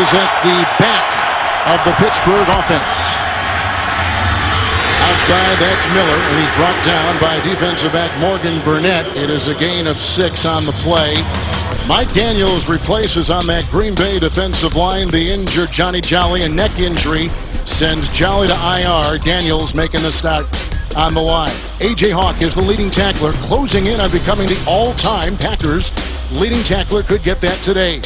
is at the back of the Pittsburgh offense. Outside, that's Miller, and he's brought down by defensive back Morgan Burnett. It is a gain of 6 on the play. Mike Daniels replaces on that Green Bay defensive line the injured Johnny Jolly. A neck injury sends Jolly to IR. Daniels making the start on the line. A.J. Hawk is the leading tackler, closing in on becoming the all-time Packers leading tackler. Could get that today.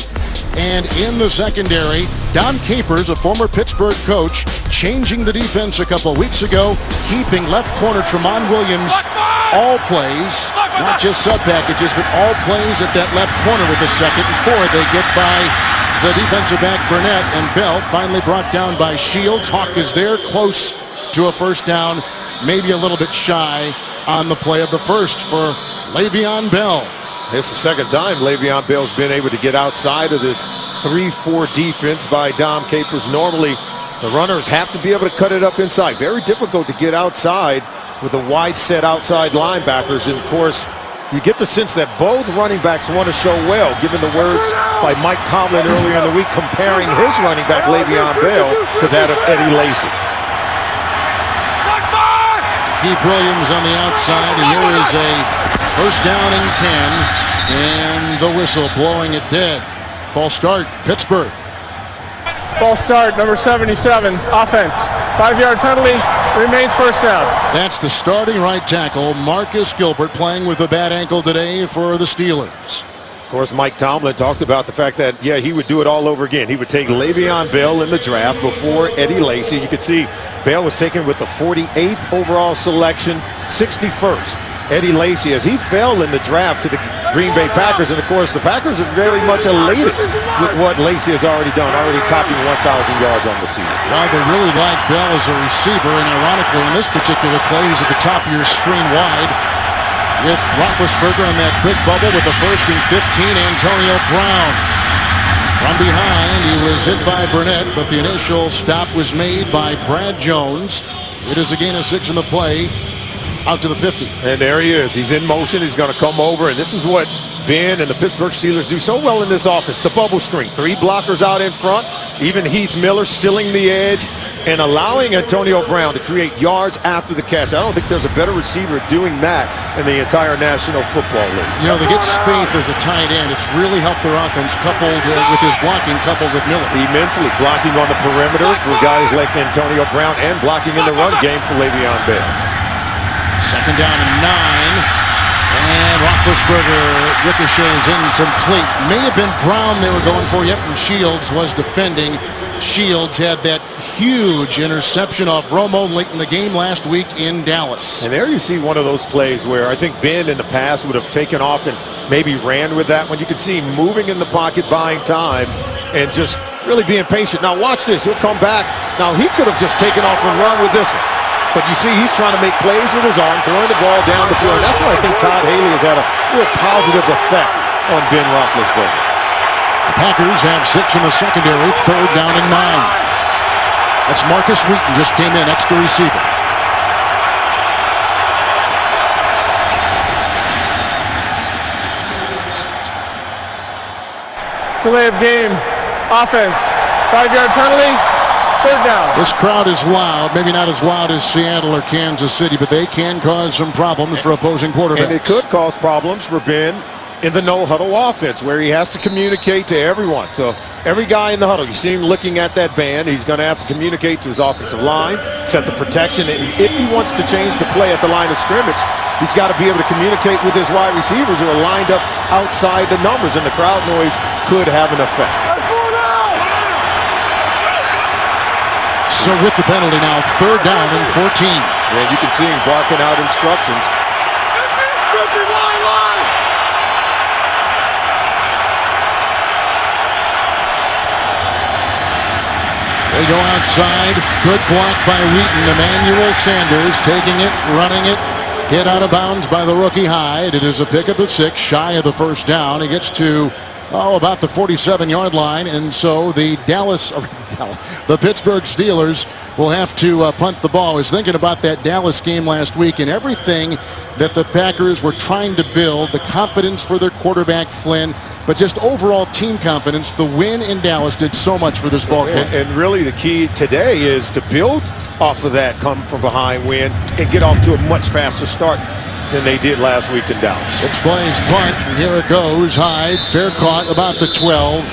And in the secondary, Dom Capers, a former Pittsburgh coach, changing the defense a couple of weeks ago, keeping left corner Tramon Williams all plays, not just sub packages, but all plays at that left corner with the second and 4. They get by the defensive back Burnett, and Bell finally brought down by Shields. Hawk is there, close to a first down, maybe a little bit shy on the play of the first for Le'Veon Bell. It's the second time Le'Veon Bell's been able to get outside of this 3-4 defense by Dom Capers. Normally, the runners have to be able to cut it up inside. Very difficult to get outside with the wide set outside linebackers. And, of course, you get the sense that both running backs want to show well, given the words by Mike Tomlin earlier in the week comparing his running back, Le'Veon Bell, to that of Eddie Lacy. Keith Williams on the outside, and here is a first down and 10, and the whistle blowing it dead. False start, Pittsburgh. False start, number 77, offense. 5-yard penalty, remains first down. That's the starting right tackle, Marcus Gilbert, playing with a bad ankle today for the Steelers. Of course, Mike Tomlin talked about the fact that, yeah, he would do it all over again. He would take Le'Veon Bell in the draft before Eddie Lacy. You could see Bell was taken with the 48th overall selection, 61st. Eddie Lacy, as he fell in the draft to the Green Bay Packers, and of course the Packers are very much elated with what Lacy has already done, already topping 1,000 yards on the season. Well, they really like Bell as a receiver, and ironically in this particular play, he's at the top of your screen wide with Roethlisberger on that quick bubble with the first and 15, Antonio Brown. From behind, he was hit by Burnett, but the initial stop was made by Brad Jones. It is a gain of 6 in the play. Out to the 50. And there he is. He's in motion. He's going to come over. And this is what Ben and the Pittsburgh Steelers do so well in this offense. The bubble screen. 3 blockers out in front. Even Heath Miller sealing the edge and allowing Antonio Brown to create yards after the catch. I don't think there's a better receiver doing that in the entire National Football League. You know, they get Spaeth as a tight end. It's really helped their offense, coupled with his blocking, coupled with Miller. Immensely blocking on the perimeter for guys like Antonio Brown and blocking in the run game for Le'Veon Bell. Second down and 9. And Roethlisberger ricochets incomplete. May have been Brown they were going for. Yep, and Shields was defending. Shields had that huge interception off Romo late in the game last week in Dallas. And there you see one of those plays where I think Ben in the past would have taken off and maybe ran with that one. You could see him moving in the pocket, buying time, and just really being patient. Now watch this. He'll come back. Now he could have just taken off and run with this one. But you see, he's trying to make plays with his arm, throwing the ball down the field. That's why I think Todd Haley has had a real positive effect on Ben Roethlisberger. The Packers have 6 in the secondary, third down and 9. That's Marcus Wheaton, just came in, extra receiver. Delay of game, offense. 5-yard penalty. Third down. This crowd is loud, maybe not as loud as Seattle or Kansas City, but they can cause some problems for opposing quarterbacks. And it could cause problems for Ben in the no-huddle offense, where he has to communicate to everyone, to every guy in the huddle. You see him looking at that band. He's going to have to communicate to his offensive line, set the protection, and if he wants to change the play at the line of scrimmage, he's got to be able to communicate with his wide receivers who are lined up outside the numbers, and the crowd noise could have an effect. So with the penalty now, third down and 14. And you can see him barking out instructions. They go outside. Good block by Wheaton. Emmanuel Sanders taking it, running it. Hit out of bounds by the rookie Hyde. It is a pickup of 6, shy of the first down. He gets to about the 47-yard line, and so the Pittsburgh Steelers will have to punt the ball. I was thinking about that Dallas game last week and everything that the Packers were trying to build, the confidence for their quarterback Flynn, but just overall team confidence. The win in Dallas did so much for this ball club. And really the key today is to build off of that come from behind win and get off to a much faster start than they did last week in Dallas. 6 plays punt, and here it goes. Hyde, fair caught about the 12.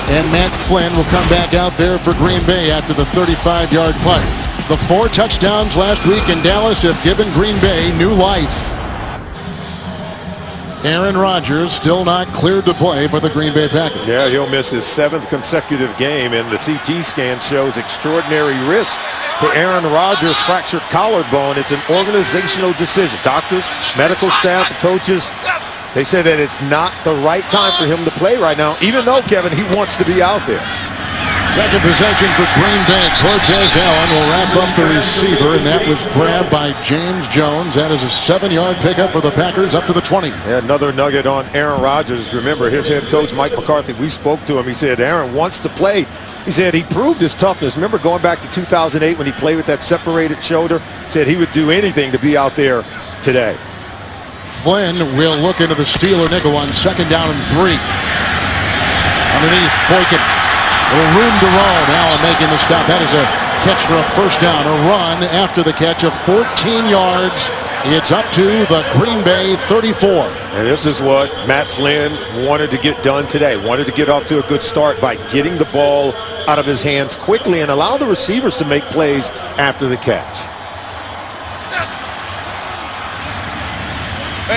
And Matt Flynn will come back out there for Green Bay after the 35-yard punt. The 4 touchdowns last week in Dallas have given Green Bay new life. Aaron Rodgers still not cleared to play for the Green Bay Packers. Yeah, he'll miss his 7th consecutive game, and the CT scan shows extraordinary risk to Aaron Rodgers' fractured collarbone. It's an organizational decision. Doctors, medical staff, the coaches, they say that it's not the right time for him to play right now, even though, Kevin, he wants to be out there. Second possession for Green Bay. Cortez Allen will wrap up the receiver, and that was grabbed by James Jones. That is a 7-yard pickup for the Packers up to the 20. Yeah, another nugget on Aaron Rodgers. Remember, his head coach, Mike McCarthy, we spoke to him. He said Aaron wants to play. He said he proved his toughness. Remember going back to 2008 when he played with that separated shoulder? Said he would do anything to be out there today. Flynn will look into the Steeler nickel on 2nd down and 3. Underneath, Boykin. A little room to roam. Allen making the stop. That is a catch for a first down. A run after the catch of 14 yards. It's up to the Green Bay 34. And this is what Matt Flynn wanted to get done today. Wanted to get off to a good start by getting the ball out of his hands quickly and allow the receivers to make plays after the catch.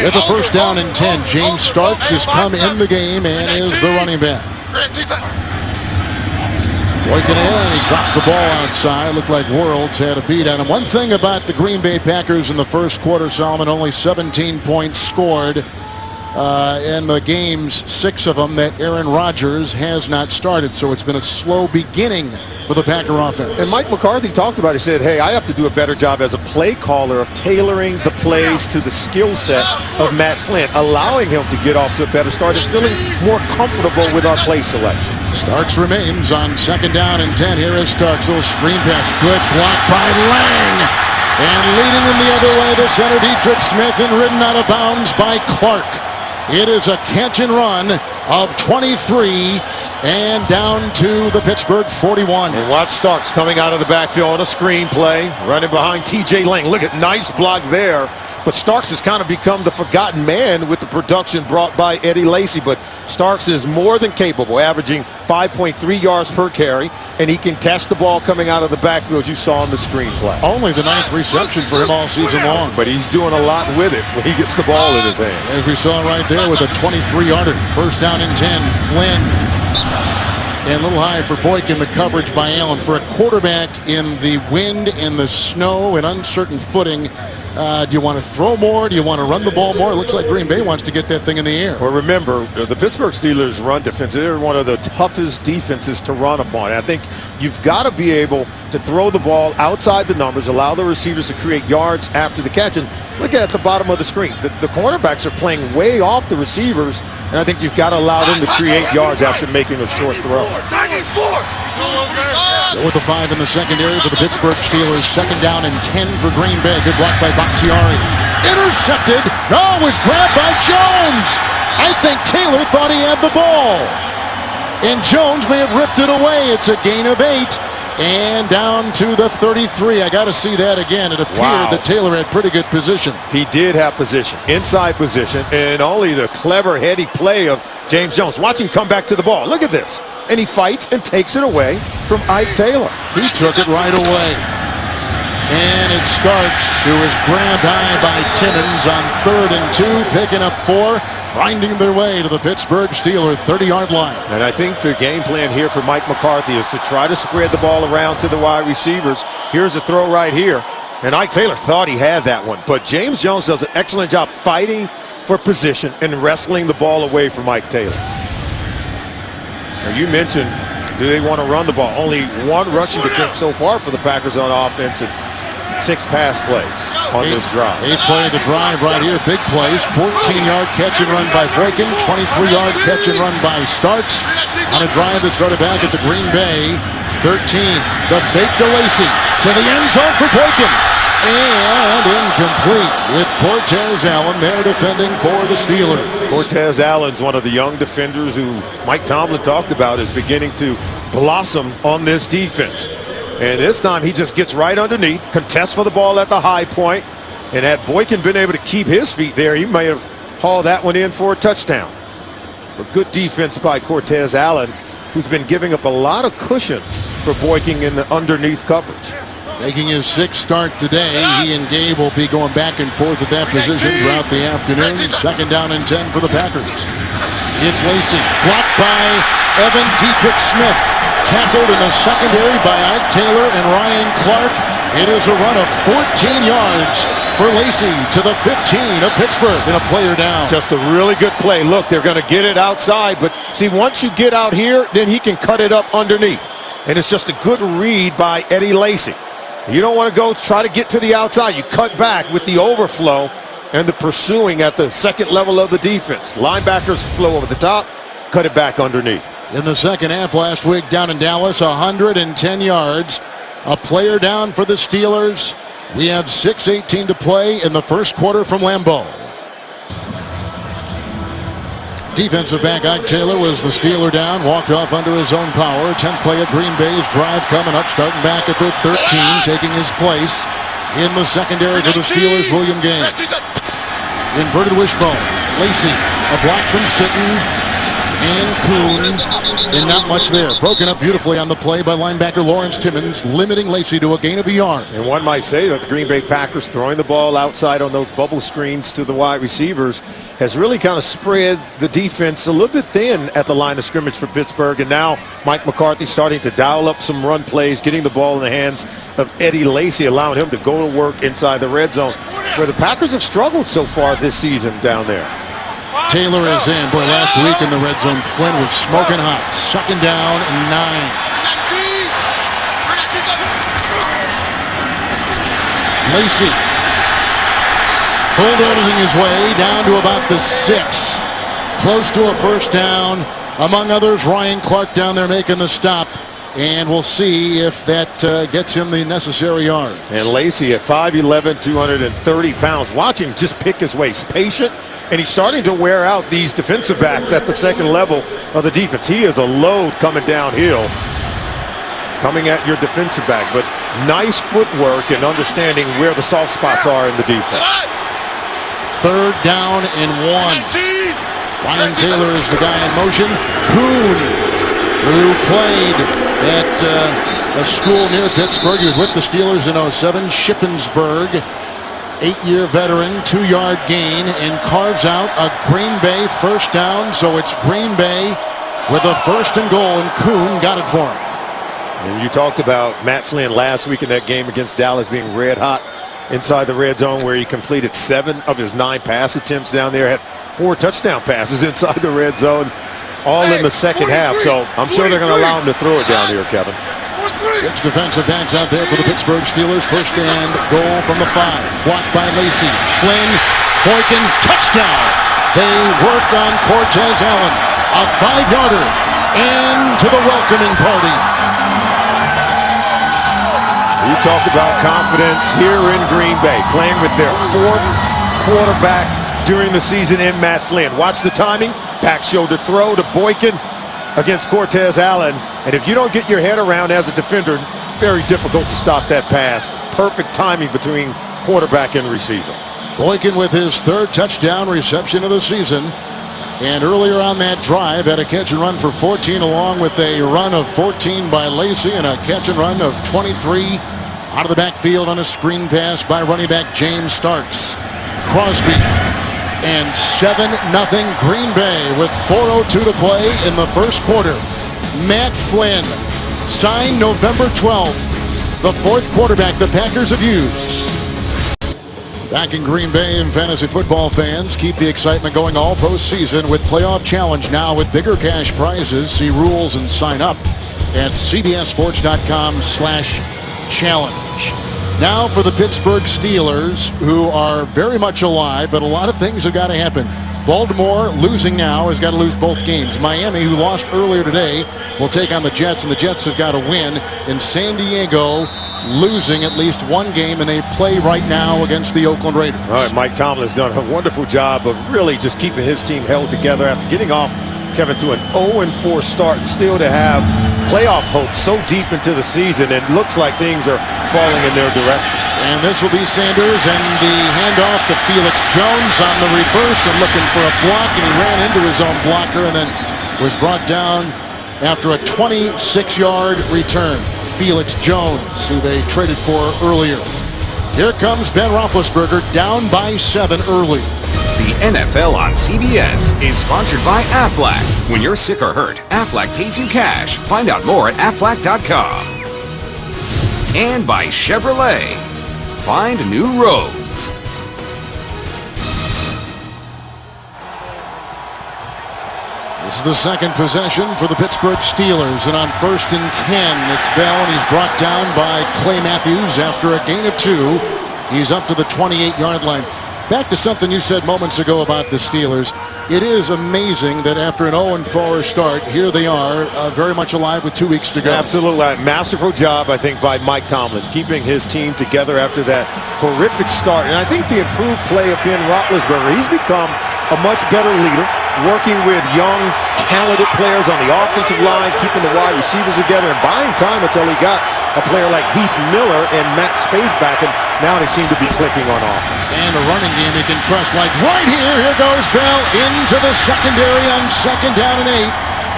With the first down and 10, James Starks has come in the game and is the running back. Boykin in, he dropped the ball outside. Looked like Worlds had a beat on him. One thing about the Green Bay Packers in the first quarter, Solomon, only 17 points scored in the games, 6 of them that Aaron Rodgers has not started. So it's been a slow beginning for the Packer offense. And Mike McCarthy talked about it. He said, hey, I have to do a better job as a play caller of tailoring the plays to the skill set of Matt Flynn, allowing him to get off to a better start and feeling more comfortable with our play selection. Starks remains on 2nd down and 10. Here is Starks. Little screen pass. Good block by Lang. And leading him the other way, the center Dietrich Smith, and ridden out of bounds by Clark. It is a catch and run of 23 and down to the Pittsburgh 41. And watch Starks coming out of the backfield on a screen play, running behind TJ Lang. Look at nice block there. But Starks has kind of become the forgotten man with the production brought by Eddie Lacy. But Starks is more than capable, averaging 5.3 yards per carry, and he can catch the ball coming out of the backfield, as you saw on the screen play. Only the 9th reception for him all season long. But he's doing a lot with it when he gets the ball in his hands. As we saw right there with a 23-yarder. First down and 10. Flynn. And a little high for Boykin, the coverage by Allen. For a quarterback in the wind and the snow and uncertain footing, do you want to throw more? Do you want to run the ball more? It looks like Green Bay wants to get that thing in the air. Well, remember, the Pittsburgh Steelers run defense, they're one of the toughest defenses to run upon. And I think you've got to be able to throw the ball outside the numbers, allow the receivers to create yards after the catch. And look at the bottom of the screen. The cornerbacks are playing way off the receivers, and I think you've got to allow them to create yards after making a short throw. With the 5 in the secondary for the Pittsburgh Steelers. 2nd down and 10 for Green Bay. Good block by Bakhtiari. Intercepted. No, it was grabbed by Jones. I think Taylor thought he had the ball. And Jones may have ripped it away. It's a gain of 8. And down to the 33. I got to see that again. It appeared that Taylor had pretty good position. He did have position, inside position, and only the clever, heady play of James Jones. Watch him come back to the ball. Look at this. And he fights and takes it away from Ike Taylor. He took it right away. And it starts, who is grabbed high by Timmons on 3rd and 2, picking up 4. Finding their way to the Pittsburgh Steelers 30-yard line. And I think the game plan here for Mike McCarthy is to try to spread the ball around to the wide receivers. Here's a throw right here. And Ike Taylor thought he had that one. But James Jones does an excellent job fighting for position and wrestling the ball away from Ike Taylor. Now you mentioned, do they want to run the ball? Only one rushing attempt so far for the Packers on offense. And 6 pass plays on this drive. 8th play of the drive right here. Big plays. 14-yard catch and run by Boykin. 23-yard catch and run by Starks on a drive that started back at the Green Bay 13. The fake to Lacy to the end zone for Boykin. And incomplete with Cortez Allen there defending for the Steelers. Cortez Allen's one of the young defenders who Mike Tomlin talked about is beginning to blossom on this defense. And this time he just gets right underneath, contests for the ball at the high point, and had Boykin been able to keep his feet there, he may have hauled that one in for a touchdown. But good defense by Cortez Allen, who's been giving up a lot of cushion for Boykin in the underneath coverage. Making his 6th start today, he and Gabe will be going back and forth at that position throughout the afternoon. 2nd down and 10 for the Packers. It's Lacy, blocked by Evan Dietrich Smith. Tackled in the secondary by Ike Taylor and Ryan Clark. It is a run of 14 yards for Lacy to the 15 of Pittsburgh and a player down. Just a really good play. Look, they're going to get it outside, but see, once you get out here, then he can cut it up underneath. And it's just a good read by Eddie Lacy. You don't want to go try to get to the outside. You cut back with the overflow and the pursuing at the 2nd level of the defense. Linebackers flow over the top, cut it back underneath. In the 2nd half last week down in Dallas, 110 yards. A player down for the Steelers. We have 6:18 to play in the 1st quarter from Lambeau. Defensive back Ike Taylor was the Steeler down, walked off under his own power. 10th play of Green Bay's drive coming up, starting back at the 13, taking his place in the secondary for the Steelers, William Gaines. Inverted wishbone. Lacy, a block from Sitton and Kuhn, and not much there. Broken up beautifully on the play by linebacker Lawrence Timmons, limiting Lacy to a gain of a yard. And one might say that the Green Bay Packers throwing the ball outside on those bubble screens to the wide receivers has really kind of spread the defense a little bit thin at the line of scrimmage for Pittsburgh. And now Mike McCarthy starting to dial up some run plays, getting the ball in the hands of Eddie Lacy, allowing him to go to work inside the red zone, where the Packers have struggled so far this season down there. Taylor is in. Boy, last week in the red zone, Flynn was smoking hot. 2nd down and 9. Lacy bulldozing his way down to about the 6. Close to a 1st down. Among others, Ryan Clark down there making the stop. And we'll see if that gets him the necessary yards. And Lacy at 5'11", 230 pounds. Watch him just pick his way. He's patient, and he's starting to wear out these defensive backs at the 2nd level of the defense. He is a load coming downhill, coming at your defensive back. But nice footwork and understanding where the soft spots are in the defense. 3rd down and 1. Ryan Taylor is the guy in motion. Kuhn, who played at a school near Pittsburgh. He was with the Steelers in 07. Shippensburg, 8-year veteran, 2-yard gain, and carves out a Green Bay 1st down. So it's Green Bay with a 1st and goal, and Kuhn got it for him. And you talked about Matt Flynn last week in that game against Dallas being red hot inside the red zone, where he completed 7 of his 9 pass attempts down there, had 4 touchdown passes inside the red zone, all in the 2nd half. So I'm sure they're going to allow him to throw it down here, Kevin. 6 defensive backs out there for the Pittsburgh Steelers. 1st and goal from the 5. Blocked by Lacy. Flynn, Boykin, touchdown. They work on Cortez Allen. A 5-yarder. And to the welcoming party. You talk about confidence here in Green Bay, playing with their 4th quarterback during the season in Matt Flynn. Watch the timing. Back shoulder throw to Boykin against Cortez Allen. And if you don't get your head around as a defender, very difficult to stop that pass. Perfect timing between quarterback and receiver. Boykin with his 3rd touchdown reception of the season. And earlier on that drive had a catch and run for 14, along with a run of 14 by Lacy and a catch and run of 23 out of the backfield on a screen pass by running back James Starks. Crosby. And 7-0 Green Bay with 4:02 to play in the 1st quarter. Matt Flynn, signed November 12th, the 4th quarterback the Packers have used. Back in Green Bay, and fantasy football fans, keep the excitement going all postseason with Playoff Challenge now with bigger cash prizes. See rules and sign up at cbssports.com/challenge. Now for the Pittsburgh Steelers, who are very much alive, but a lot of things have got to happen. Baltimore, losing now, has got to lose both games. Miami, who lost earlier today, will take on the Jets, and the Jets have got to win. In San Diego, losing at least one game, and they play right now against the Oakland Raiders. All right, Mike Tomlin's done a wonderful job of really just keeping his team held together after getting off, Kevin, to an 0-4 start, and still to have playoff hope so deep into the season. It looks like things are falling in their direction. And this will be Sanders, and the handoff to Felix Jones on the reverse and looking for a block, and he ran into his own blocker and then was brought down after a 26-yard return. Felix Jones, who they traded for earlier. Here comes Ben Roethlisberger, down by 7 early. The NFL on CBS is sponsored by Aflac. When you're sick or hurt, Aflac pays you cash. Find out more at Aflac.com. And by Chevrolet. Find new roads. This is the second possession for the Pittsburgh Steelers, and on 1st and 10, it's Bell, and he's brought down by Clay Matthews after a gain of 2. He's up to the 28-yard line. Back to something you said moments ago about the Steelers. It is amazing that after an 0-4 start, here they are, very much alive with 2 weeks to go. Absolutely. Masterful job, I think, by Mike Tomlin, keeping his team together after that horrific start. And I think the improved play of Ben Roethlisberger, he's become a much better leader, working with young, talented players on the offensive line, keeping the wide receivers together and buying time until he got a player like Heath Miller and Matt Spaeth back, and now they seem to be clicking on offense. And a running game he can trust, like right here. Here goes Bell into the secondary on 2nd down and 8.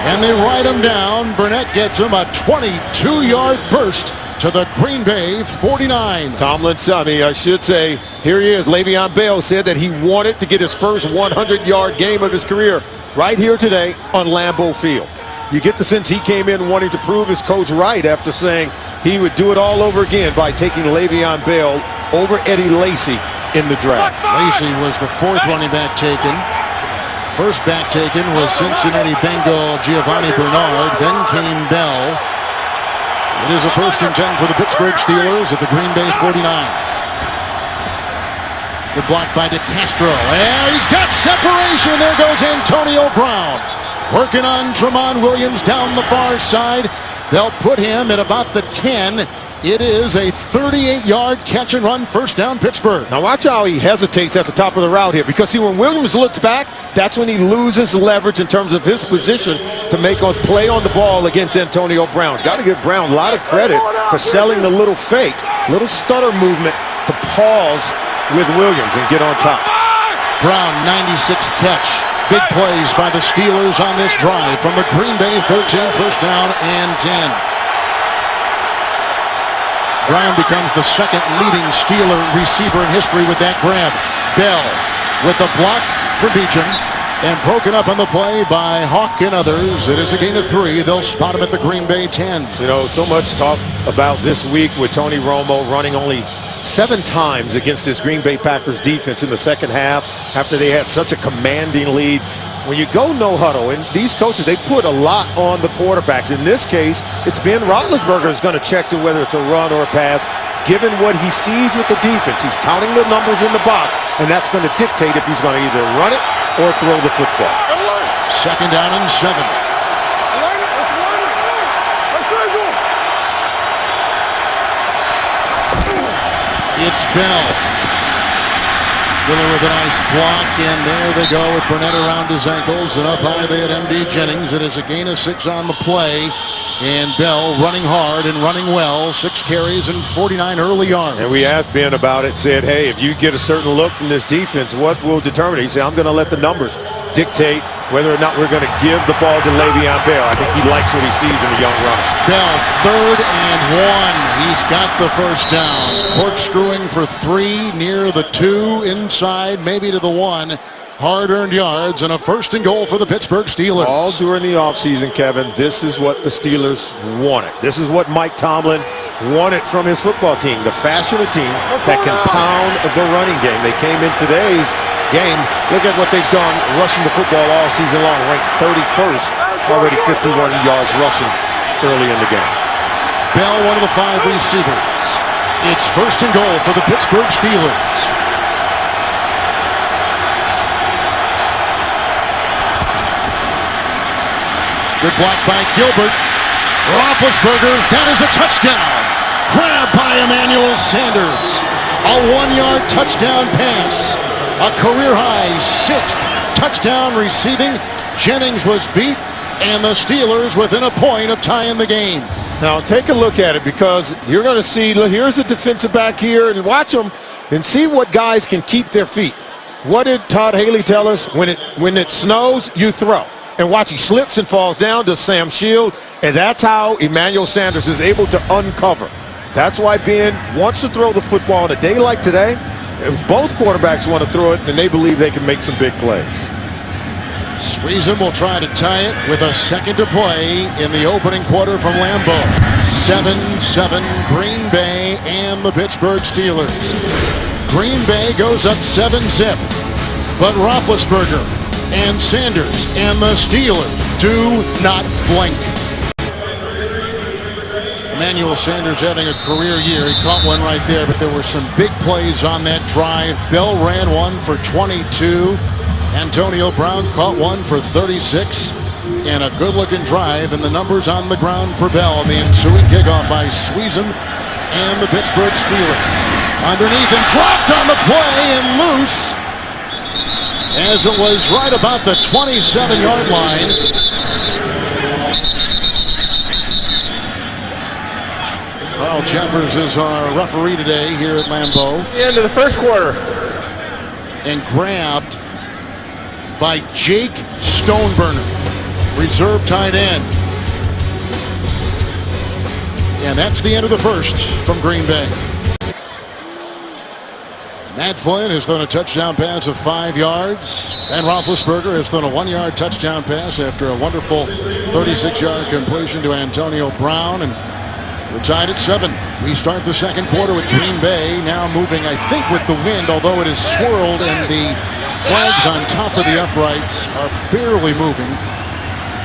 And they ride him down. Burnett gets him a 22-yard burst to the Green Bay 49. Tomlin, I should say, here he is. Le'Veon Bell said that he wanted to get his first 100-yard game of his career right here today on Lambeau Field. You get the sense he came in wanting to prove his coach right after saying he would do it all over again by taking Le'Veon Bell over Eddie Lacy in the draft. Lacy was the 4th running back taken. First back taken was Cincinnati Bengal Giovanni Bernard. Then came Bell. It is a 1st and 10 for the Pittsburgh Steelers at the Green Bay 49. Good block by DeCastro. And he's got separation. There goes Antonio Brown. Working on Tramon Williams down the far side. They'll put him at about the 10. It is a 38-yard catch and run, 1st down Pittsburgh. Now watch how he hesitates at the top of the route here, because see, when Williams looks back, that's when he loses leverage in terms of his position to make a play on the ball against Antonio Brown. Got to give Brown a lot of credit for selling the little fake, little stutter movement to pause with Williams and get on top. Brown, 96th catch. Big plays by the Steelers on this drive from the Green Bay 13, 1st down and 10. Brown becomes the 2nd leading Steeler receiver in history with that grab. Bell with the block for Beecham, and broken up on the play by Hawk and others. It is a gain of 3. They'll spot him at the Green Bay 10. You know, so much talk about this week with Tony Romo running only 7 times against this Green Bay Packers defense in the second half after they had such a commanding lead. When you go no huddle, and these coaches, they put a lot on the quarterbacks. In this case, it's Ben Roethlisberger is going to check to whether it's a run or a pass, given what he sees with the defense. He's counting the numbers in the box, and that's going to dictate if he's going to either run it or throw the football. 2nd down and 7. It's Bell. Miller with a nice block, and there they go with Burnett around his ankles, and up high they had M.D. Jennings. It is a gain of 6 on the play, and Bell running hard and running well. 6 carries and 49 early yards. And we asked Ben about it, said, hey, if you get a certain look from this defense, what will determine it? He said, I'm going to let the numbers dictate whether or not we're going to give the ball to Le'Veon Bell. I think he likes what he sees in the young runner. Bell, 3rd and 1. He's got the 1st down. Corkscrewing for 3 near the 2, inside, maybe to the 1. Hard-earned yards and a 1st and goal for the Pittsburgh Steelers. All during the offseason, Kevin, this is what the Steelers wanted. This is what Mike Tomlin wanted from his football team. The fashion of team that can pound the running game. They came in today's game. Look at what they've done rushing the football all season long. Ranked 31st, already 51 yards rushing early in the game. Bell, one of the 5 receivers. It's first and goal for the Pittsburgh Steelers. Good block by Gilbert. Roethlisberger, that is a touchdown. Grabbed by Emmanuel Sanders. A 1-yard touchdown pass. A career-high 6th touchdown receiving. Jennings was beat, and the Steelers within a point of tying the game. Now take a look at it, because you're going to see, look, here's a defensive back here, and watch them and see what guys can keep their feet. What did Todd Haley tell us? When it snows, you throw. And watch, he slips and falls down to Sam Shield, and that's how Emmanuel Sanders is able to uncover. That's why Ben wants to throw the football on a day like today. Both quarterbacks want to throw it, and they believe they can make some big plays. Sweezum will try to tie it with a second to play in the opening quarter from Lambeau. 7-7 Green Bay and the Pittsburgh Steelers. Green Bay goes up 7-zip, but Roethlisberger and Sanders and the Steelers do not blink. Emmanuel Sanders having a career year. He caught one right there, but there were some big plays on that drive. Bell ran one for 22. Antonio Brown caught one for 36. And a good-looking drive, and the numbers on the ground for Bell. And the ensuing kickoff by Sweezum and the Pittsburgh Steelers. Underneath and dropped on the play and loose, as it was right about the 27-yard line. Carl Jeffers is our referee today here at Lambeau. The end of the first quarter. And grabbed by Jake Stoneburner, reserve tight end. And that's the end of the first from Green Bay. Matt Flynn has thrown a touchdown pass of 5 yards. And Roethlisberger has thrown a 1-yard touchdown pass after a wonderful 36-yard completion to Antonio Brown. And we're tied at 7. We start the second quarter with Green Bay now moving, I think, with the wind, although it is swirled and the flags on top of the uprights are barely moving.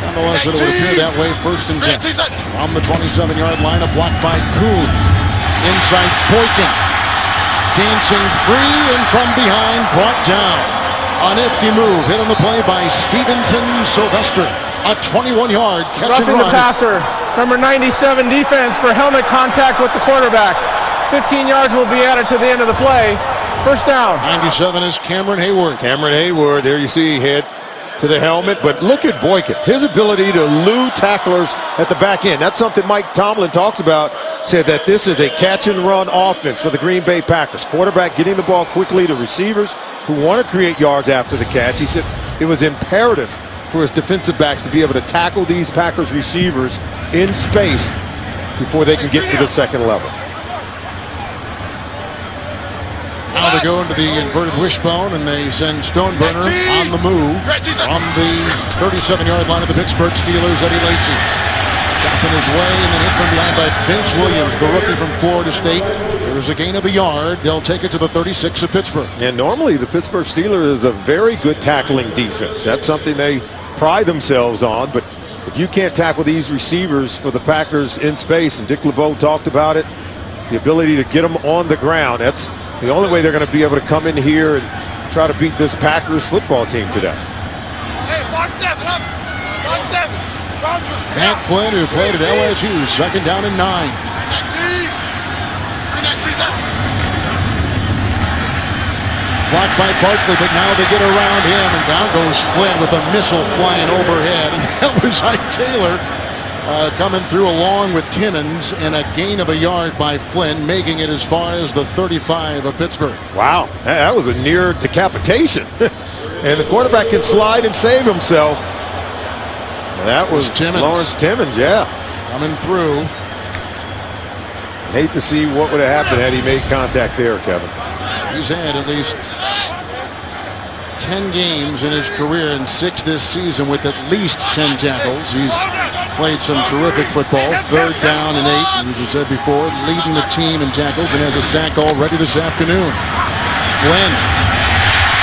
Nonetheless, it would appear that way. First and 10. From the 27-yard line, a block by Kuhn. Inside Boykin. Dancing free and from behind, brought down. A nifty move, hit on the play by Stevenson Sylvester. A 21-yard catch and Roughing run. the passer. Number 97 defense for helmet contact with the quarterback. 15 yards will be added to the end of the play. First down. 97 is Cameron Hayward. Cameron Hayward, there you see, head to the helmet. But look at Boykin, his ability to elude tacklers at the back end. That's something Mike Tomlin talked about, said that this is a catch and run offense for the Green Bay Packers. Quarterback getting the ball quickly to receivers who want to create yards after the catch. He said it was imperative for his defensive backs to be able to tackle these Packers receivers in space before they can get to the second level. Now they go into the inverted wishbone, and they send Stoneburner on the move from the 37-yard line of the Pittsburgh Steelers. Eddie Lacy chopping his way, and then hit from behind by Vince Williams, the rookie from Florida State. There is a gain of a yard. They'll take it to the 36 of Pittsburgh. And normally the Pittsburgh Steelers is a very good tackling defense. That's something they pride themselves on. But if you can't tackle these receivers for the Packers in space, and Dick LeBeau talked about it, the ability to get them on the ground, that's the only way they're going to be able to come in here and try to beat this Packers football team today. Matt Flynn, who played at LSU, second down and 9. Blocked by Barkley, but now they get around him, and down goes Flynn with a missile flying overhead. And that was Ike Taylor coming through along with Timmons, and a gain of a yard by Flynn, making it as far as the 35 of Pittsburgh. Wow, that was a near decapitation. And the quarterback can slide and save himself. That was Timmons. Lawrence Timmons, yeah. Coming through. Hate to see what would have happened had he made contact there, Kevin. He's had at least 10 games in his career and 6 this season with at least 10 tackles. He's played some terrific football. Third down and 8, as I said before, leading the team in tackles, and has a sack already this afternoon. Flynn,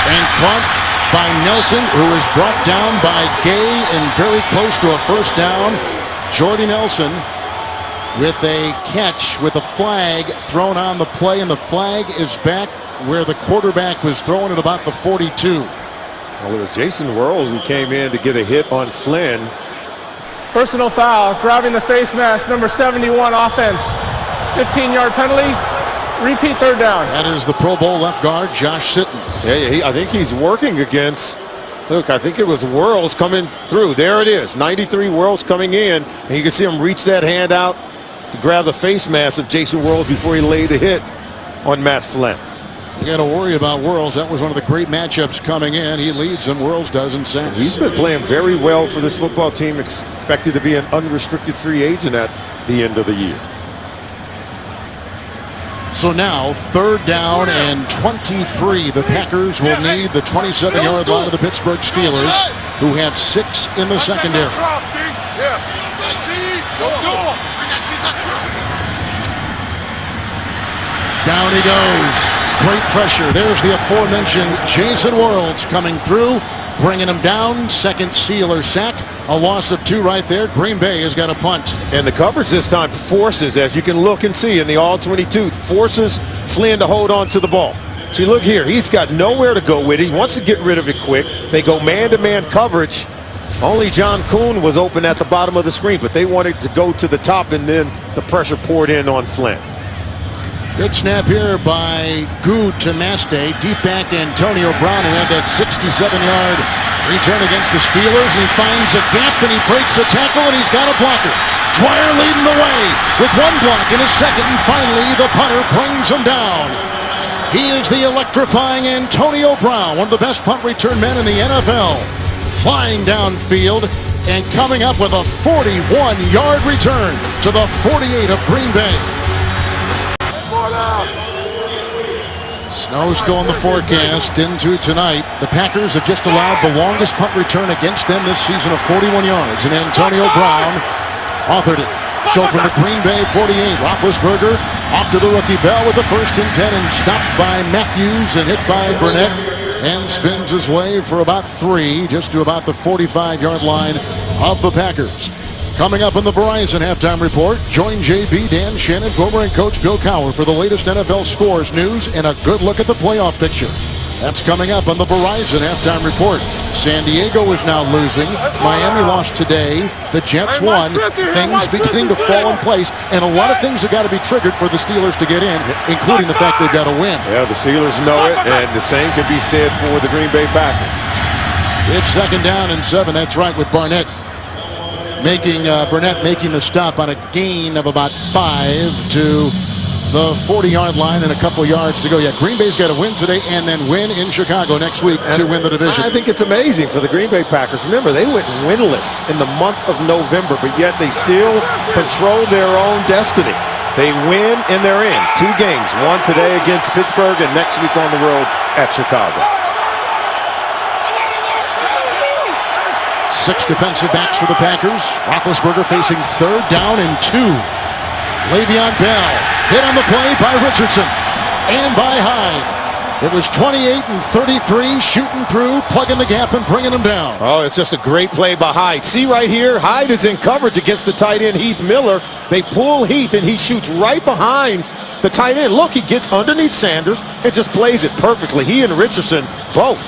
and caught by Nelson, who is brought down by Gay and very close to a first down. Jordy Nelson with a catch with a flag thrown on the play, and the flag is back where the quarterback was throwing at about the 42. Well, it was Jason Whirls who came in to get a hit on Flynn. Personal foul, grabbing the face mask, number 71 offense. 15-yard penalty, repeat third down. That is the Pro Bowl left guard, Josh Sitton. Yeah, I think he's working against, look, I think it was Whirls coming through. There it is, 93 Whirls coming in. And you can see him reach that hand out to grab the face mask of Jason Whirls before he laid the hit on Matt Flynn. You got to worry about Whirls. That was one of the great matchups coming in. He leads them. Whirls does in sacks. He's been playing very well for this football team, expected to be an unrestricted free agent at the end of the year. So now, third down and 23. The Packers will need the 27-yard line of the Pittsburgh Steelers, who have 6 in the secondary. Down he goes. Great pressure. There's the aforementioned Jason Whirls coming through, bringing him down. Second Steelers sack. A loss of 2 right there. Green Bay has got a punt. And the coverage this time forces, as you can look and see in the all-22, forces Flynn to hold on to the ball. So you look here, he's got nowhere to go with it. He wants to get rid of it quick. They go man-to-man coverage. Only John Kuhn was open at the bottom of the screen, but they wanted to go to the top, and then the pressure poured in on Flynn. Good snap here by Good to Maste. Deep back Antonio Brown, who had that 67-yard return against the Steelers. And he finds a gap and he breaks a tackle and he's got a blocker. Dwyer leading the way with 1 block in his second. And finally the punter brings him down. He is the electrifying Antonio Brown, one of the best punt return men in the NFL. Flying downfield and coming up with a 41-yard return to the 48 of Green Bay. Snow still in the forecast into tonight. The Packers have just allowed the longest punt return against them this season of 41 yards. And Antonio Brown authored it. So from the Green Bay 48, Roethlisberger off to the rookie Bell with the 1st and 10 and stopped by Matthews and hit by Burnett. And spins his way for about 3, just to about the 45-yard line of the Packers. Coming up in the Verizon Halftime Report, join JB, Dan Shannon, Boomer, and Coach Bill Cowher for the latest NFL scores, news, and a good look at the playoff picture. That's coming up on the Verizon Halftime Report. San Diego is now losing. Miami lost today. The Jets won. Things beginning to fall in place, and a lot of things have got to be triggered for the Steelers to get in, including the fact they've got to win. Yeah, the Steelers know it, and the same can be said for the Green Bay Packers. It's 2nd down and 7. That's right, with Barnett making the stop on a gain of about 5 to the 40-yard line and a couple yards to go. Yeah, Green Bay's got to win today and then win in Chicago next week to win the division. I think it's amazing for the Green Bay Packers. Remember, they went winless in the month of November, but yet they still control their own destiny. They win and they're in 2 games, one today against Pittsburgh and next week on the road at Chicago. 6 defensive backs for the Packers. Roethlisberger facing 3rd down and 2. Le'Veon Bell hit on the play by Richardson and by Hyde. It was 28 and 33, shooting through, plugging the gap and bringing him down. Oh, it's just a great play by Hyde. See right here, Hyde is in coverage against the tight end Heath Miller. They pull Heath and he shoots right behind the tight end. Look, he gets underneath Sanders and just plays it perfectly. He and Richardson both.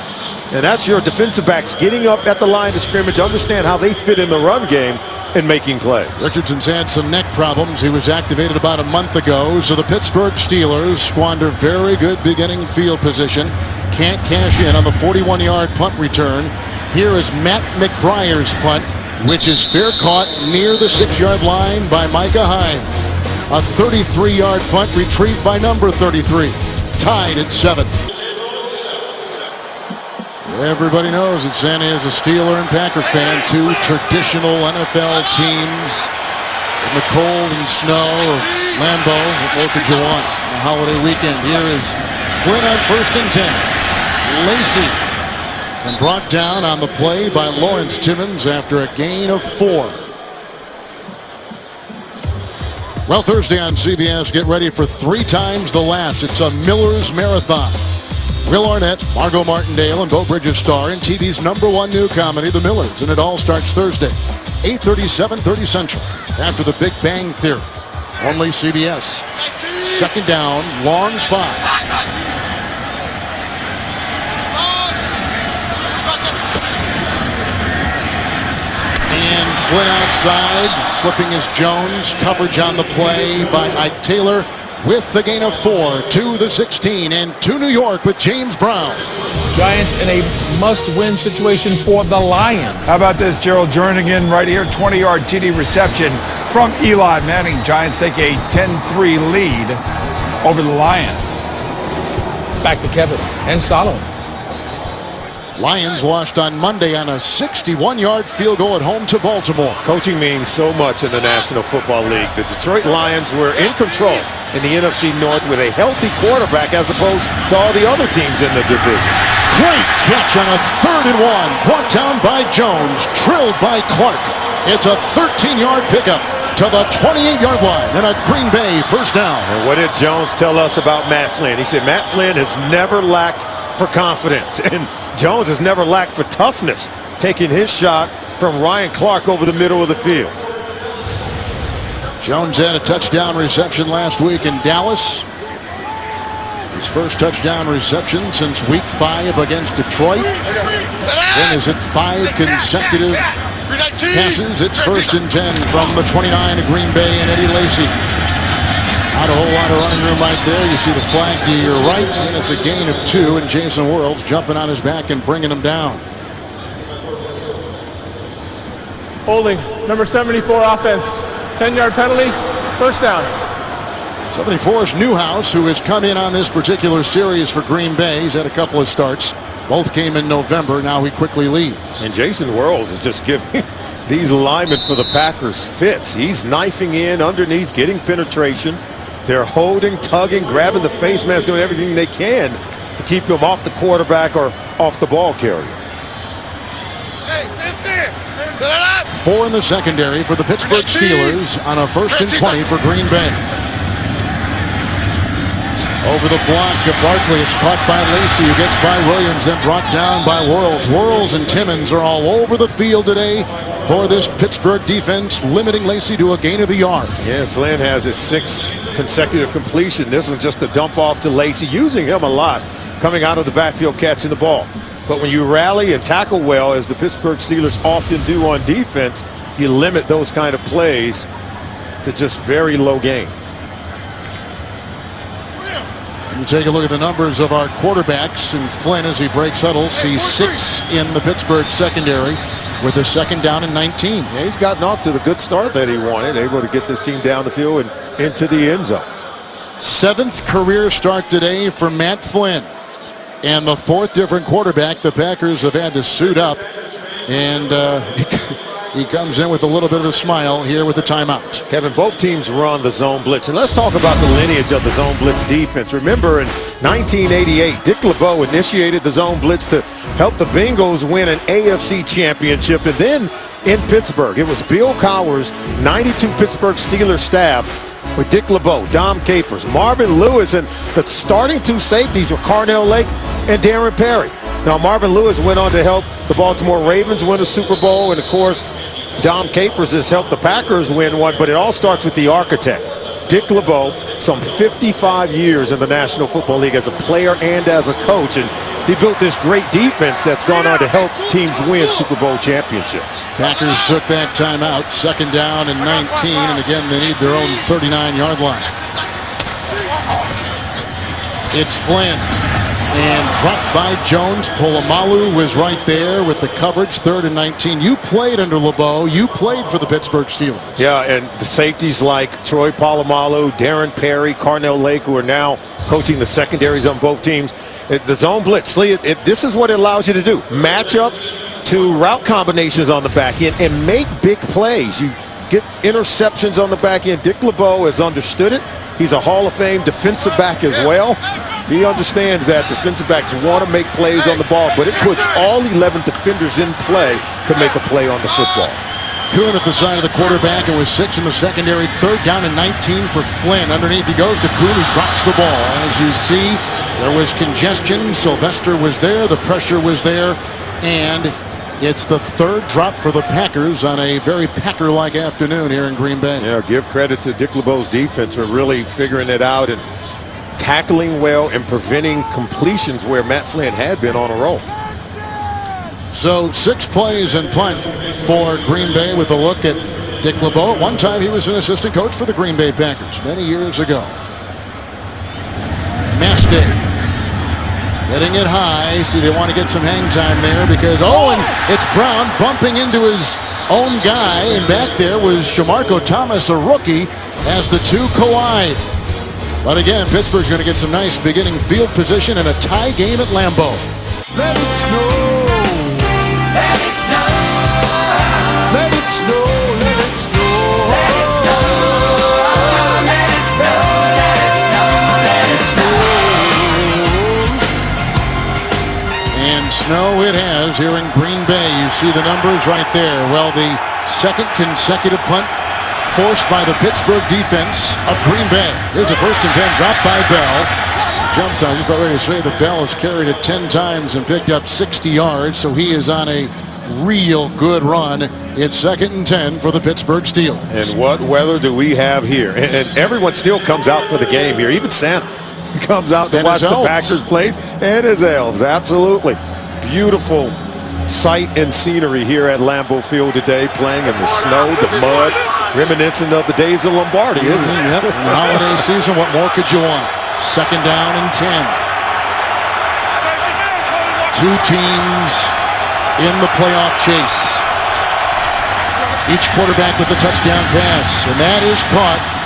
And that's your defensive backs getting up at the line of scrimmage, understand how they fit in the run game and making plays. Richardson's had some neck problems. He was activated about a month ago. So the Pittsburgh Steelers squander very good beginning field position. Can't cash in on the 41-yard punt return. Here is Matt McBriar's punt, which is fair caught near the 6-yard line by Micah Hyde. A 33-yard punt retrieved by number 33. Tied at 7. Everybody knows that Sandy is a Steeler and Packer fan, 2 traditional NFL teams in the cold and snow of Lambeau. What more could you want on a holiday weekend? Here is Flynn on 1st and 10. Lacy, and brought down on the play by Lawrence Timmons after a gain of 4. Well, Thursday on CBS, get ready for 3 times the laughs. It's a Miller's Marathon. Will Arnett, Margot Martindale, and Bo Bridges star in TV's #1 new comedy, The Millers, and it all starts Thursday, 8:30, 7:30 Central, after The Big Bang Theory. Only CBS. Second down, long 5. And Flynn outside, slipping is Jones. Coverage on the play by Ike Taylor with the gain of 4 to the 16 and to New York with James Brown. Giants in a must-win situation for the Lions. How about this, Gerald Jernigan right here, 20-yard TD reception from Eli Manning. Giants take a 10-3 lead over the Lions. Back to Kevin and Solomon. Lions lost on Monday on a 61-yard field goal at home to Baltimore. Coaching means so much in the National Football League. The Detroit Lions were in control in the NFC North with a healthy quarterback as opposed to all the other teams in the division. Great catch on a 3rd and 1. Brought down by Jones, drilled by Clark. It's a 13-yard pickup to the 28-yard line and a Green Bay first down. And what did Jones tell us about Matt Flynn? He said Matt Flynn has never lacked for confidence, and Jones has never lacked for toughness, taking his shot from Ryan Clark over the middle of the field. Jones had a touchdown reception last week in Dallas. His first touchdown reception since week 5 against Detroit. Then is it 5 consecutive passes? It's 1st and 10 from the 29 of Green Bay and Eddie Lacy. Not a whole lot of running room right there. You see the flag to your right, and it's a gain of 2, and Jason Worlds jumping on his back and bringing him down. Holding, number 74 offense. 10-yard penalty, first down. 74's Newhouse, who has come in on this particular series for Green Bay. He's had a couple of starts. Both came in November. Now he quickly leads. And Jason Worlds is just giving these linemen for the Packers fits. He's knifing in underneath, getting penetration. They're holding, tugging, grabbing the face mask, doing everything they can to keep him off the quarterback or off the ball carrier. 4 in the secondary for the Pittsburgh Steelers on a 1st and 20 for Green Bay. Over the block of Barkley, it's caught by Lacy, who gets by Williams, then brought down by Worlds. Worlds and Timmons are all over the field today for this Pittsburgh defense, limiting Lacy to a gain of a yard. Yeah, Flynn has his 6th consecutive completion. This one's just a dump off to Lacy, using him a lot, coming out of the backfield, catching the ball. But when you rally and tackle well, as the Pittsburgh Steelers often do on defense, you limit those kind of plays to just very low gains. You take a look at the numbers of our quarterbacks, and Flynn, as he breaks huddles, sees 6 in the Pittsburgh secondary with a 2nd down and 19. Yeah, he's gotten off to the good start that he wanted, able to get this team down the field and into the end zone. 7th career start today for Matt Flynn, and the 4th different quarterback the Packers have had to suit up, and he comes in with a little bit of a smile here with the timeout. Kevin, both teams run the zone blitz, and let's talk about the lineage of the zone blitz defense. Remember, in 1988, Dick LeBeau initiated the zone blitz to help the Bengals win an AFC championship, and then in Pittsburgh, it was Bill Cowher's 92 Pittsburgh Steelers staff with Dick LeBeau, Dom Capers, Marvin Lewis, and the starting 2 safeties were Carnell Lake and Darren Perry. Now, Marvin Lewis went on to help the Baltimore Ravens win a Super Bowl, and of course, Dom Capers has helped the Packers win one, but it all starts with the architect, Dick LeBeau, some 55 years in the National Football League as a player and as a coach, and he built this great defense that's gone on to help teams win Super Bowl championships. Packers took that timeout, 2nd down and 19, and again they need their own 39-yard line. It's Flynn, and dropped by Jones. Polamalu was right there with the coverage, 3rd and 19. You played under LeBeau. You played for the Pittsburgh Steelers. Yeah, and the safeties like Troy Polamalu, Darren Perry, Carnell Lake, who are now coaching the secondaries on both teams. The zone blitz, this is what it allows you to do. Match up to route combinations on the back end and make big plays. You get interceptions on the back end. Dick LeBeau has understood it. He's a Hall of Fame defensive back as well. He understands that defensive backs want to make plays on the ball, but it puts all 11 defenders in play to make a play on the football. Kuhn at the side of the quarterback, and with 6 in the secondary. 3rd down and 19 for Flynn. Underneath he goes to Kuhn, who drops the ball. As you see, there was congestion. Sylvester was there. The pressure was there. And It's the third drop for the Packers on a very Packer-like afternoon here in Green Bay. Yeah, give credit to Dick LeBeau's defense for really figuring it out and tackling well and preventing completions where Matt Flynn had been on a roll. So 6 plays and punt for Green Bay with a look at Dick LeBeau. At one time he was an assistant coach for the Green Bay Packers many years ago. Mastic getting it high. See, they want to get some hang time there because, and it's Brown bumping into his own guy, and back there was Shamarko Thomas, a rookie, as the two collide. But again, Pittsburgh's going to get some nice beginning field position and a tie game at Lambeau. Let it snow. Let it snow. Let it snow. Let it snow. Let it snow. Let it snow. Let it snow. And snow it has here in Green Bay. You see the numbers right there. Well, the second consecutive punt forced by the Pittsburgh defense of Green Bay. Here's a 1st and 10 dropped by Bell. Jumps on. Just about ready to say that Bell has carried it 10 times and picked up 60 yards, so he is on a real good run. It's 2nd and 10 for the Pittsburgh Steelers. And what weather do we have here? And everyone still comes out for the game here. Even Santa comes out to And watch his the elves. Packers plays. And his elves, absolutely. Beautiful sight and scenery here at Lambeau Field today, playing in the snow, the mud, reminiscent of the days of Lombardi, isn't it? Yep. In the holiday season, what more could you want? 2nd down and 10. 2 teams in the playoff chase. Each quarterback with a touchdown pass, and that is caught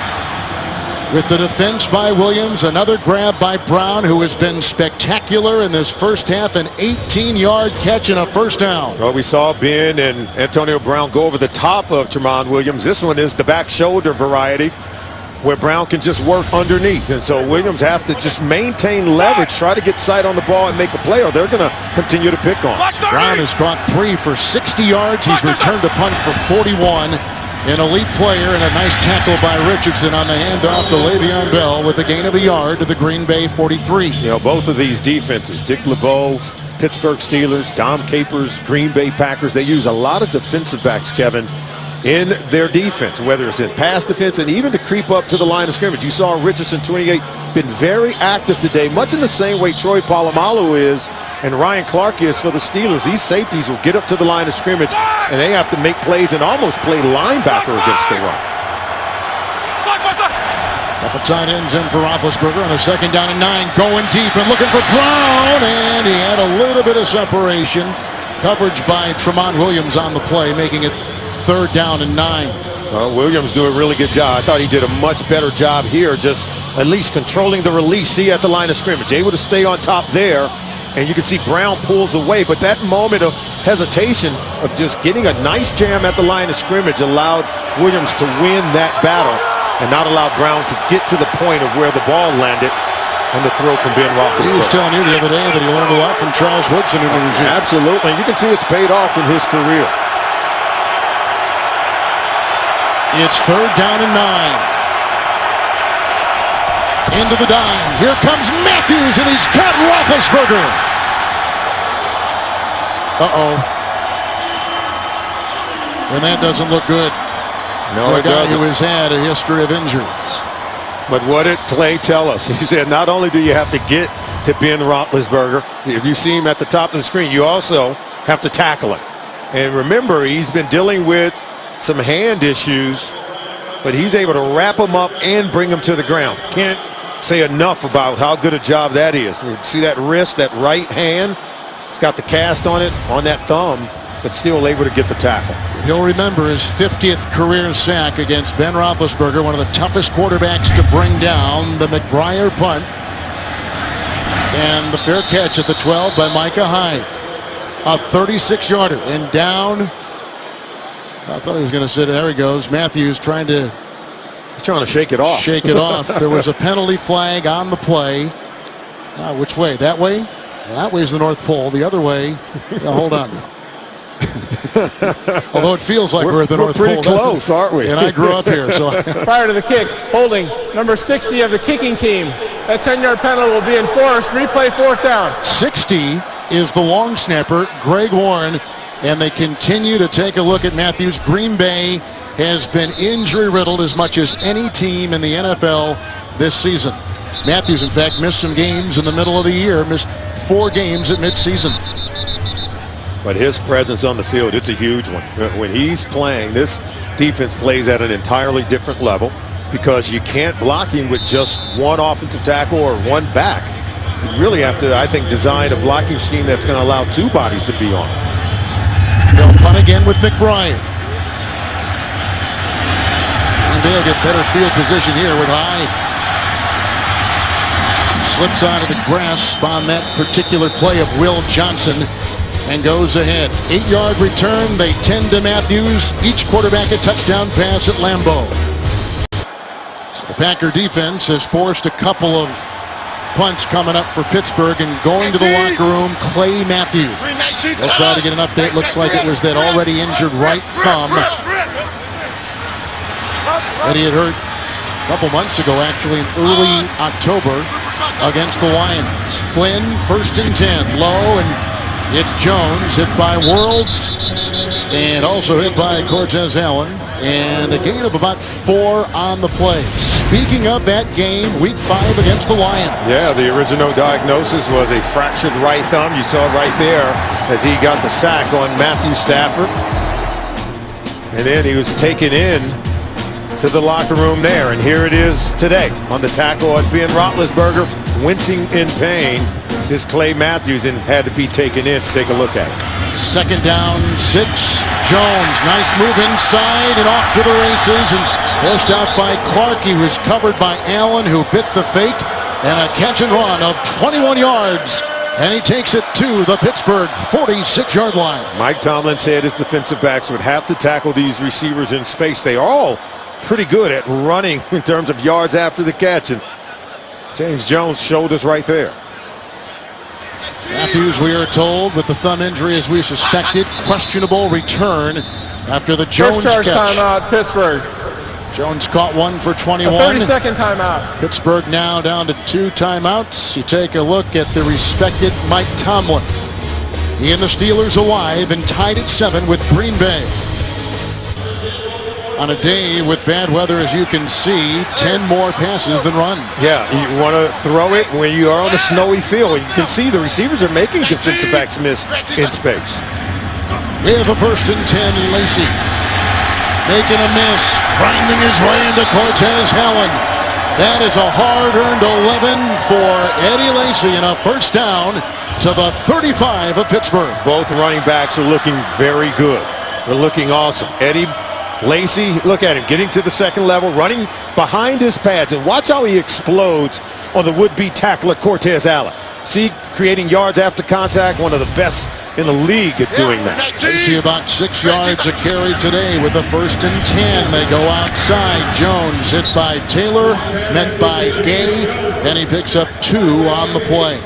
with the defense by Williams. Another grab by Brown, who has been spectacular in this first half. An 18-yard catch and a 1st down. Well, we saw Ben and Antonio Brown go over the top of Tramon Williams. This one is the back shoulder variety, where Brown can just work underneath. And so Williams have to just maintain leverage, try to get sight on the ball and make a play, or they're going to continue to pick on. Brown has caught 3 for 60 yards. He's returned a punt for 41. An elite player and a nice tackle by Richardson on the handoff to Le'Veon Bell with a gain of a yard to the Green Bay 43. You know, both of these defenses, Dick LeBeau, Pittsburgh Steelers, Dom Capers, Green Bay Packers, they use a lot of defensive backs, Kevin, in their defense, whether it's in pass defense and even to creep up to the line of scrimmage. You saw Richardson, 28, been very active today, much in the same way Troy Polamalu is and Ryan Clark is for the Steelers. These safeties will get up to the line of scrimmage, and they have to make plays and almost play linebacker against the run. Couple tight ends in for Roethlisberger on a 2nd down and 9, going deep and looking for Brown, and he had a little bit of separation. Coverage by Tramon Williams on the play, making it 3rd down and 9. Williams doing a really good job. I thought he did a much better job here, just at least controlling the release. See, at the line of scrimmage, able to stay on top there, and you can see Brown pulls away. But that moment of hesitation of just getting a nice jam at the line of scrimmage allowed Williams to win that battle and not allow Brown to get to the point of where the ball landed on the throw from Ben Roethlisberger. He was telling you the other day that he learned a lot from Charles Woodson in the regime. Absolutely. You can see it's paid off in his career. It's 3rd down and 9. Into the dime. Here comes Matthews, and he's got Roethlisberger. And that doesn't look good. No, for a it guy doesn't. who has had a history of injuries. But what did Clay tell us? He said not only do you have to get to Ben Roethlisberger, if you see him at the top of the screen, you also have to tackle him. And remember, he's been dealing with some hand issues, but he's able to wrap him up and bring him to the ground. Can't say enough about how good a job that is. You see that wrist, that right hand? It's got the cast on it, on that thumb, but still able to get the tackle. He'll remember his 50th career sack against Ben Roethlisberger, one of the toughest quarterbacks to bring down. The McBriar punt and the fair catch at the 12 by Micah Hyde. A 36-yarder and down. I thought he was going to sit. There he goes. Matthews trying to shake it off. There was a penalty flag on the play. Which way? That way? That way's the North Pole. The other way. Hold on now. Although it feels like we're at the North Pole. We're pretty close, aren't we? And I grew up here. So Prior to the kick, holding number 60 of the kicking team. That 10-yard penalty will be enforced. Replay 4th down. 60 is the long snapper, Greg Warren. and they continue to take a look at Matthews. Green Bay has been injury-riddled as much as any team in the NFL this season. Matthews, in fact, missed some games in the middle of the year, missed 4 games at midseason. But his presence on the field, it's a huge one. When he's playing, this defense plays at an entirely different level because you can't block him with just one offensive tackle or one back. You really have to, I think, design a blocking scheme that's going to allow 2 bodies to be on. They'll punt again with McBride. And they'll get better field position here with Hyde. Slips out of the grasp on that particular play of Will Johnson and goes ahead. 8-yard return. They tend to Matthews. Each quarterback a touchdown pass at Lambeau. So the Packer defense has forced a couple of punts coming up for Pittsburgh, and going to the locker room, Clay Matthews. They'll try to get an update. Looks like it was that already injured right thumb that he had hurt a couple months ago, actually in early October against the Lions. Flynn, 1st and 10, low, and it's Jones, hit by Worlds, and also hit by Cortez Allen, and a gain of about 4 on the play. Speaking of that game, week 5 against the Lions. Yeah, the original diagnosis was a fractured right thumb. You saw right there as he got the sack on Matthew Stafford. And then he was taken in to the locker room there. And here it is today on the tackle at Ben Roethlisberger, wincing in pain, is Clay Matthews, and had to be taken in to take a look at it. 2nd down, 6. Jones, nice move inside and off to the races, and forced out by Clark. He was covered by Allen, who bit the fake, and a catch and run of 21 yards. And he takes it to the Pittsburgh 46-yard line. Mike Tomlin said his defensive backs would have to tackle these receivers in space. They are all pretty good at running in terms of yards after the catch, and James Jones showed us right there. Matthews, we are told, with the thumb injury as we suspected, questionable return after the Jones First charge catch. timeout, Pittsburgh. Jones caught one for 21. A 30-second timeout. Pittsburgh now down to 2 timeouts. You take a look at the respected Mike Tomlin. He and the Steelers alive and tied at 7 with Green Bay. On a day with bad weather, as you can see, 10 more passes than run. Yeah, you want to throw it when you are on a snowy field. You can see the receivers are making defensive backs miss in space. We have a 1st and 10, Lacy. Making a miss, grinding his way into Cortez Allen. That is a hard-earned 11 for Eddie Lacy, and a 1st down to the 35 of Pittsburgh. Both running backs are looking very good. They're looking awesome. Eddie Lacy, look at him getting to the 2nd level, running behind his pads, and watch how he explodes on the would-be tackler Cortez Allen. See, creating yards after contact, one of the best in the league at doing that. Lacy about 6 yards a carry today with a 1st and 10. They go outside. Jones hit by Taylor, met by Gay, and he picks up 2 on the play.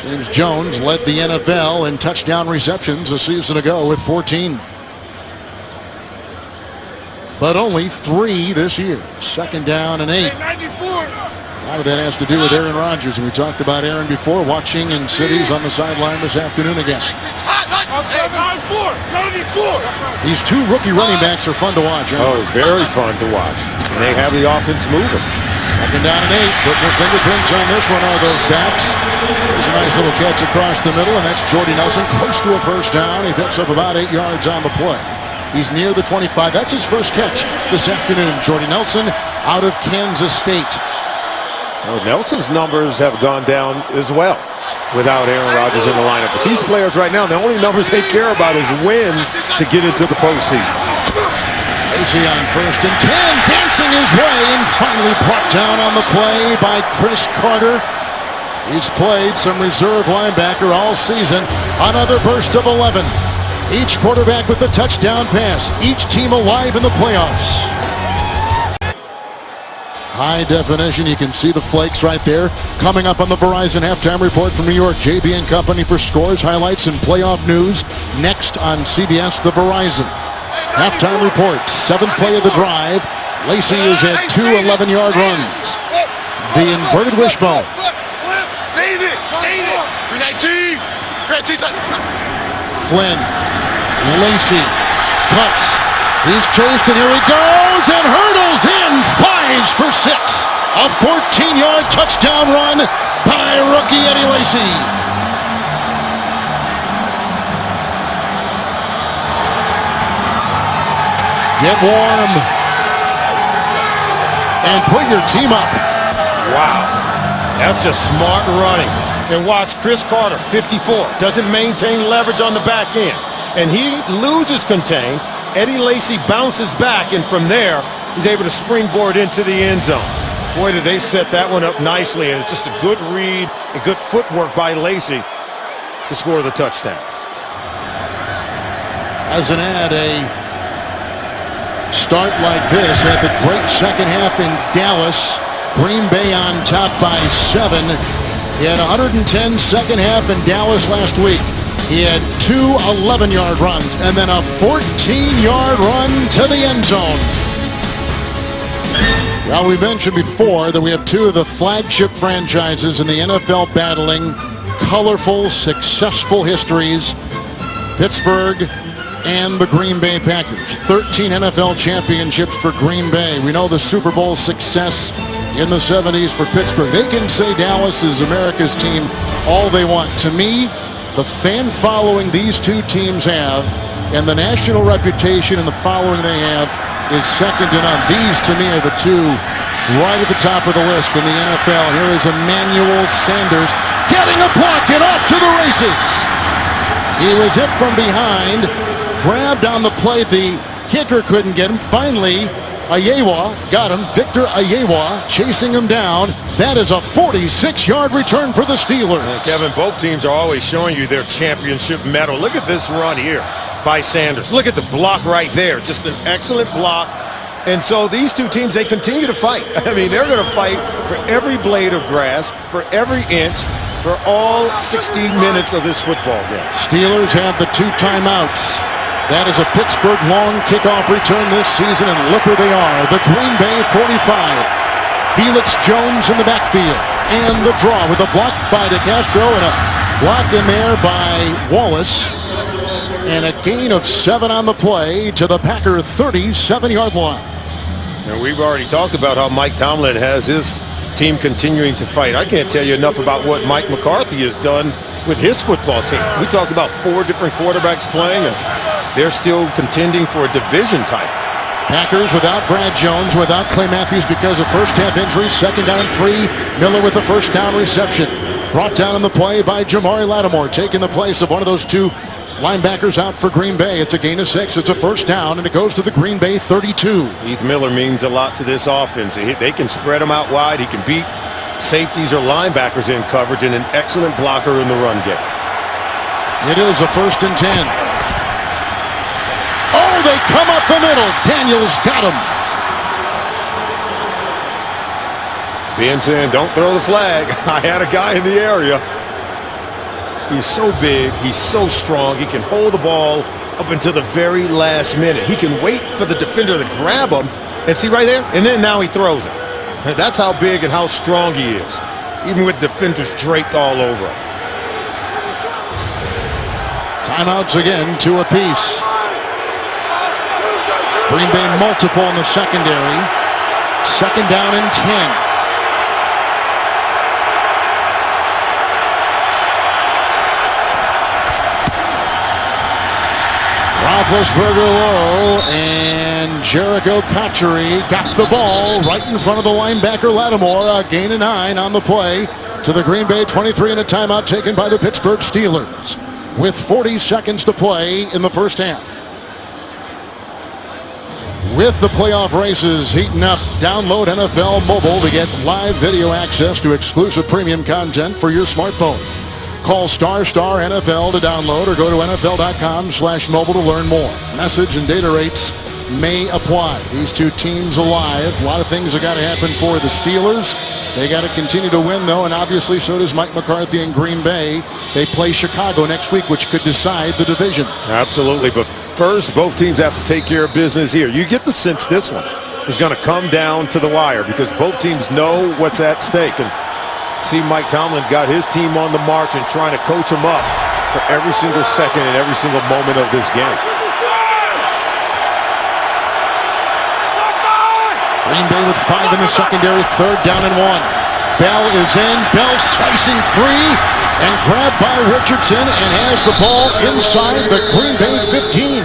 James Jones led the NFL in touchdown receptions a season ago with 14. But only 3 this year. 2nd down and 8. A lot of that has to do with Aaron Rodgers. And we talked about Aaron before, watching in cities on the sideline this afternoon again. These 2 rookie running backs are fun to watch. Oh, very fun to watch. And they have the offense moving. 2nd down and 8. Putting their fingerprints on this one are those backs. There's a nice little catch across the middle, and that's Jordy Nelson close to a 1st down. He picks up about 8 yards on the play. He's near the 25. That's his first catch this afternoon. Jordy Nelson out of Kansas State. Well, Nelson's numbers have gone down as well without Aaron Rodgers in the lineup. But these players right now, the only numbers they care about is wins to get into the postseason. Lacy on 1st and 10, dancing his way, and finally brought down on the play by Chris Carter. He's played some reserve linebacker all season. Another burst of 11. Each quarterback with a touchdown pass. Each team alive in the playoffs. High definition. You can see the flakes right there. Coming up on the Verizon Halftime Report from New York. JB and Company for scores, highlights, and playoff news. Next on CBS, the Verizon Halftime Report. 7th play of the drive. Lacy is at 2 11-yard runs. The inverted wishbone. Flynn. Lacy cuts. He's chased, and here he goes, and hurdles in, flies for 6. A 14-yard touchdown run by rookie Eddie Lacy. Get warm and put your team up. Wow, that's just smart running. And watch Chris Carter, 54, doesn't maintain leverage on the back end. And he loses contain. Eddie Lacy bounces back, and from there, he's able to springboard into the end zone. Boy, did they set that one up nicely, and it's just a good read and good footwork by Lacy to score the touchdown. As an ad, a start like this had the great second half in Dallas. Green Bay on top by 7. He had 110 second half in Dallas last week. He had 2 11-yard runs and then a 14-yard run to the end zone. Well, we mentioned before that we have 2 of the flagship franchises in the NFL battling colorful, successful histories. Pittsburgh and the Green Bay Packers. 13 NFL championships for Green Bay. We know the Super Bowl success in the 70s for Pittsburgh. They can say Dallas is America's team all they want. To me, the fan following these 2 teams have and the national reputation and the following they have is second to none. These, to me, are the 2 right at the top of the list in the NFL. Here is Emmanuel Sanders getting a block and off to the races. He was hit from behind, grabbed on the play. The kicker couldn't get him. Finally, Ayewa got him. Victor Ayewa chasing him down. That is a 46-yard return for the Steelers. Kevin, both teams are always showing you their championship medal. Look at this run here by Sanders. Look at the block right there. Just an excellent block. And so these 2 teams, they continue to fight. I mean, they're going to fight for every blade of grass, for every inch, for all 60 minutes of this football game. Steelers have the 2 timeouts. That is a Pittsburgh long kickoff return this season, and look where they are. The Green Bay 45. Felix Jones in the backfield. And the draw with a block by DeCastro and a block in there by Wallace. And a gain of 7 on the play to the Packer 37-yard line. And we've already talked about how Mike Tomlin has his team continuing to fight. I can't tell you enough about what Mike McCarthy has done with his football team. We talked about 4 different quarterbacks playing, and they're still contending for a division title. Packers without Brad Jones, without Clay Matthews because of first half injuries. Second down and 3. Miller with the first down reception. Brought down on the play by Jamari Lattimore, taking the place of one of those 2 linebackers out for Green Bay. It's a gain of 6. It's a first down, and it goes to the Green Bay 32. Heath Miller means a lot to this offense. They can spread him out wide. He can beat safeties or linebackers in coverage, and an excellent blocker in the run game. It is a first and 10. Oh, they come up the middle. Daniels got him. Ben saying, don't throw the flag. I had a guy in the area. He's so big. He's so strong. He can hold the ball up until the very last minute. He can wait for the defender to grab him. And see right there? And then now he throws it. That's how big and how strong he is, even with defenders draped all over him. Timeouts again, 2 apiece. Green Bay multiple in the secondary. Second down and 10. Roethlisberger low, and Jericho Cotchery got the ball right in front of the linebacker Lattimore. A gain of 9 on the play to the Green Bay 23, and a timeout taken by the Pittsburgh Steelers with 40 seconds to play in the first half. With the playoff races heating up, download NFL Mobile to get live video access to exclusive premium content for your smartphone. Call ** NFL to download or go to NFL.com/mobile to learn more. Message and data rates may apply. These 2 teams alive. A lot of things have got to happen for the Steelers. They got to continue to win, though, and obviously so does Mike McCarthy in Green Bay. They play Chicago next week, which could decide the division. Absolutely, but first, both teams have to take care of business here. You get the sense this one is going to come down to the wire because both teams know what's at stake. And see, Mike Tomlin got his team on the march and trying to coach them up for every single second and every single moment of this game. Green Bay with 5 in the secondary, 3rd down and 1. Bell is in, Bell slicing free and grabbed by Richardson and has the ball inside the Green Bay 15.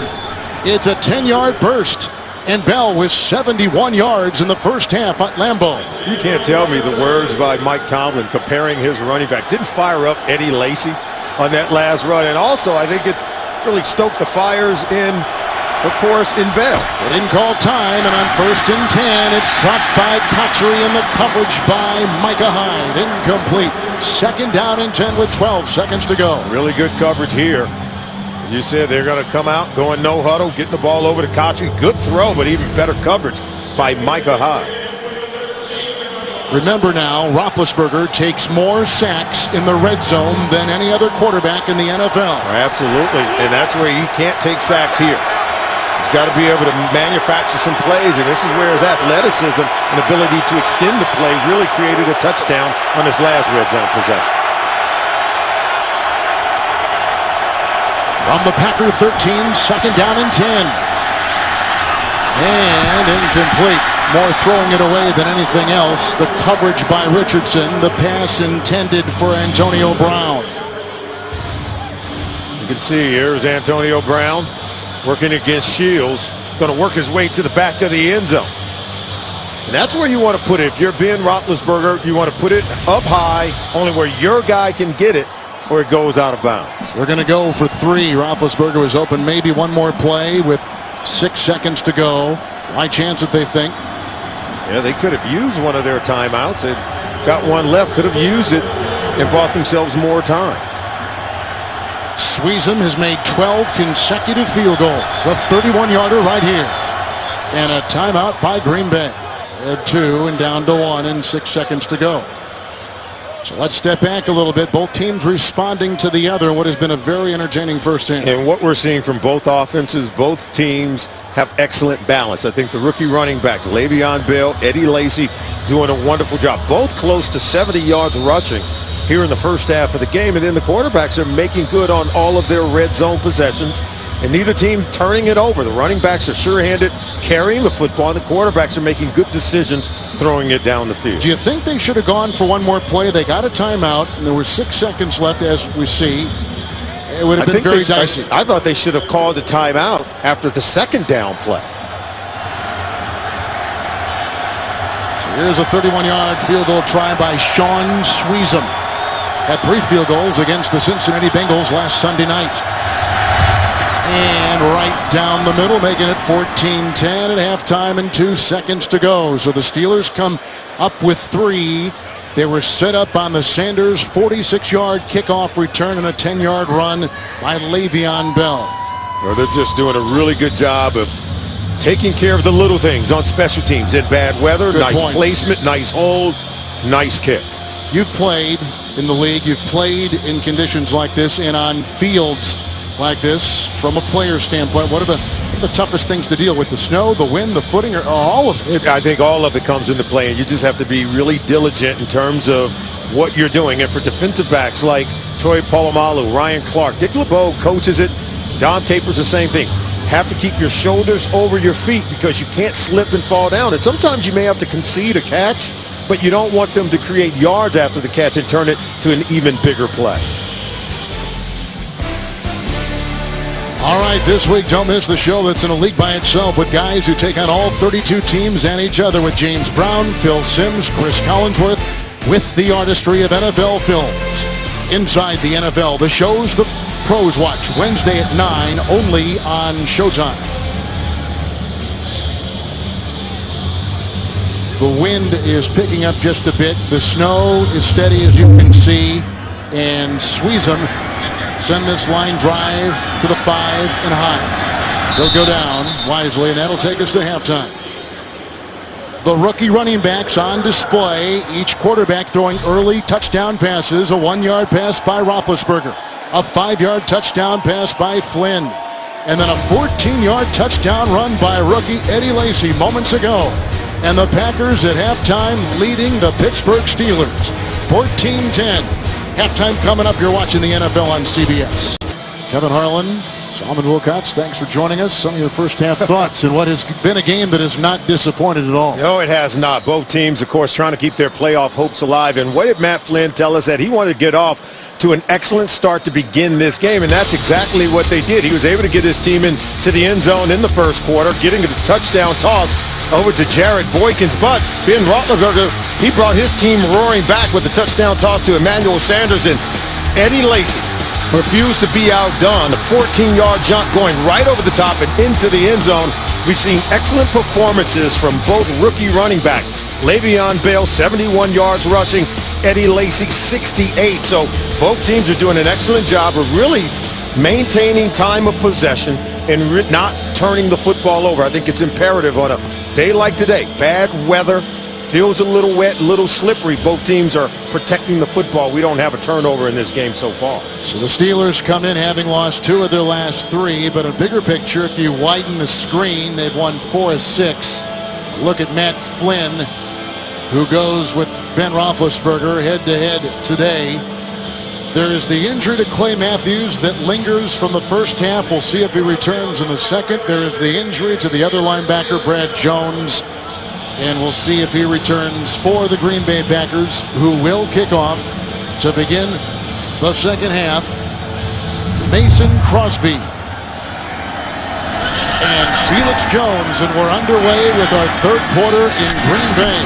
It's a 10-yard burst, and Bell with 71 yards in the first half at Lambeau. You can't tell me the words by Mike Tomlin comparing his running backs. Didn't fire up Eddie Lacy on that last run, and also I think it's really stoked the fires in, of course, in Bell. They didn't call time, and on 1st and 10, it's dropped by Cotchery and the coverage by Micah Hyde. Incomplete. 2nd down and 10 with 12 seconds to go. Really good coverage here. You said they're going to come out, going no huddle, getting the ball over to Cotchery. Good throw, but even better coverage by Micah Hyde. Remember now, Roethlisberger takes more sacks in the red zone than any other quarterback in the NFL. Absolutely, and that's where he can't take sacks here. He's got to be able to manufacture some plays, and this is where his athleticism and ability to extend the plays really created a touchdown on his last red zone possession. From the Packer 13, 2nd down and 10. And incomplete. More throwing it away than anything else. The coverage by Richardson. The pass intended for Antonio Brown. You can see here's Antonio Brown working against Shields. Going to work his way to the back of the end zone. And that's where you want to put it. If you're Ben Roethlisberger, you want to put it up high, only where your guy can get it, or it goes out of bounds. They're going to go for 3. Roethlisberger was open. Maybe one more play with 6 seconds to go. High chance that they think. Yeah, they could have used one of their timeouts. They got one left, could have used it and bought themselves more time. Sweezum has made 12 consecutive field goals. A 31-yarder right here. And a timeout by Green Bay. They're 2 and down to 1 and 6 seconds to go. So let's step back a little bit. Both teams responding to the other in what has been a very entertaining first half. And what we're seeing from both offenses, both teams have excellent balance. I think the rookie running backs, Le'Veon Bell, Eddie Lacy, doing a wonderful job. Both close to 70 yards rushing here in the first half of the game. And then the quarterbacks are making good on all of their red zone possessions. And neither team turning it over. The running backs are sure-handed carrying the football, and the quarterbacks are making good decisions throwing it down the field. Do you think they should have gone for one more play? They got a timeout, and there were 6 seconds left, as we see. It would have been very dicey. I thought they should have called a timeout after the 2nd down play. So here's a 31-yard field goal try by Sean Sweezum. Had 3 field goals against the Cincinnati Bengals last Sunday night. And right down the middle, making it 14-10 at halftime and 2 seconds to go. So the Steelers come up with 3. They were set up on the Sanders 46-yard kickoff return and a 10-yard run by Le'Veon Bell. Well, they're just doing a really good job of taking care of the little things on special teams in bad weather. Good nice point. Placement, nice hold, nice kick. You've played in the league. You've played in conditions like this and on fields like this. From a player standpoint, what are the toughest things to deal with? The snow, the wind, the footing, or all of it? I think all of it comes into play, and you just have to be really diligent in terms of what you're doing. And for defensive backs like Troy Polamalu, Ryan Clark, Dick LeBeau coaches it. Dom Capers the same thing. Have to keep your shoulders over your feet because you can't slip and fall down. And sometimes you may have to concede a catch, but you don't want them to create yards after the catch and turn it to an even bigger play. All right, this week, don't miss the show that's in a league by itself with guys who take on all 32 teams and each other with James Brown, Phil Simms, Chris Collinsworth, with the artistry of NFL Films. Inside the NFL, the shows the pros watch Wednesday at 9, only on Showtime. The wind is picking up just a bit. The snow is steady, as you can see, and Sweezum send this line drive to the 5 and high. They'll go down wisely, and that'll take us to halftime. The rookie running backs on display, each quarterback throwing early touchdown passes, a 1-yard pass by Roethlisberger, a 5-yard touchdown pass by Flynn, and then a 14-yard touchdown run by rookie Eddie Lacy moments ago. And the Packers at halftime leading the Pittsburgh Steelers 14-10. Halftime coming up. You're watching the NFL on CBS. Kevin Harlan, Solomon Wilcox, thanks for joining us. Some of your first half thoughts in what has been a game that has not disappointed at all. No, it has not. Both teams, of course, trying to keep their playoff hopes alive. And what did Matt Flynn tell us? That he wanted to get off to an excellent start to begin this game, and that's exactly what they did. He was able to get his team into the end zone in the first quarter, getting a touchdown toss over to Jared Boykins. But Ben Roethlisberger, he brought his team roaring back with a touchdown toss to Emmanuel Sanders, and Eddie Lacy refused to be outdone. A 14-yard jump going right over the top and into the end zone. We've seen excellent performances from both rookie running backs. Le'Veon Bell, 71 yards rushing. Eddie Lacy, 68. So both teams are doing an excellent job of really maintaining time of possession and not turning the football over. I think it's imperative on a day like today. Bad weather, feels a little wet, a little slippery. Both teams are protecting the football. We don't have a turnover in this game so far. So the Steelers come in having lost 2 of their last 3, but a bigger picture, if you widen the screen, they've won 4 of 6. Look at Matt Flynn, who goes with Ben Roethlisberger head-to-head today. There is the injury to Clay Matthews that lingers from the first half. We'll see if he returns in the second. There is the injury to the other linebacker, Brad Jones, and we'll see if he returns for the Green Bay Packers, who will kick off to begin the second half. Mason Crosby and Felix Jones, and we're underway with our third quarter in Green Bay.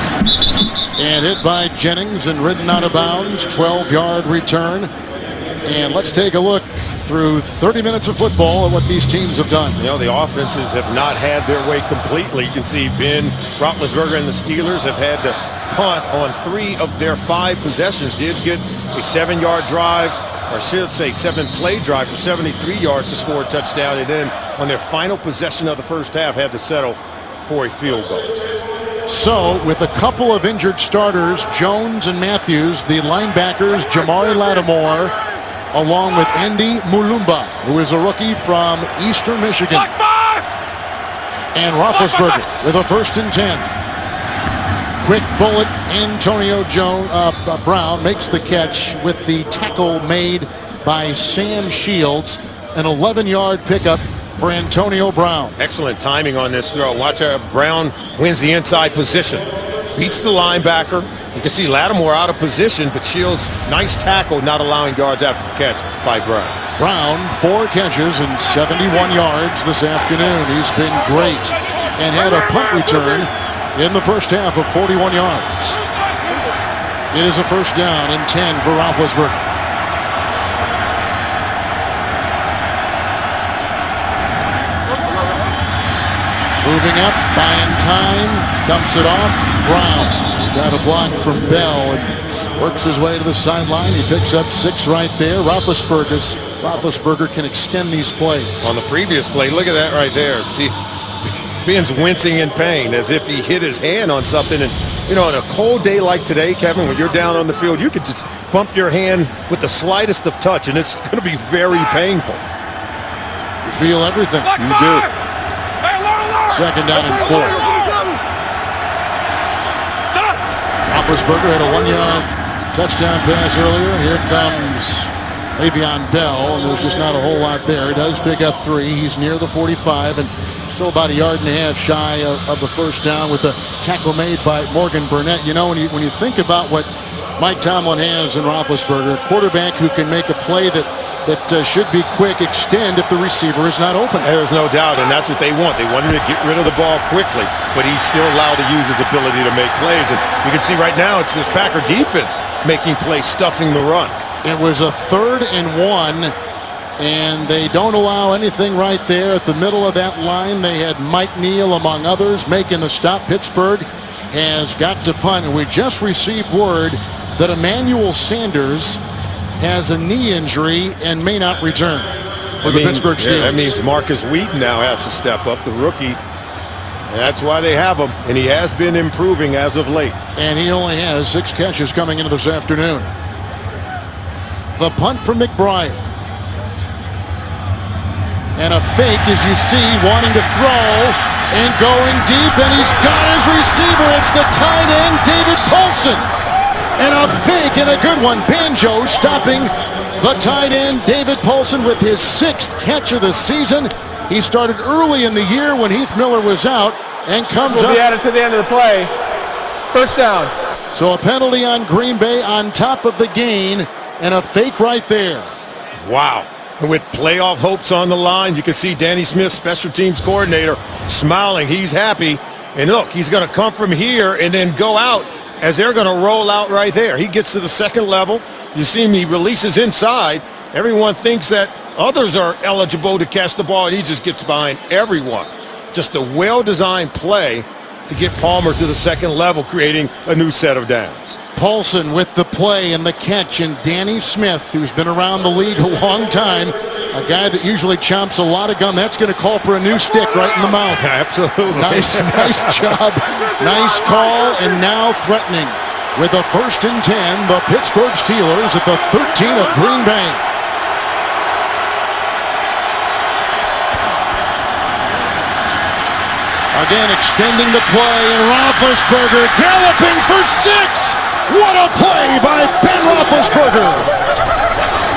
And hit by Jennings and ridden out of bounds. 12-yard return. And let's take a look through 30 minutes of football and what these teams have done. You know, the offenses have not had their way completely. You can see Ben Roethlisberger and the Steelers have had to punt on 3 of their 5 possessions. Did get a 7-yard drive, or should say 7-play drive for 73 yards to score a touchdown. And then on their final possession of the first half, had to settle for a field goal. So, with a couple of injured starters, Jones and Matthews, the linebackers, Jamari Lattimore, along with Andy Mulumba, who is a rookie from Eastern Michigan. And Roethlisberger with a 1st and 10. Quick bullet, Antonio Brown makes the catch with the tackle made by Sam Shields. An 11-yard pickup for Antonio Brown. Excellent timing on this throw. Watch how Brown wins the inside position. Beats the linebacker. You can see Lattimore out of position, but Shields, nice tackle, not allowing yards after the catch by Brown. Brown, 4 catches and 71 yards this afternoon. He's been great and had a punt return in the first half of 41 yards. It is a 1st down and 10 for Roethlisberger. Moving up, buying time, dumps it off. Brown got a block from Bell and works his way to the sideline. He picks up 6 right there. Roethlisberger can extend these plays. On the previous play, look at that right there. See, Ben's wincing in pain as if he hit his hand on something. And, you know, on a cold day like today, Kevin, when you're down on the field, you could just bump your hand with the slightest of touch, and it's going to be very painful. You feel everything. You do. 2nd down and 4. Roethlisberger had a 1-yard touchdown pass earlier. Here comes Le'Veon Bell, and there's just not a whole lot there. He does pick up 3. He's near the 45 and still about 1.5 yards shy of the 1st down with the tackle made by Morgan Burnett. You know, when you think about what Mike Tomlin has in Roethlisberger, a quarterback who can make a play that should be quick, extend if the receiver is not open. There's no doubt, and that's what they want. They want him to get rid of the ball quickly, but he's still allowed to use his ability to make plays. And you can see right now it's this Packer defense making plays, stuffing the run. It was a 3rd and 1, and they don't allow anything right there at the middle of that line. They had Mike Neal, among others, making the stop. Pittsburgh has got to punt, and we just received word that Emmanuel Sanders has a knee injury and may not return for the Pittsburgh Steelers. Yeah, that means Marcus Wheaton now has to step up, the rookie. That's why they have him, and he has been improving as of late. And he only has 6 catches coming into this afternoon. The punt from McBride. And a fake, as you see, wanting to throw and going deep, and he's got his receiver. It's the tight end, David Paulson. And a fake and a good one. Banjo stopping the tight end, David Paulson, with his 6th catch of the season. He started early in the year when Heath Miller was out and comes Will up. be added to the end of the play. First down. So a penalty on Green Bay on top of the gain and a fake right there. Wow. And with playoff hopes on the line, you can see Danny Smith, special teams coordinator, smiling. He's happy. And look, he's going to come from here and then go out as they're going to roll out right there. He gets to the second level. You see him, he releases inside. Everyone thinks that others are eligible to catch the ball, and he just gets behind everyone. Just a well-designed play to get Palmer to the second level, creating a new set of downs. Paulson with the play and the catch, and Danny Smith, who's been around the league a long time, a guy that usually chomps a lot of gum. That's going to call for a new stick right in the mouth. Absolutely. Nice job. Nice call, and now threatening. With a 1st and 10, the Pittsburgh Steelers at the 13 of Green Bay. Again, extending the play, and Roethlisberger galloping for 6. What a play by Ben Roethlisberger.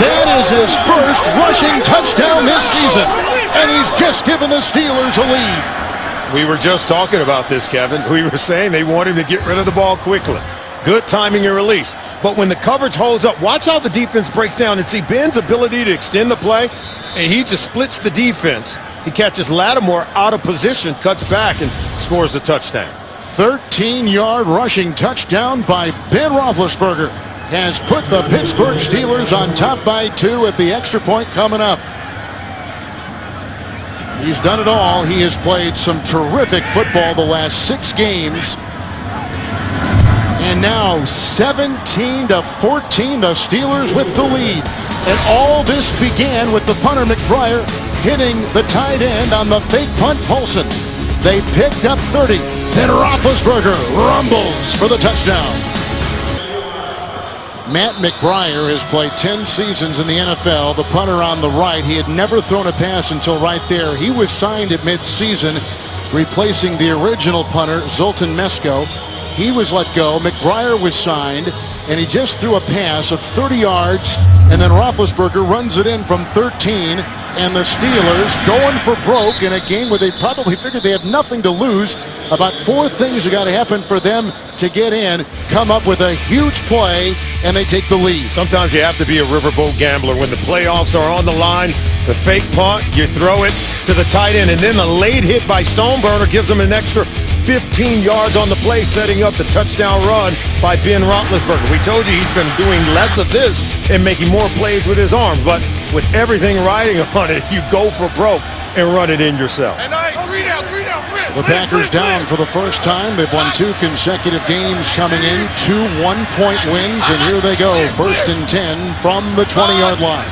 That is his first rushing touchdown this season, and he's just given the Steelers a lead. We were just talking about this, Kevin. We were saying they want him to get rid of the ball quickly. Good timing and release. But when the coverage holds up, watch how the defense breaks down and see Ben's ability to extend the play, and he just splits the defense. He catches Lattimore out of position, cuts back, and scores the touchdown. 13-yard rushing touchdown by Ben Roethlisberger has put the Pittsburgh Steelers on top by 2 at the extra point coming up. He's done it all. He has played some terrific football the last 6 games. And now 17-14, the Steelers with the lead. And all this began with the punter McBriar hitting the tight end on the fake punt Paulson. They picked up 30. Then Roethlisberger rumbles for the touchdown. Matt McBriar has played 10 seasons in the NFL. The punter on the right, he had never thrown a pass until right there. He was signed at mid-season, replacing the original punter, Zoltan Mesko. He was let go. McBriar was signed, and he just threw a pass of 30 yards, and then Roethlisberger runs it in from 13, and the Steelers going for broke in a game where they probably figured they have nothing to lose. About 4 things that got to happen for them to get in, come up with a huge play, and they take the lead. Sometimes you have to be a riverboat gambler. When the playoffs are on the line, the fake punt, you throw it to the tight end, and then the late hit by Stoneburner gives them an extra 15 yards on the play, setting up the touchdown run by Ben Roethlisberger. We told you he's been doing less of this and making more plays with his arm, but with everything riding on it, you go for broke and run it in yourself. The Packers down for the first time. They've won 2 consecutive games coming in, 2 one-point wins, and here they go, 1st and 10 from the 20-yard line.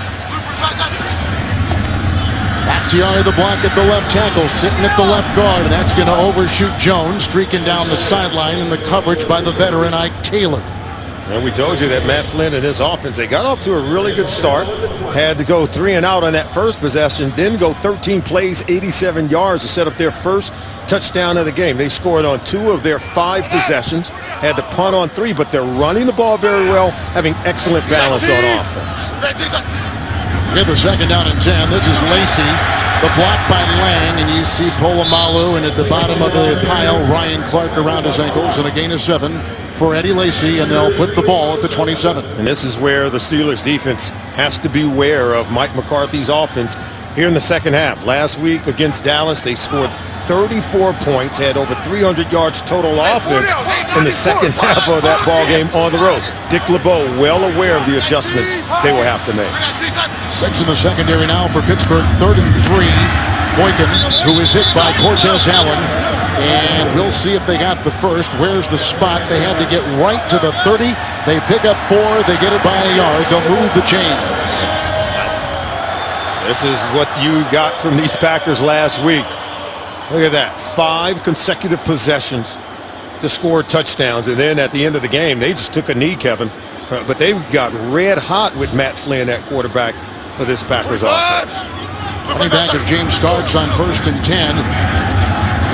Bakhtiari the block at the left tackle, sitting at the left guard, and that's going to overshoot Jones, streaking down the sideline in the coverage by the veteran Ike Taylor. And we told you that Matt Flynn and his offense, they got off to a really good start. Had to go 3 and out on that first possession, then go 13 plays, 87 yards to set up their first touchdown of the game. They scored on 2 of their 5 possessions, had to punt on 3, but they're running the ball very well, having excellent balance on offense. Get the 2nd down and 10. This is Lacy. The block by Lang, and you see Polamalu, and at the bottom of the pile, Ryan Clark around his ankles, and a gain of 7 for Eddie Lacy, and they'll put the ball at the 27. And this is where the Steelers defense has to beware of Mike McCarthy's offense here in the second half. Last week against Dallas, they scored 34 points, had over 300 yards total offense in the second half of that ball game on the road. Dick LeBeau well aware of the adjustments they will have to make. 6 in the secondary now for Pittsburgh, 3rd and 3. Boykin, who is hit by Cortez Allen, and we'll see if they got the first. Where's the spot? They had to get right to the 30. They pick up 4. They get it by a yard. They'll move the chains. This is what you got from these Packers last week. Look at that, 5 consecutive possessions to score touchdowns, and then at the end of the game, they just took a knee, Kevin. But they got red hot with Matt Flynn at quarterback for this Packers offense. Running back as James starts on 1st and 10.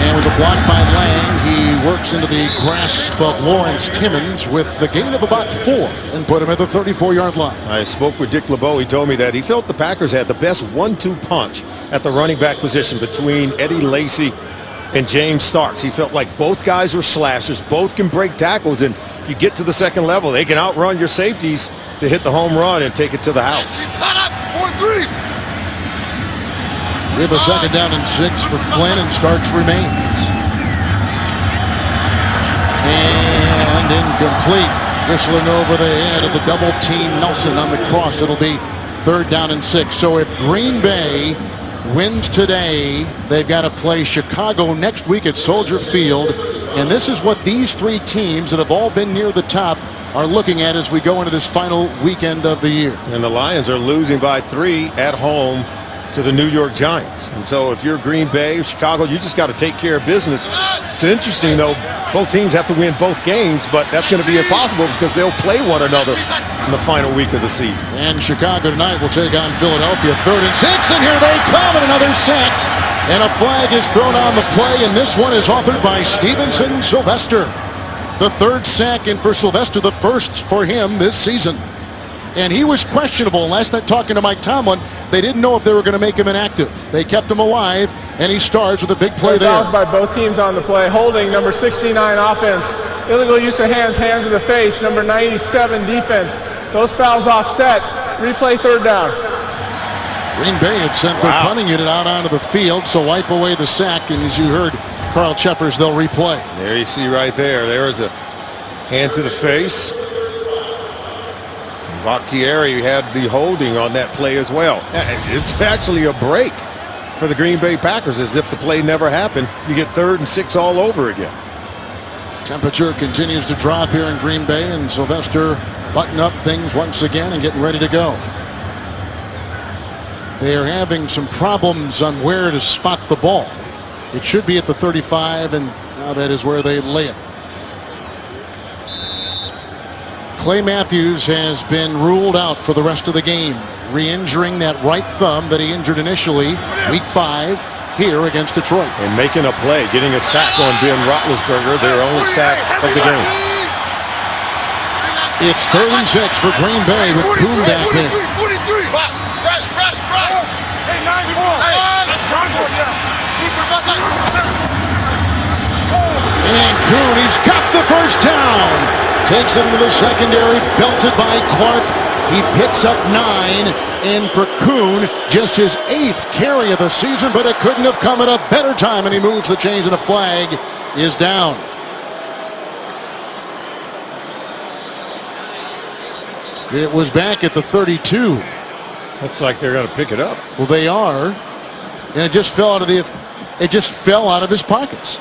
And with a block by Lang, he works into the grasp of Lawrence Timmons with the gain of about 4 and put him at the 34-yard line. I spoke with Dick LeBeau. He told me that he felt the Packers had the best 1-2 punch at the running back position between Eddie Lacy and James Starks. He felt like both guys were slashers, both can break tackles, and if you get to the second level, they can outrun your safeties to hit the home run and take it to the house. We have a 2nd down and 6 for Flynn, and Starks remains. And incomplete. Whistling over the head of the double team Nelson on the cross. It'll be 3rd down and 6. So if Green Bay wins today, they've got to play Chicago next week at Soldier Field. And this is what these 3 teams that have all been near the top are looking at as we go into this final weekend of the year. And the Lions are losing by 3 at home to the New York Giants. And so if you're Green Bay, Chicago, you just got to take care of business. It's interesting, though, both teams have to win both games, but that's going to be impossible because they'll play one another in the final week of the season. And Chicago tonight will take on Philadelphia. 3rd and 6, and here they come, and another sack. And a flag is thrown on the play, and this one is authored by Stevenson Sylvester. The 3rd sack, and for Sylvester, the 1st for him this season. And he was questionable. Last night talking to Mike Tomlin, they didn't know if they were going to make him inactive. They kept him alive, and he starts with a big play there. Fouls by both teams on the play. Holding, number 69 offense. Illegal use of hands, hands in the face, number 97 defense. Those fouls offset. Replay 3rd down. Green Bay had sent their punting unit out onto the field, so wipe away the sack, and as you heard Carl Cheffers, they'll replay. There you see right there. There's a hand to the face. Bakhtiari had the holding on that play as well. It's actually a break for the Green Bay Packers, as if the play never happened. You get 3rd and 6 all over again. Temperature continues to drop here in Green Bay, and Sylvester button up things once again and getting ready to go. They are having some problems on where to spot the ball. It should be at the 35, and now that is where they lay it. Clay Matthews has been ruled out for the rest of the game, re-injuring that right thumb that he injured initially week 5 here against Detroit. And making a play, getting a sack on Ben Roethlisberger, their only sack of the game. It's 3rd and 6 for Green Bay with Kuhn back there. And Kuhn, he's got the 1st down. Takes it into the secondary, belted by Clark. He picks up 9, and for Kuhn, just his 8th carry of the season, but it couldn't have come at a better time, and he moves the chains, and a flag is down. It was back at the 32. Looks like they're going to pick it up. Well, they are, and it just fell out of his pockets.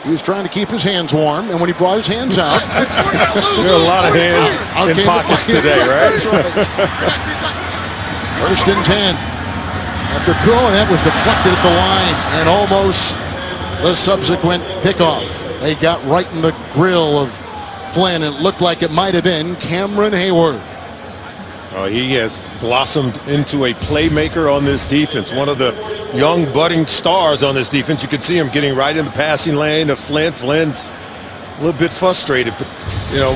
He was trying to keep his hands warm, and when he brought his hands out, there are a lot of hands in pockets today, right? 1st and 10. After Kuhn, that was deflected at the line, and almost the subsequent pickoff. They got right in the grill of Flynn. It looked like it might have been Cameron Hayward. He has blossomed into a playmaker on this defense. One of the young budding stars on this defense. You can see him getting right in the passing lane of Flynn. Flynn's a little bit frustrated, but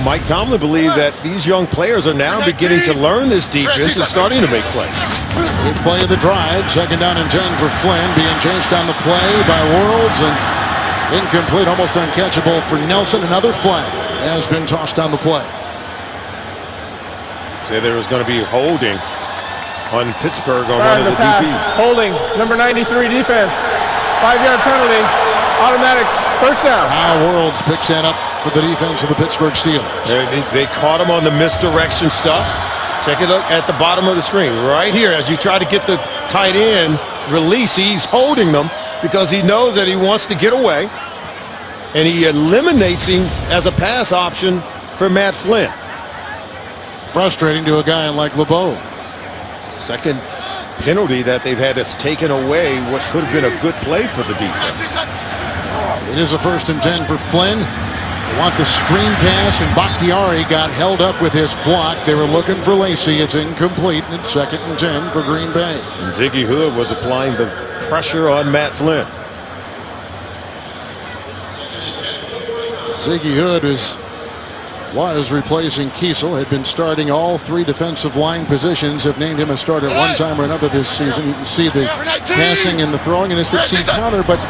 Mike Tomlin believed that these young players are now beginning to learn this defense and starting to make plays. 8th play of the drive, 2nd down and 10 for Flynn, being chased on the play by Worlds, and incomplete, almost uncatchable for Nelson. Another flag has been tossed on the play. Say there was going to be holding on Pittsburgh on one of the DBs. Holding, number 93 defense. 5-yard penalty, automatic 1st down. Now Worlds picks that up for the defense of the Pittsburgh Steelers. They caught him on the misdirection stuff. Take a look at the bottom of the screen. Right here, as you try to get the tight end release, he's holding them because he knows that he wants to get away. And he eliminates him as a pass option for Matt Flynn. Frustrating to a guy like LeBeau. Second penalty that they've had that's taken away what could have been a good play for the defense. It is a 1st and 10 for Flynn. They want the screen pass, and Bakhtiari got held up with his block. They were looking for Lacy. It's incomplete, and it's 2nd and 10 for Green Bay. And Ziggy Hood was applying the pressure on Matt Flynn. Ziggy Hood was replacing Kiesel, had been starting all 3 defensive line positions, have named him a starter at one time or another this season. You can see the passing and the throwing in this would seem counter, but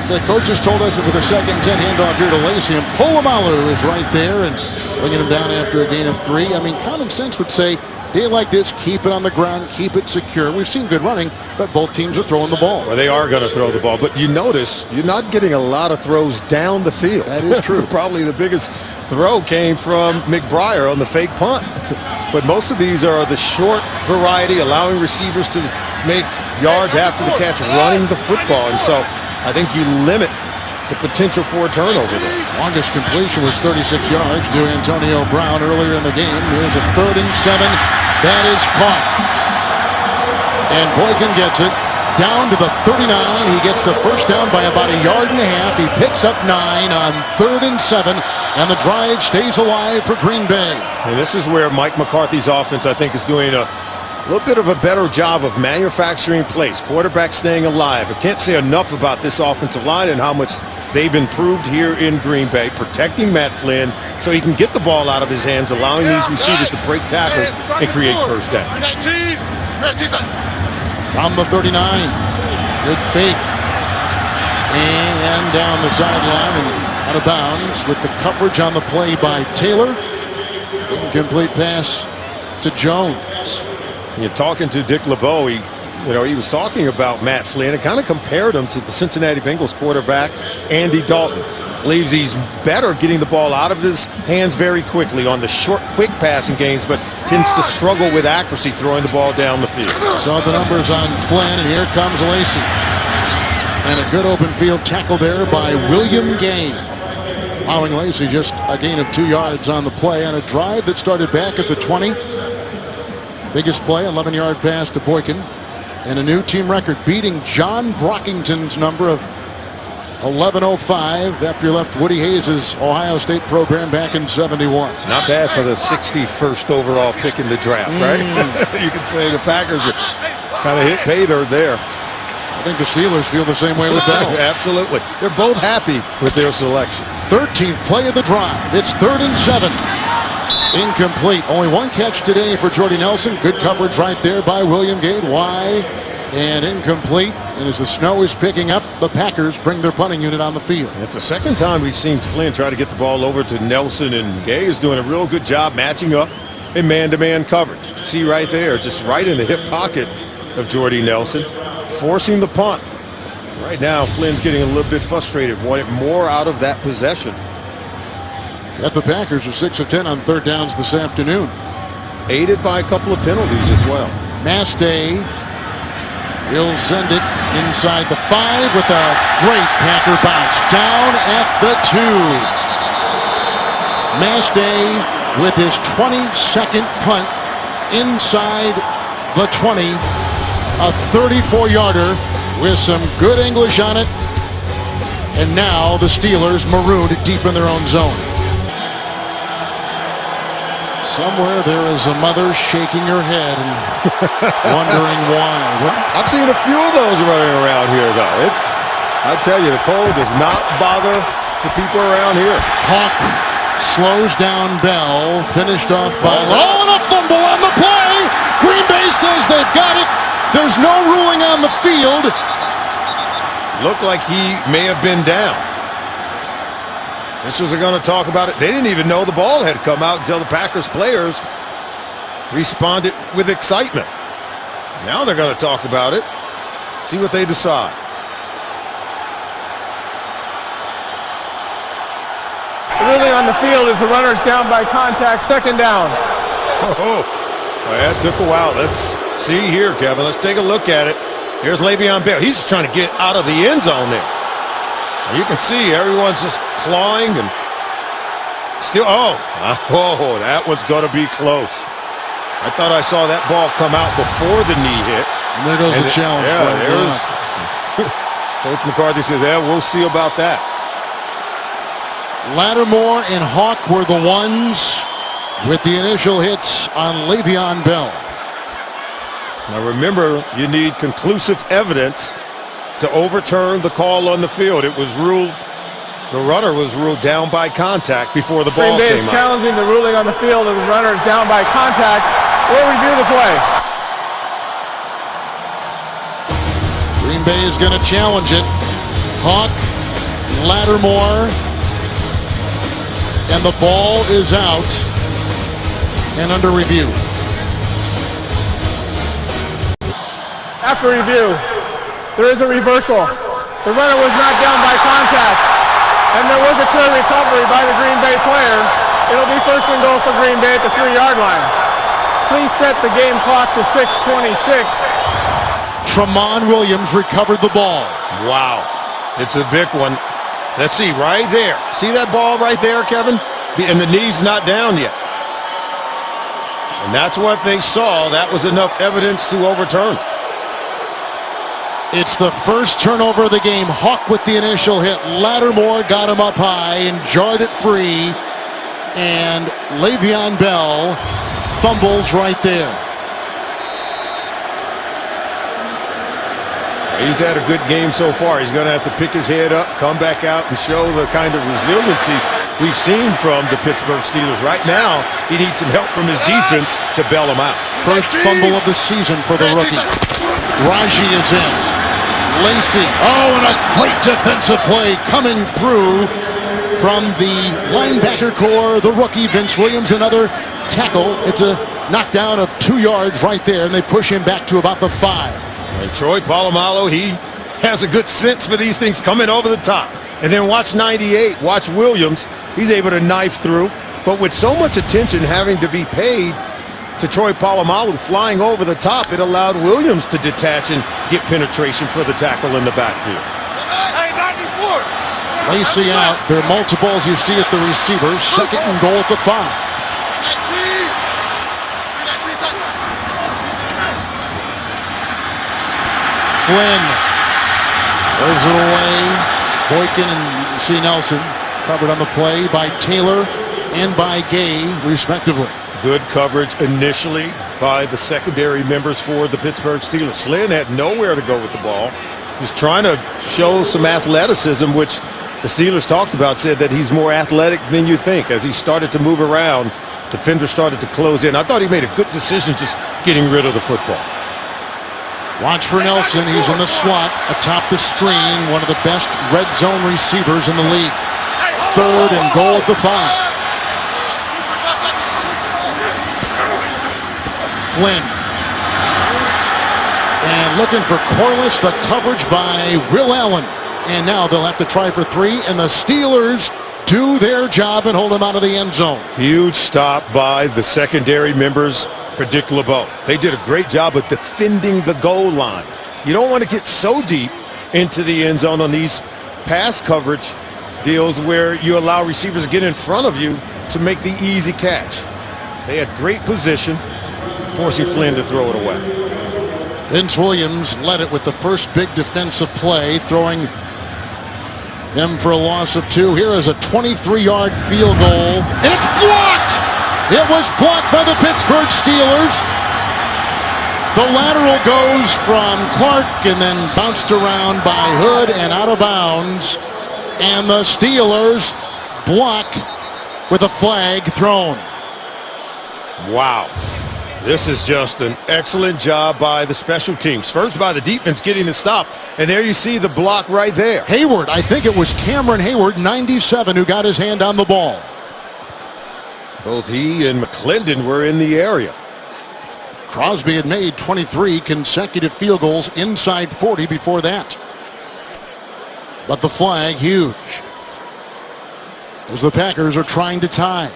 the coaches told us that with a 2nd and 10 handoff here to Lacey, and Polamalu is right there and bringing him down after a gain of 3. I mean, common sense would say, day like this, keep it on the ground, keep it secure. We've seen good running, but both teams are throwing the ball. Well, they are going to throw the ball, but you notice you're not getting a lot of throws down the field. That is true. Probably the biggest throw came from McBriar on the fake punt. But most of these are the short variety, allowing receivers to make yards after the catch, running the football. And so I think you limit the potential for a turnover there. Longest completion was 36 yards to Antonio Brown earlier in the game. Here's a 3rd and 7. That is caught. And Boykin gets it down to the 39. He gets the first down by about 1.5 yards. He picks up 9 on 3rd and 7. And the drive stays alive for Green Bay. And this is where Mike McCarthy's offense, I think, is doing a little bit of a better job of manufacturing plays. Quarterback staying alive. I can't say enough about this offensive line and how much they've improved here in Green Bay, protecting Matt Flynn so he can get the ball out of his hands, allowing these receivers to break tackles and create first down. From the 39, good fake. And down the sideline and out of bounds with the coverage on the play by Taylor. Incomplete pass to Jones. You're talking to Dick LeBeau. He was talking about Matt Flynn and kind of compared him to the Cincinnati Bengals quarterback, Andy Dalton. Believes he's better getting the ball out of his hands very quickly on the short, quick passing games, but tends to struggle with accuracy throwing the ball down the field. Saw the numbers on Flynn, and here comes Lacey. And a good open field tackle there by William Gay, allowing Lacey just a gain of 2 yards on the play on a drive that started back at the 20. Biggest play, 11-yard pass to Boykin. And a new team record, beating John Brockington's number of 11:05 after he left Woody Hayes' Ohio State program back in '71. Not bad for the 61st overall pick in the draft, right? You could say the Packers are kind of hit pay dirt there. I think the Steelers feel the same way with Bell. Absolutely. They're both happy with their selection. 13th play of the drive. It's 3rd and 7. Incomplete. Only 1 catch today for Jordy Nelson. Good coverage right there by William Gay. Wide and incomplete. And as the snow is picking up, the Packers bring their punting unit on the field. It's the second time we've seen Flynn try to get the ball over to Nelson, and Gay is doing a real good job matching up in man-to-man coverage. You can see right there, just right in the hip pocket of Jordy Nelson, forcing the punt. Right now, Flynn's getting a little bit frustrated, wanting more out of that possession. Yet the Packers are 6 of 10 on 3rd downs this afternoon. Aided by a couple of penalties as well. Mastay will send it inside the 5 with a great Packer bounce. Down at the 2. Mastay with his 22nd punt inside the 20. A 34-yarder with some good English on it. And now the Steelers marooned deep in their own zone. Somewhere there is a mother shaking her head and wondering why. I've seen a few of those running around here, though. I tell you, the cold does not bother the people around here. Hawk slows down Bell, finished off by Lowe, and a fumble on the play. Green Bay says they've got it. There's no ruling on the field. Looked like he may have been down. This was going to talk about it. They didn't even know the ball had come out until the Packers players responded with excitement. Now they're going to talk about it, see what they decide. The ruling on the field is the runner's down by contact, 2nd down. Oh, well, that took a while. Let's see here, Kevin. Let's take a look at it. Here's Le'Veon Bell. He's just trying to get out of the end zone there. You can see everyone's just clawing and still. Oh, that one's going to be close. I thought I saw that ball come out before the knee hit. And there goes the challenge. Yeah, there's Coach McCarthy says, "Yeah, we'll see about that." Lattimore and Hawk were the ones with the initial hits on Le'Veon Bell. Now remember, you need conclusive evidence to overturn the call on the field. It was ruled The runner was ruled down by contact before the Green ball Bay is came out. challenging the ruling on the field of the runner is down by contact. We'll review the play. Green Bay is going to challenge it. Hawk, Lattimore, and the ball is out and under review. After review, there is a reversal. The runner was not down by contact, and there was a clear recovery by the Green Bay player. It'll be first and goal for Green Bay at the 3-yard line. Please set the game clock to 6:26. Tramon Williams recovered the ball. Wow, it's a big one. Let's see, right there. See that ball right there, Kevin? And the knee's not down yet. And that's what they saw. That was enough evidence to overturn. It's the first turnover of the game. Hawk with the initial hit. Lattimore got him up high and jarred it free. And Le'Veon Bell fumbles right there. He's had a good game so far. He's going to have to pick his head up, come back out, and show the kind of resiliency we've seen from the Pittsburgh Steelers. Right now, he needs some help from his defense to bail him out. First fumble of the season for the rookie. Raji is in. Lacy. Oh, and a great defensive play coming through from the linebacker core, the rookie Vince Williams. Another tackle. It's a knockdown of 2 yards right there, and they push him back to about the 5. And Troy Polamalu, he has a good sense for these things coming over the top. And then watch 98, watch Williams. He's able to knife through. But with so much attention having to be paid to Troy Polamalu flying over the top, it allowed Williams to detach and get penetration for the tackle in the backfield. Lacy out. There are multiples you see at the receivers. Second and goal at the 5. Flynn throws it away. Boykin and C. Nelson covered on the play by Taylor and by Gay, respectively. Good coverage initially by the secondary members for the Pittsburgh Steelers. Flynn had nowhere to go with the ball. Just trying to show some athleticism, which the Steelers talked about, said that he's more athletic than you think. As he started to move around, defenders started to close in. I thought he made a good decision just getting rid of the football. Watch for Nelson. He's in the slot atop the screen. One of the best red zone receivers in the league. Third and goal at the 5. Flynn. And looking for Corliss. The coverage by Will Allen. And now they'll have to try for 3. And the Steelers do their job and hold him out of the end zone. Huge stop by the secondary members for Dick LeBeau. They did a great job of defending the goal line. You don't want to get so deep into the end zone on these pass coverage deals where you allow receivers to get in front of you to make the easy catch. They had great position, forcing Flynn to throw it away. Vince Williams led it with the first big defensive play, throwing them for a loss of 2. Here is a 23-yard field goal, and it's blocked! It was blocked by the Pittsburgh Steelers. The lateral goes from Clark and then bounced around by Hood and out of bounds. And the Steelers block with a flag thrown. Wow. This is just an excellent job by the special teams. First by the defense getting the stop. And there you see the block right there. Hayward, I think it was Cameron Hayward, 97, who got his hand on the ball. Both he and McClendon were in the area. Crosby had made 23 consecutive field goals inside 40 before that. But the flag, huge. As the Packers are trying to tie.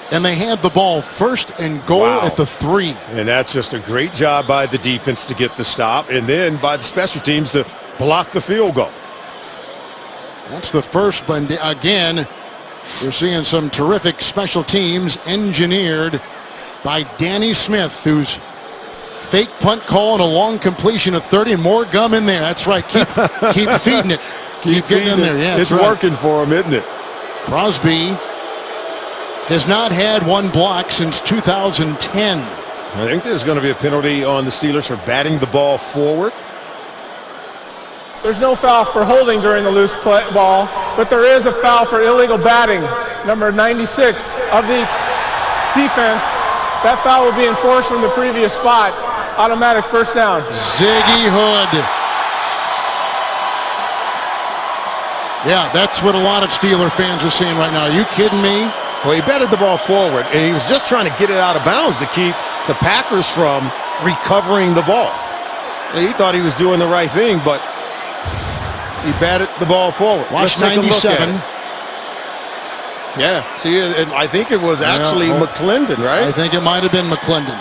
And they had the ball first and goal at the 3. And that's just a great job by the defense to get the stop. And then by the special teams to block the field goal. That's the first, but again, we're seeing some terrific special teams engineered by Danny Smith, who's fake punt call and a long completion of 30 and more gum in there. That's right. Keep feeding it. Keep getting in there. Yeah, it's working for him, isn't it? Crosby has not had one block since 2010. I think there's going to be a penalty on the Steelers for batting the ball forward. There's no foul for holding during the loose ball, but there is a foul for illegal batting, number 96 of the defense. That foul will be enforced from the previous spot. Automatic first down. Ziggy Hood. Yeah, that's what a lot of Steeler fans are saying right now. Are you kidding me? Well, he batted the ball forward, and he was just trying to get it out of bounds to keep the Packers from recovering the ball. He thought he was doing the right thing, but he batted the ball forward. Watch Let's take a look 97. at it. Yeah, see, I think it was actually McClendon, right? I think it might have been McClendon.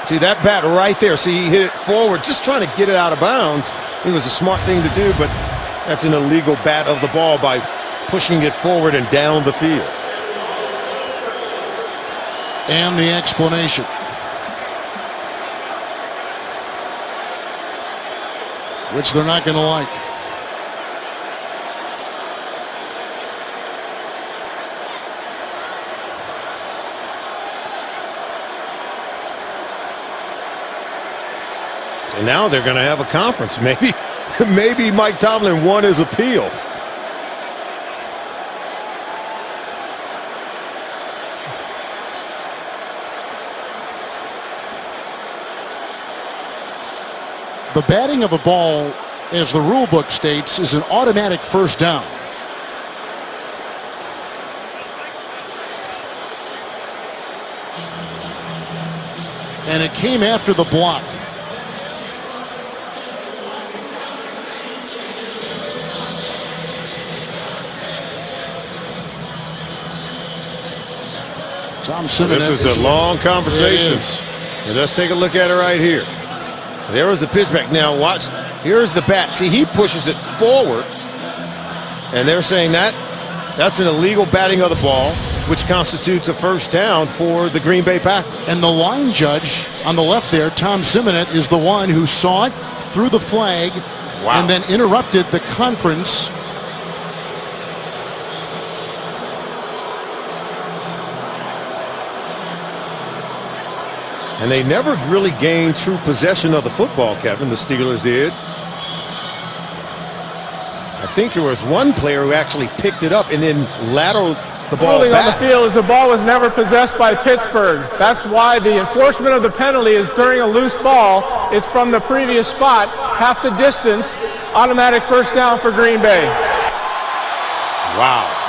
See that bat right there. See, he hit it forward, just trying to get it out of bounds. It was a smart thing to do, but that's an illegal bat of the ball by pushing it forward and down the field. And the explanation. Which they're not going to like. And now they're going to have a conference. Maybe Mike Tomlin won his appeal. The batting of a ball, as the rule book states, is an automatic first down. And it came after the block. Tom Simmons. This is a long conversation. And let's take a look at it right here. There was the pitch back. Now watch. Here's the bat. See, he pushes it forward. And they're saying that's an illegal batting of the ball, which constitutes a first down for the Green Bay Packers. And the line judge on the left there, Tom Simonette, is the one who saw it, threw the flag, and then interrupted the conference. And they never really gained true possession of the football, Kevin. The Steelers did. I think there was one player who actually picked it up and then lateraled the ball Holding back. on the field is the ball was never possessed by Pittsburgh. That's why the enforcement of the penalty is during a loose ball. It's from the previous spot, half the distance. Automatic first down for Green Bay. Wow.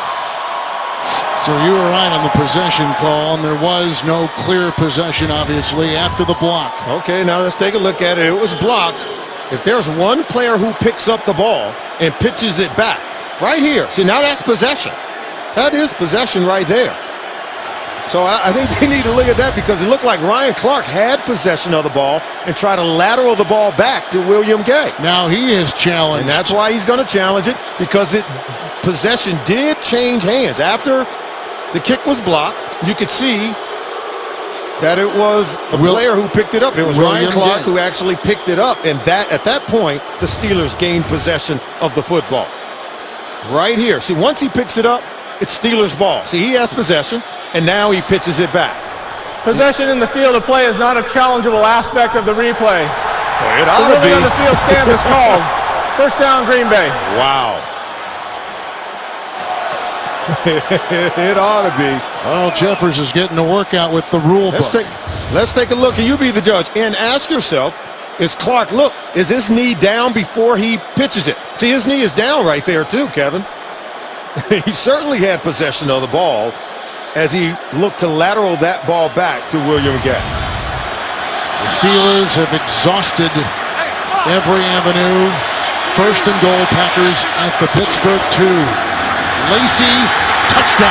So you were right on the possession call, and there was no clear possession, obviously, after the block. Okay, now let's take a look at it. It was blocked. If there's one player who picks up the ball and pitches it back, right here. See, now that's possession. That is possession right there. So I think they need to look at that because it looked like Ryan Clark had possession of the ball and tried to lateral the ball back to William Gay. Now he is challenged. And that's why he's going to challenge it, because possession did change hands. After the kick was blocked, you could see that it was the player who picked it up. It was Ryan Clark who actually picked it up. And at that point, the Steelers gained possession of the football. Right here. See, once he picks it up, it's Steelers ball. See, he has possession, and now he pitches it back. Possession in the field of play is not a challengeable aspect of the replay. Well, it ought to be. The ruling on the field stand is called. First down, Green Bay. Wow. It ought to be. Well, Jeffers is getting a workout with the rule book. Let's take a look, and you be the judge, and ask yourself, is Clark, look, is his knee down before he pitches it? See, his knee is down right there too, Kevin. He certainly had possession of the ball as he looked to lateral that ball back to William Gay. The Steelers have exhausted every avenue. First and goal, Packers at the Pittsburgh 2. Lacy, touchdown.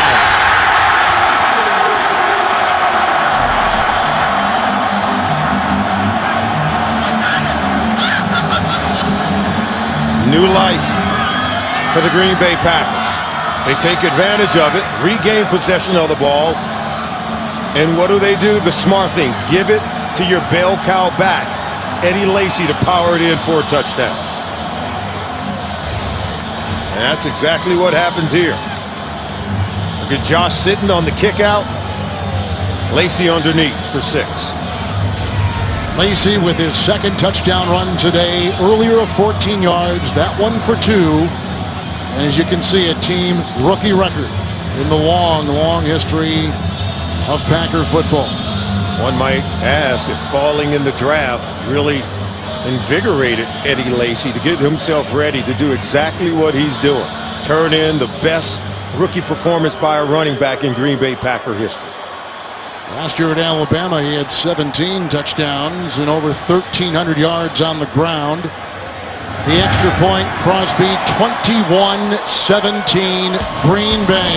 New life for the Green Bay Packers. They take advantage of it, regain possession of the ball, and what do? The smart thing, give it to your bell cow back, Eddie Lacy, to power it in for a touchdown. And that's exactly what happens here. Look at Josh sitting on the kick out. Lacy underneath for 6. Lacey with his second touchdown run today. Earlier of 14 yards, that one for 2. And as you can see, a team rookie record in the long, long history of Packer football. One might ask if falling in the draft really invigorated Eddie Lacy to get himself ready to do exactly what he's doing. Turn in the best rookie performance by a running back in Green Bay Packer history. Last year at Alabama, he had 17 touchdowns and over 1,300 yards on the ground. The extra point, Crosby, 21-17, Green Bay.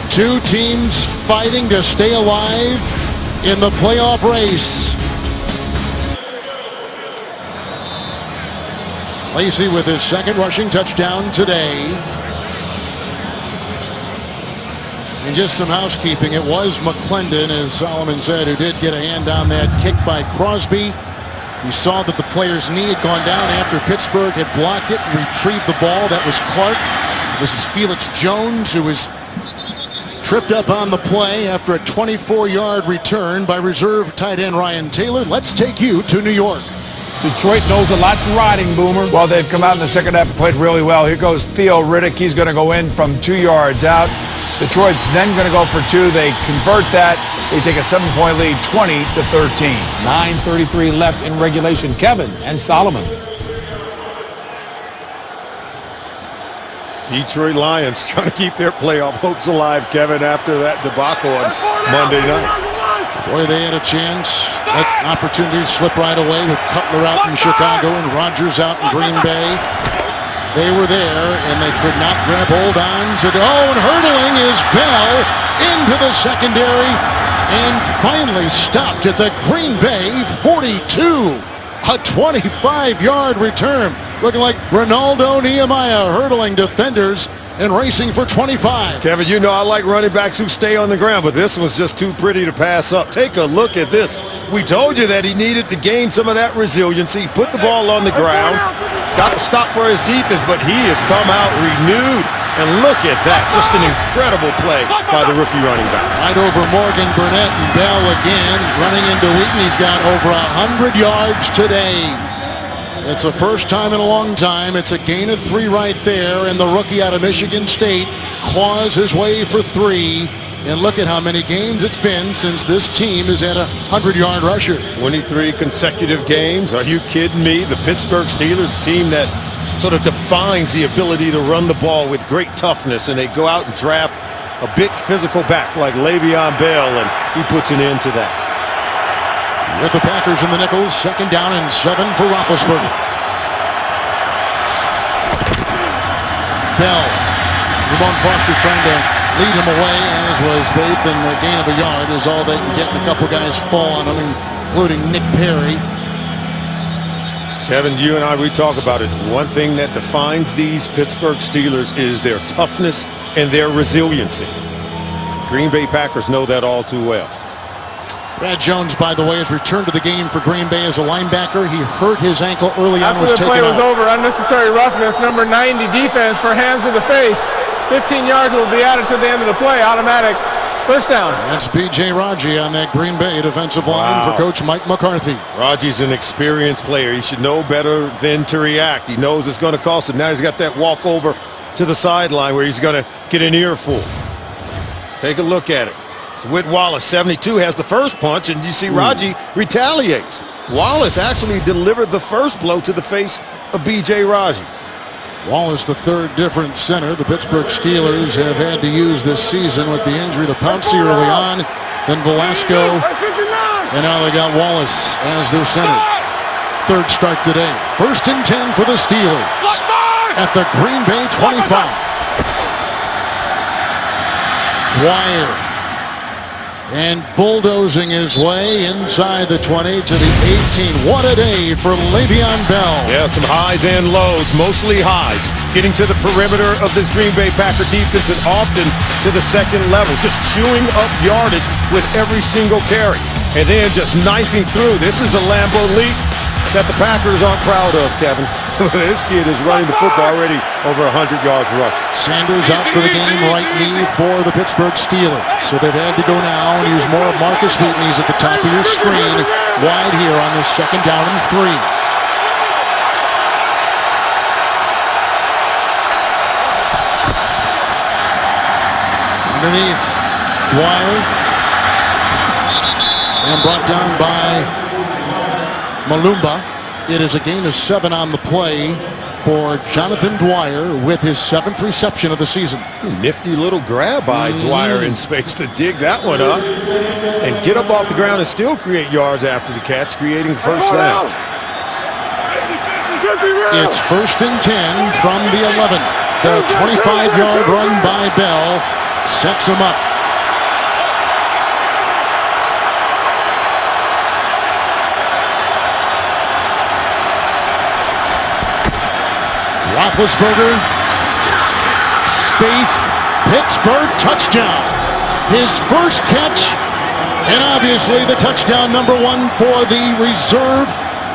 Two teams fighting to stay alive in the playoff race. Lacey with his second rushing touchdown today. And just some housekeeping. It was McClendon, as Solomon said, who did get a hand on that kick by Crosby. We saw that the player's knee had gone down after Pittsburgh had blocked it and retrieved the ball. That was Clark. This is Felix Jones, who was tripped up on the play after a 24-yard return by reserve tight end Ryan Taylor. Let's take you to New York. Detroit knows a lot from riding, Boomer. Well, they've come out in the second half and played really well. Here goes Theo Riddick. He's going to go in from 2 yards out. Detroit's then going to go for 2. They convert that. They take a 7-point lead, 20-13. 9:33 left in regulation. Kevin and Solomon. Detroit Lions trying to keep their playoff hopes alive, Kevin, after that debacle on Monday night. Boy, they had a chance. Let opportunities slip right away with Cutler out in Chicago and Rodgers out in Green Bay. They were there, and they could not grab hold on to the... Oh, and hurdling is Bell into the secondary and finally stopped at the Green Bay 42. A 25-yard return. Looking like Ronaldo Nehemiah hurdling defenders and racing for 25. Kevin, you know I like running backs who stay on the ground, but this was just too pretty to pass up. Take a look at this. We told you that he needed to gain some of that resiliency, put the ball on the ground, got the stop for his defense, but he has come out renewed. And look at that, just an incredible play by the rookie running back. Right over Morgan, Burnett, and Bell again. Running into Wheaton, he's got over 100 yards today. It's the first time in a long time. It's a gain of 3 right there, and the rookie out of Michigan State claws his way for 3. And look at how many games it's been since this team has had a 100-yard rusher. 23 consecutive games. Are you kidding me? The Pittsburgh Steelers, a team that sort of defines the ability to run the ball with great toughness, and they go out and draft a big physical back like Le'Veon Bell, and he puts an end to that. With the Packers in the nickels, 2nd down and 7 for Roethlisberger. Bell, Ramon Foster trying to lead him away, as was Spaeth, and a gain of a yard is all they can get, and a couple guys fall on him, including Nick Perry. Kevin, you and I, we talk about it. One thing that defines these Pittsburgh Steelers is their toughness and their resiliency. Green Bay Packers know that all too well. Brad Jones, by the way, has returned to the game for Green Bay as a linebacker. He hurt his ankle early on, was taken out. After the play was over, unnecessary roughness, number 90 defense for hands to the face. 15 yards will be added to the end of the play, automatic first down. That's B.J. Raji on that Green Bay defensive line for Coach Mike McCarthy. Raji's an experienced player. He should know better than to react. He knows it's going to cost him. Now he's got that walk over to the sideline where he's going to get an earful. Take a look at it. So Whit Wallace, 72, has the first punch, and you see Raji retaliates. Wallace actually delivered the first blow to the face of B.J. Raji. Wallace, the third different center the Pittsburgh Steelers have had to use this season, with the injury to Pouncey early on, then Velasco, and now they got Wallace as their center. Third start today. 1st and 10 for the Steelers at the Green Bay 25. Dwyer. And bulldozing his way inside the 20 to the 18. What a day for Le'Veon Bell. Yeah, some highs and lows, mostly highs. Getting to the perimeter of this Green Bay Packer defense and often to the second level. Just chewing up yardage with every single carry. And then just knifing through. This is a Lambeau leap that the Packers aren't proud of, Kevin. This kid is running the football already over 100 yards rushing. Sanders out for the game, right knee for the Pittsburgh Steelers. So they've had to go now and use more of Marcus Wheaton. He's at the top of your screen, wide here on this 2nd down and 3. Underneath, Dwyer. And brought down by Malumba. It is a gain of 7 on the play for Jonathan Dwyer with his 7th reception of the season. Nifty little grab by Dwyer in space to dig that one up and get up off the ground and still create yards after the catch, creating first down. It's 1st and 10 from the 11. The 25-yard run by Bell sets him up. Roethlisberger, Spaeth, Pittsburgh touchdown. His first catch, and obviously the touchdown number 1 for the reserve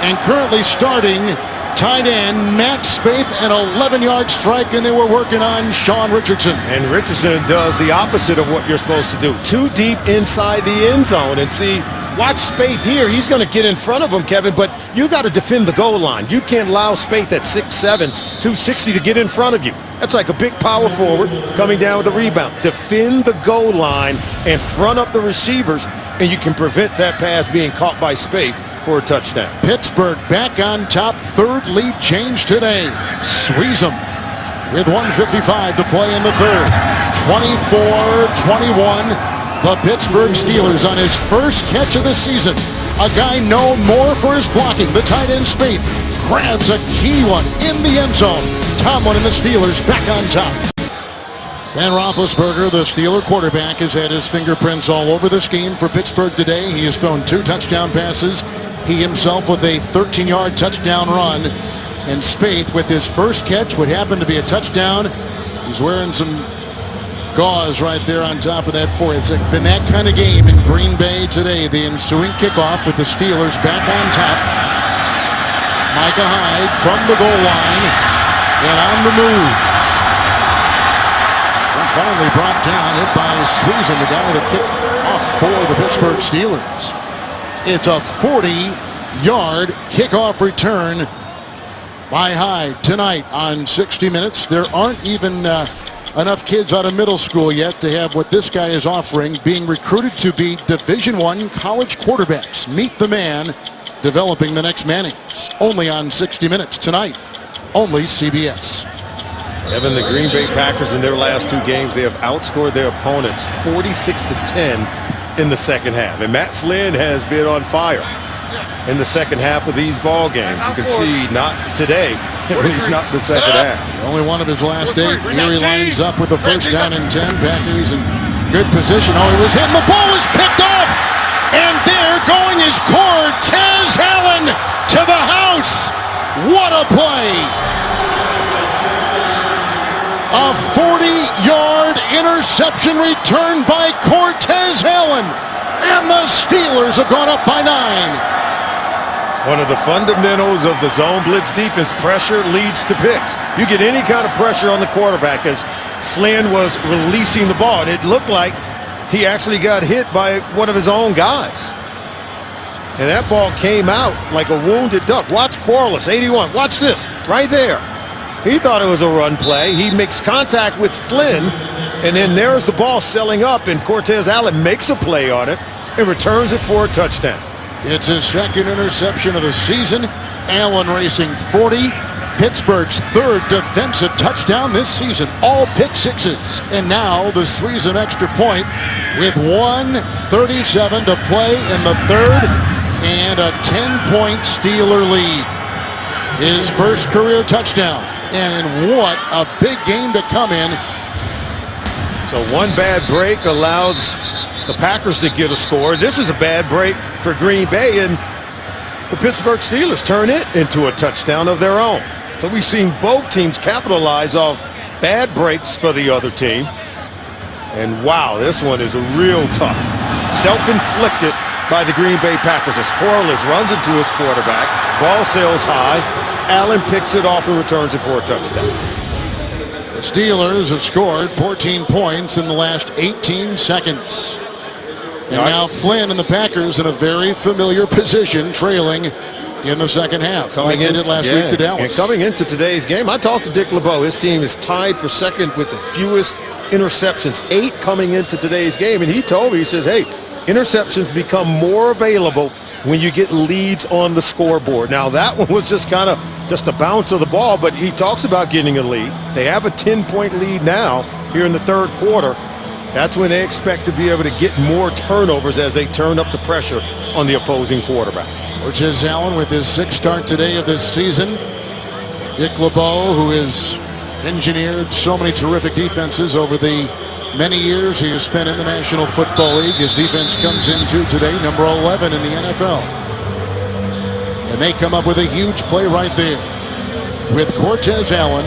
and currently starting tight end Matt Spaeth, an 11-yard strike, and they were working on Sean Richardson. And Richardson does the opposite of what you're supposed to do. Too deep inside the end zone. And see, watch Spaeth here. He's going to get in front of him, Kevin, but you got to defend the goal line. You can't allow Spaeth at 6'7", 260 to get in front of you. That's like a big power forward coming down with a rebound. Defend the goal line and front up the receivers, and you can prevent that pass being caught by Spaeth for a touchdown. Pittsburgh back on top, 3rd lead change today. Sweezum with 1:55 to play in the 3rd. 24-21. The Pittsburgh Steelers on his first catch of the season. A guy known more for his blocking. The tight end Spaeth grabs a key one in the end zone. Tomlin and the Steelers back on top. Dan Roethlisberger, the Steeler quarterback, has had his fingerprints all over this game for Pittsburgh today. He has thrown 2 touchdown passes. He himself with a 13-yard touchdown run. And Spaeth with his first catch, what happened to be a touchdown. He's wearing some gauze right there on top of that for it. It's been that kind of game in Green Bay today. The ensuing kickoff with the Steelers back on top. Micah Hyde from the goal line and on the move. And finally brought down, hit by Sweezum, the guy that kicked off for the Pittsburgh Steelers. It's a 40-yard kickoff return by Hyde tonight on 60 Minutes. There aren't even enough kids out of middle school yet to have what this guy is offering, being recruited to be Division I college quarterbacks. Meet the man developing the next Mannings. Only on 60 Minutes tonight. Only CBS. Evan, the Green Bay Packers in their last 2 games, they have outscored their opponents 46-10 in the second half. And Matt Flynn has been on fire in the second half of these ball games. You can see not today, at least not the second half. Only one of his last 8. Here he lines up with the 1st down and 10. Packers in good position. Oh, he was hitting. The ball was picked off. And there going is Cortez Allen to the house. What a play. A 40-yard interception return by Cortez Allen. And the Steelers have gone up by 9. One of the fundamentals of the zone blitz defense, pressure leads to picks. You get any kind of pressure on the quarterback as Flynn was releasing the ball. And it looked like he actually got hit by one of his own guys. And that ball came out like a wounded duck. Watch Corliss, 81. Watch this, right there. He thought it was a run play. He makes contact with Flynn, and then there's the ball selling up, and Cortez Allen makes a play on it and returns it for a touchdown. It's his 2nd interception of the season. Allen racing 40. Pittsburgh's 3rd defensive touchdown this season. All pick sixes. And now the Sweezum extra point with 1:37 to play in the 3rd and a 10-point Steeler lead. His first career touchdown. And what a big game to come in. So one bad break allows the Packers to get a score. This is a bad break for Green Bay, and the Pittsburgh Steelers turn it into a touchdown of their own. So we've seen both teams capitalize off bad breaks for the other team. And wow, this one is real tough. Self-inflicted by the Green Bay Packers as Corliss runs into his quarterback. Ball sails high. Allen picks it off and returns it for a touchdown. The Steelers have scored 14 points in the last 18 seconds. And now Flynn and the Packers in a very familiar position, trailing in the second half, like they did last week to Dallas. And coming into today's game, I talked to Dick LeBeau. His team is tied for second with the fewest interceptions, 8 coming into today's game. And he told me, he says, hey, interceptions become more available when you get leads on the scoreboard. Now, that one was just kind of just a bounce of the ball, but he talks about getting a lead. They have a 10-point lead now here in the third quarter. That's when they expect to be able to get more turnovers as they turn up the pressure on the opposing quarterback. Cortez Allen with his 6th start today of this season. Dick LeBeau, who has engineered so many terrific defenses over the many years he has spent in the National Football League. His defense comes into today number 11 in the NFL. And they come up with a huge play right there with Cortez Allen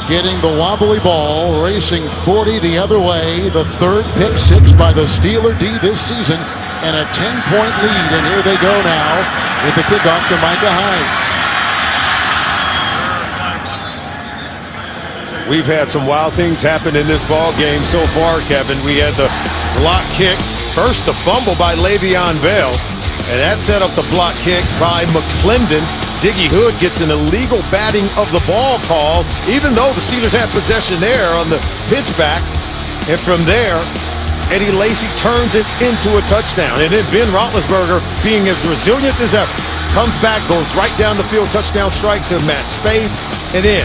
getting the wobbly ball, racing 40 the other way. The 3rd pick 6 by the Steeler D this season, and a 10-point lead. And here they go now with the kickoff to Micah Hyde. We've had some wild things happen in this ball game so far, Kevin. We had the block kick. First, the fumble by Le'Veon Bell, and that set up the block kick by McClendon. Ziggy Hood gets an illegal batting of the ball call, even though the Steelers had possession there on the pitchback. And from there, Eddie Lacy turns it into a touchdown. And then Ben Roethlisberger, being as resilient as ever, comes back, goes right down the field, touchdown strike to Matt Spaeth. And then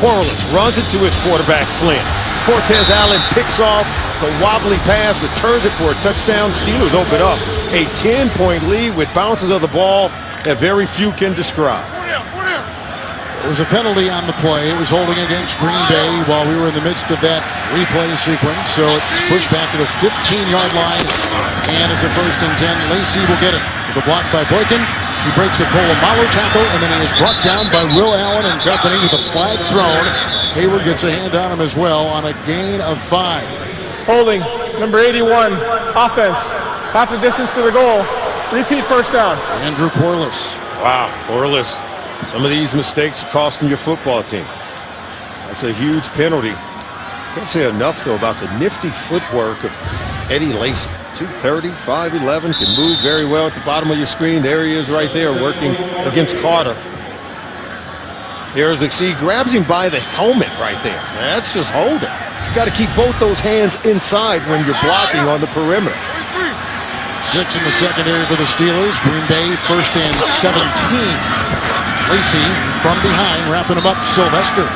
Corliss runs it to his quarterback, Flynn. Cortez Allen picks off the wobbly pass, returns it for a touchdown. Steelers open up a 10-point lead with bounces of the ball that very few can describe. There was a penalty on the play. It was holding against Green Bay while we were in the midst of that replay sequence. So it's pushed back to the 15-yard line, and it's a 1st and 10. Lacy will get it with a block by Boykin. He breaks a Polamalu tackle, and then he is brought down by Will Allen and company with a flag thrown. Hayward gets a hand on him as well on a gain of 5. Holding, number 81, offense. Half the distance to the goal. Repeat 1st down. Andrew Corliss. Wow, Corliss. Some of these mistakes are costing your football team. That's a huge penalty. Can't say enough, though, about the nifty footwork of Eddie Lacy. 230, 5'11", can move very well at the bottom of your screen. There he is right there working against Carter. Here's he grabs him by the helmet right there. That's just holding. You got to keep both those hands inside when you're blocking on the perimeter. 6 in the secondary for the Steelers. Green Bay 1st and 17. Lacy from behind, wrapping him up. Sylvester.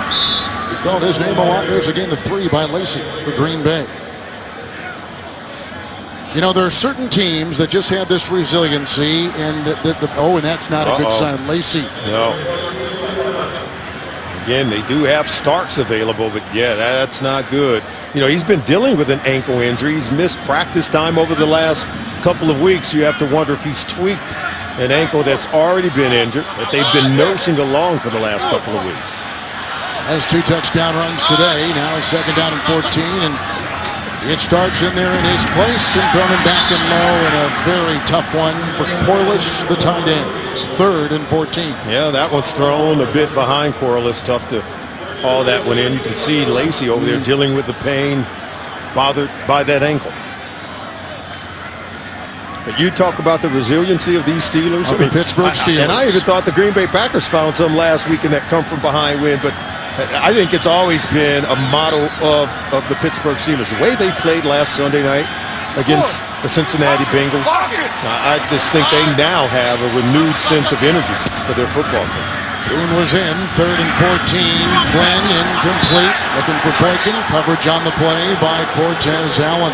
We called his name a lot. There's a gain of 3 by Lacy for Green Bay. You know, there are certain teams that just have this resiliency, and and that's not a good sign. Lacy. No. Again, they do have Starks available, but yeah, that's not good. You know, he's been dealing with an ankle injury. He's missed practice time over the last couple of weeks. You have to wonder if he's tweaked an ankle that's already been injured, that they've been nursing along for the last couple of weeks. Has 2 touchdown runs today. Now 2nd down and 14, and it starts in there in his place and thrown him back and low, and a very tough one for Corliss, the tight end. 3rd and 14. Yeah, that one's thrown a bit behind Corliss. Tough to haul that one in. You can see Lacy over there dealing with the pain, bothered by that ankle. But you talk about the resiliency of these Steelers. The Pittsburgh Steelers. And I even thought the Green Bay Packers found some last week in that come-from-behind win. But I think it's always been a motto of the Pittsburgh Steelers. The way they played last Sunday night against the Cincinnati Bengals, I just think they now have a renewed sense of energy for their football team. Boone was in, 3rd and 14. Flynn incomplete, looking for Boykin. Coverage on the play by Cortez Allen.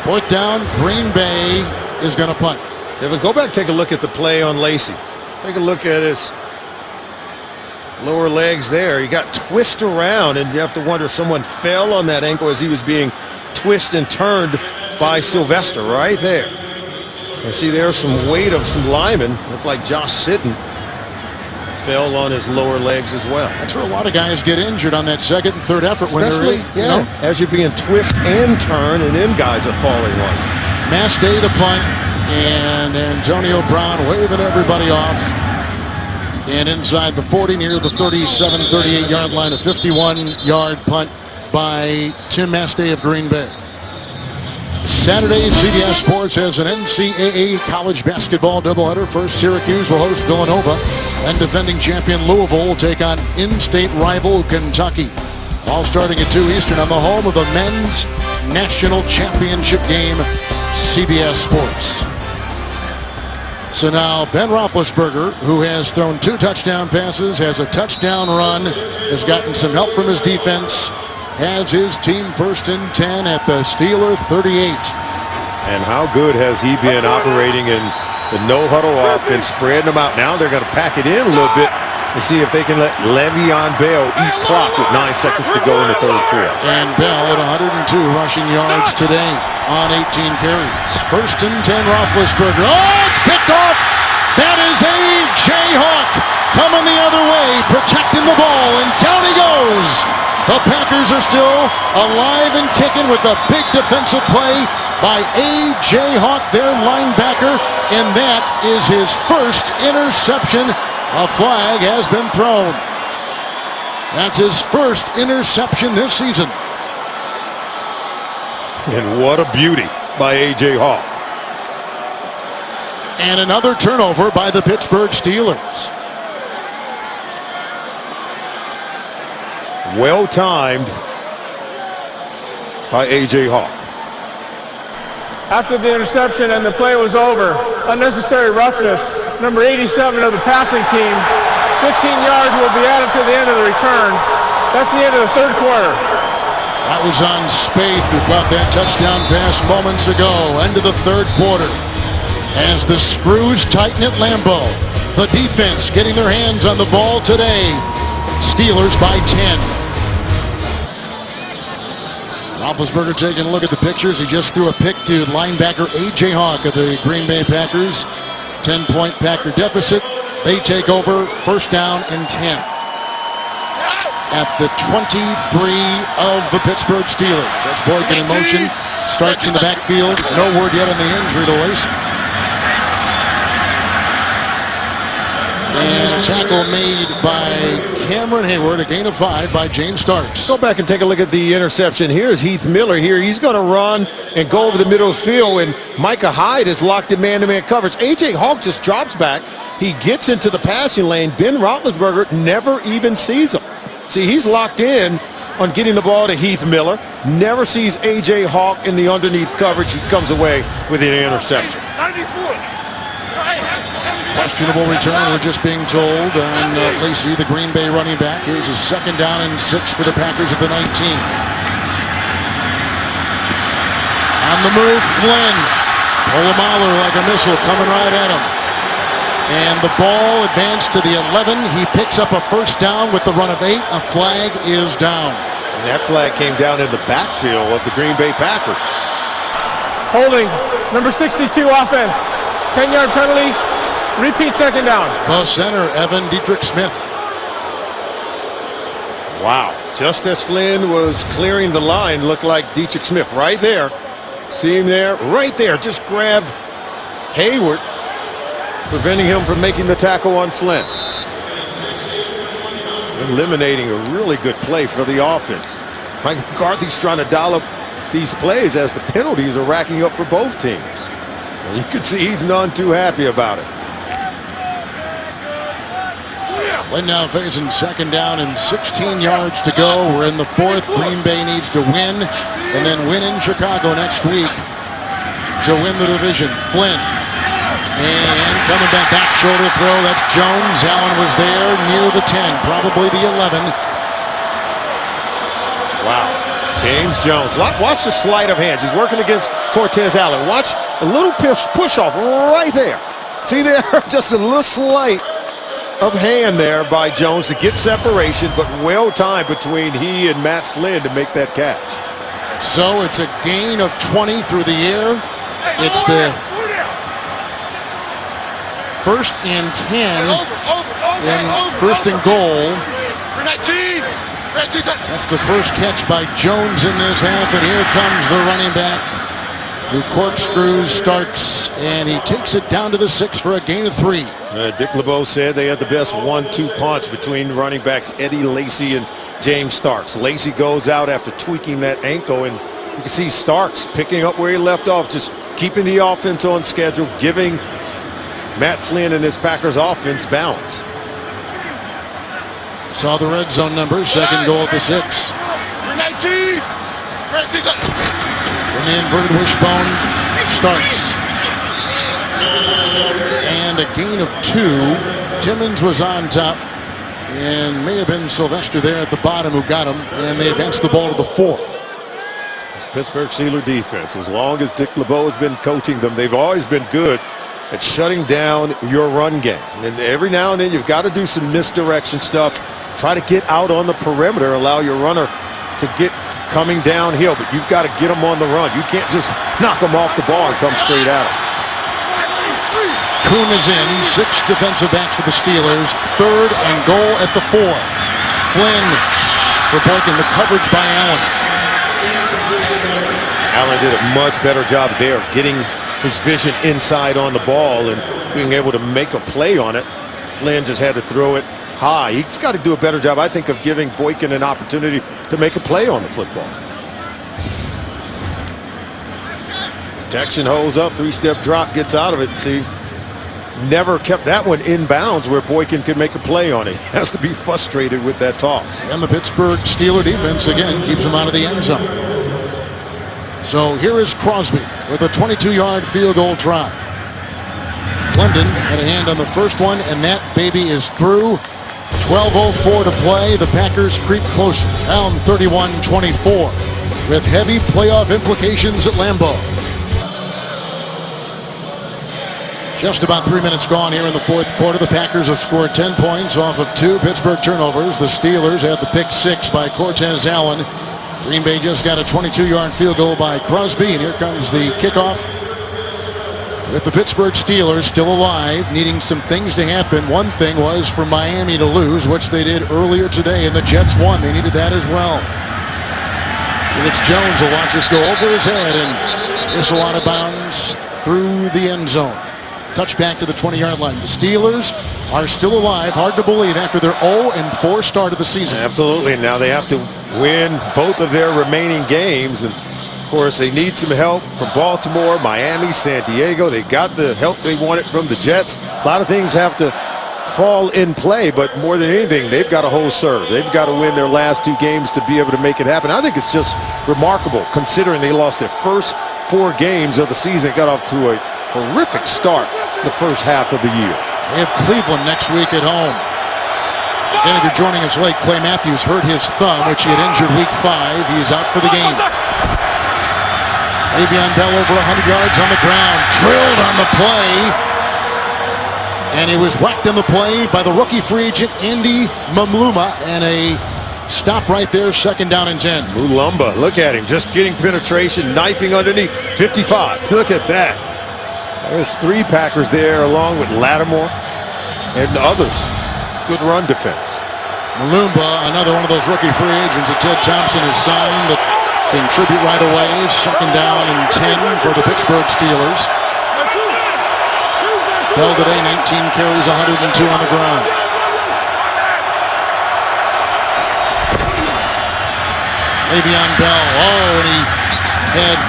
4th down, Green Bay is going to punt. Kevin, go back, take a look at the play on Lacy. Take a look at his lower legs there. He got twisted around, and you have to wonder if someone fell on that ankle as he was being twisted and turned by Sylvester right there. And see, there's some weight of some linemen. Looked like Josh Sitton fell on his lower legs as well. That's where a lot of guys get injured on that 2nd and 3rd effort. Especially, when they're, as you're being twisted and turned, and then guys are falling on you. Mastay to punt, and Antonio Brown waving everybody off. And inside the 40, near the 37, 38-yard line, a 51-yard punt by Tim Mastay of Green Bay. Saturday, CBS Sports has an NCAA college basketball doubleheader. First, Syracuse will host Villanova, and defending champion Louisville will take on in-state rival Kentucky. All starting at 2 Eastern on the home of the men's national championship game, CBS Sports. So now Ben Roethlisberger, who has thrown 2 touchdown passes, has a touchdown run, has gotten some help from his defense, has his team first and 10 at the Steeler 38. And how good has he been operating in the no-huddle offense, spreading them out. Now they're going to pack it in a little bit and see if they can let Le'Veon Bell eat clock with 9 seconds to go in the third quarter. And Bell at 102 rushing yards today on 18 carries. First and 10, Roethlisberger. Oh, it's picked off. That is A.J. Hawk coming the other way, protecting the ball, and down he goes. The Packers are still alive and kicking with a big defensive play by A.J. Hawk, their linebacker, and that is his first interception. A flag has been thrown. That's his first interception this season. And what a beauty by A.J. Hawk. And another turnover by the Pittsburgh Steelers. Well timed by A.J. Hawk. After the interception and the play was over, unnecessary roughness, number 87 of the passing team, 15 yards will be added to the end of the return. That's the end of the third quarter. That was on Spaeth, who caught that touchdown pass moments ago. End of the third quarter. As the screws tighten at Lambeau, the defense getting their hands on the ball today. Steelers by 10. Roethlisberger taking a look at the pictures. He just threw a pick to linebacker A.J. Hawk of the Green Bay Packers. 10-point Packer deficit. They take over, first down and 10. At the 23 of the Pittsburgh Steelers. That's Boykin in motion. Starts in the backfield. No word yet on the injury to Lacy. And a tackle made by Cameron Hayward, a gain of 5 by James Starks. Go back and take a look at the interception. Here's Heath Miller here. He's going to run and go over the middle of the field, and Micah Hyde is locked in man-to-man coverage. A.J. Hawk just drops back. He gets into the passing lane. Ben Roethlisberger never even sees him. See, he's locked in on getting the ball to Heath Miller. Never sees A.J. Hawk in the underneath coverage. He comes away with an interception. Questionable return, we're just being told, on Lacy, the Green Bay running back. Here's a second down and 6 for the Packers at the 19. On the move, Flynn. Polamalu like a missile coming right at him. And the ball advanced to the 11. He picks up a first down with the run of 8. A flag is down. And that flag came down in the backfield of the Green Bay Packers. Holding, number 62 offense, 10-yard penalty. Repeat second down. The center, Evan Dietrich Smith. Wow. Just as Flynn was clearing the line, looked like Dietrich Smith right there. See him there? Right there. Just grabbed Hayward, preventing him from making the tackle on Flynn. Eliminating a really good play for the offense. Mike McCarthy's trying to dial up these plays as the penalties are racking up for both teams. And you can see he's none too happy about it. Flynn now facing second down and 16 yards to go. We're in the fourth. Green Bay needs to win and then win in Chicago next week to win the division. Flynn. And coming back shoulder throw. That's Jones. Allen was there near the 10, probably the 11. Wow. James Jones. Watch the sleight of hands. He's working against Cortez Allen. Watch a little push off right there. See there? Just a little slight of hand there by Jones to get separation, but well timed between he and Matt Flynn to make that catch. So it's a gain of 20 through the air. It's the first and 10 and first and goal. That's the first catch by Jones in this half, and here comes the running back who corkscrews Starks, and he takes it down to the 6 for a gain of 3. Dick LeBeau said they had the best 1-2 punch between running backs Eddie Lacy and James Starks. Lacy goes out after tweaking that ankle, and you can see Starks picking up where he left off, just keeping the offense on schedule, giving Matt Flynn and his Packers offense balance. Saw the red zone number, second goal at the 6. In the inverted wishbone, Starks. And a gain of 2. Timmons was on top, and may have been Sylvester there at the bottom who got him, and they advanced the ball to the 4. This Pittsburgh Steelers defense, as long as Dick LeBeau has been coaching them, they've always been good at shutting down your run game. And every now and then you've got to do some misdirection stuff. Try to get out on the perimeter, allow your runner to get coming downhill, but you've got to get them on the run. You can't just knock them off the ball and come straight at them. Kuhn is in, 6 defensive backs for the Steelers, 3rd and goal at the 4. Flynn for Boykin, the coverage by Allen. Allen did a much better job there of getting his vision inside on the ball and being able to make a play on it. Flynn just had to throw it high. He's got to do a better job, I think, of giving Boykin an opportunity to make a play on the football. Protection holds up, 3-step drop, gets out of it. See, never kept that one in bounds where Boykin could make a play on it. He has to be frustrated with that toss. And the Pittsburgh Steelers defense again keeps him out of the end zone. So here is Crosby with a 22-yard field goal try. Clendon had a hand on the first one, and that baby is through. 12:04 to play. The Packers creep closer, down 31-24, with heavy playoff implications at Lambeau. Just about 3 minutes gone here in the 4th quarter. The Packers have scored 10 points off of 2 Pittsburgh turnovers. The Steelers had the pick 6 by Cortez Allen. Green Bay just got a 22-yard field goal by Crosby, and here comes the kickoff with the Pittsburgh Steelers still alive, needing some things to happen. One thing was for Miami to lose, which they did earlier today, and the Jets won. They needed that as well. Felix Jones will watch this go over his head, and this will out of bounds through the end zone. Touchback to the 20-yard line. The Steelers are still alive. Hard to believe after their 0-4 start of the season. Absolutely. Now they have to win both of their remaining games. And, of course, they need some help from Baltimore, Miami, San Diego. They got the help they wanted from the Jets. A lot of things have to fall in play, but more than anything, they've got to hold serve. They've got to win their last 2 games to be able to make it happen. I think it's just remarkable considering they lost their first 4 games of the season. Got off to a horrific start the first half of the year. They have Cleveland next week at home. And if you're joining us late, Clay Matthews hurt his thumb, which he had injured week 5. He is out for the game. Le'Veon Bell over 100 yards on the ground, drilled on the play, and he was whacked in the play by the rookie free agent Andy Mulumba, and a stop right there, 2nd down and 10. Mulumba, look at him, just getting penetration, knifing underneath, 55. Look at that. There's 3 Packers there, along with Lattimore and others. Good run defense. Mulumba, another one of those rookie free agents that Ted Thompson has signed that contribute right away. 2nd down and 10 for the Pittsburgh Steelers. Bell today, 19 carries, 102 on the ground. Le'Veon Bell, and he had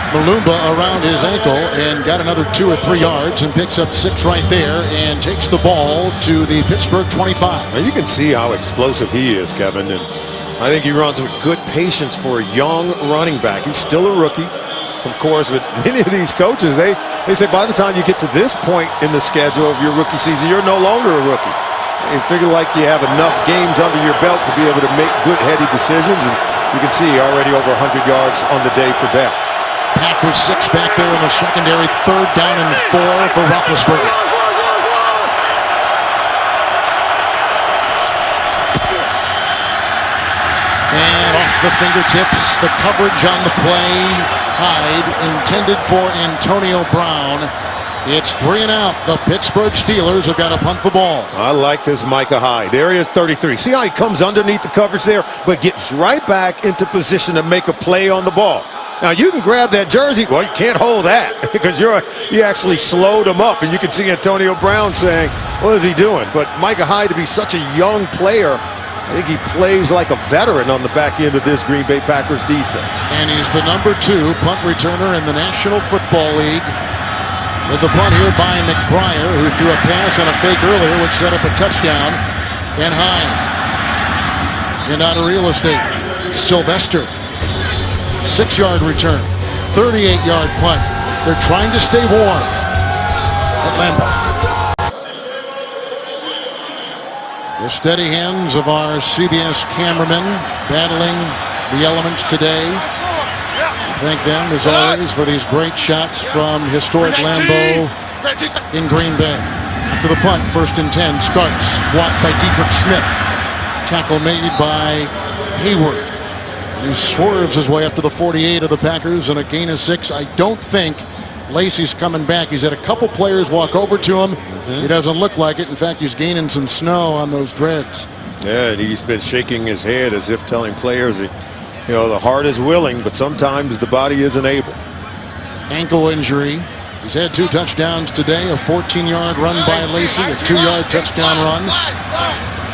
Mulumba around his ankle and got another 2 or 3 yards and picks up 6 right there and takes the ball to the Pittsburgh 25. Now you can see how explosive he is, Kevin, and I think he runs with good patience for a young running back. He's still a rookie, of course, but many of these coaches, they say by the time you get to this point in the schedule of your rookie season, you're no longer a rookie. They figure like you have enough games under your belt to be able to make good, heady decisions, and you can see already over 100 yards on the day for Bell. Pack with 6 back there in the secondary. 3rd down and 4 for Roethlisberger. And off the fingertips, the coverage on the play. Hyde intended for Antonio Brown. It's 3 and out. The Pittsburgh Steelers have got to punt the ball. I like this Micah Hyde. There he is, 33. See how he comes underneath the coverage there, but gets right back into position to make a play on the ball. Now you can grab that jersey. Well, you can't hold that because you actually slowed him up. And you can see Antonio Brown saying, what is he doing? But Micah Hyde, to be such a young player, I think he plays like a veteran on the back end of this Green Bay Packers defense. And he's the #2 punt returner in the National Football League. With the punt here by McBriar, who threw a pass on a fake earlier, which set up a touchdown. And Hyde. And out of real estate. Sylvester. 6-yard return. 38-yard punt. They're trying to stay warm at Lambeau. The steady hands of our CBS cameramen battling the elements today. We thank them, as always, for these great shots from historic Lambeau in Green Bay. After the punt, 1st and 10, starts. Blocked by Dietrich Smith. Tackle made by Hayward. He swerves his way up to the 48 of the Packers and a gain of 6. I don't think Lacy's coming back. He's had a couple players walk over to him. He doesn't look like it. In fact, he's gaining some snow on those dreads. Yeah, and he's been shaking his head as if telling players, the heart is willing, but sometimes the body isn't able. Ankle injury. He's had 2 touchdowns today, a 14-yard run by Lacy, a 2-yard touchdown run.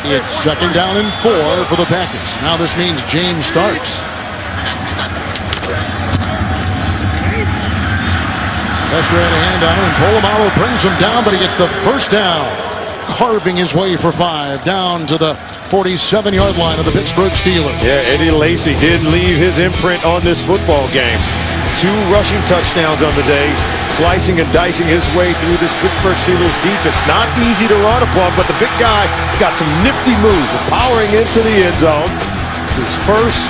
It's 2nd down and 4 for the Packers. Now this means James Starks. Sylvester had a hand on him, and Polamalu brings him down, but he gets the 1st down. Carving his way for 5 down to the 47-yard line of the Pittsburgh Steelers. Yeah, Eddie Lacy did leave his imprint on this football game. 2 rushing touchdowns on the day, slicing and dicing his way through this Pittsburgh Steelers defense. Not easy to run upon, but the big guy has got some nifty moves, powering into the end zone. It's his first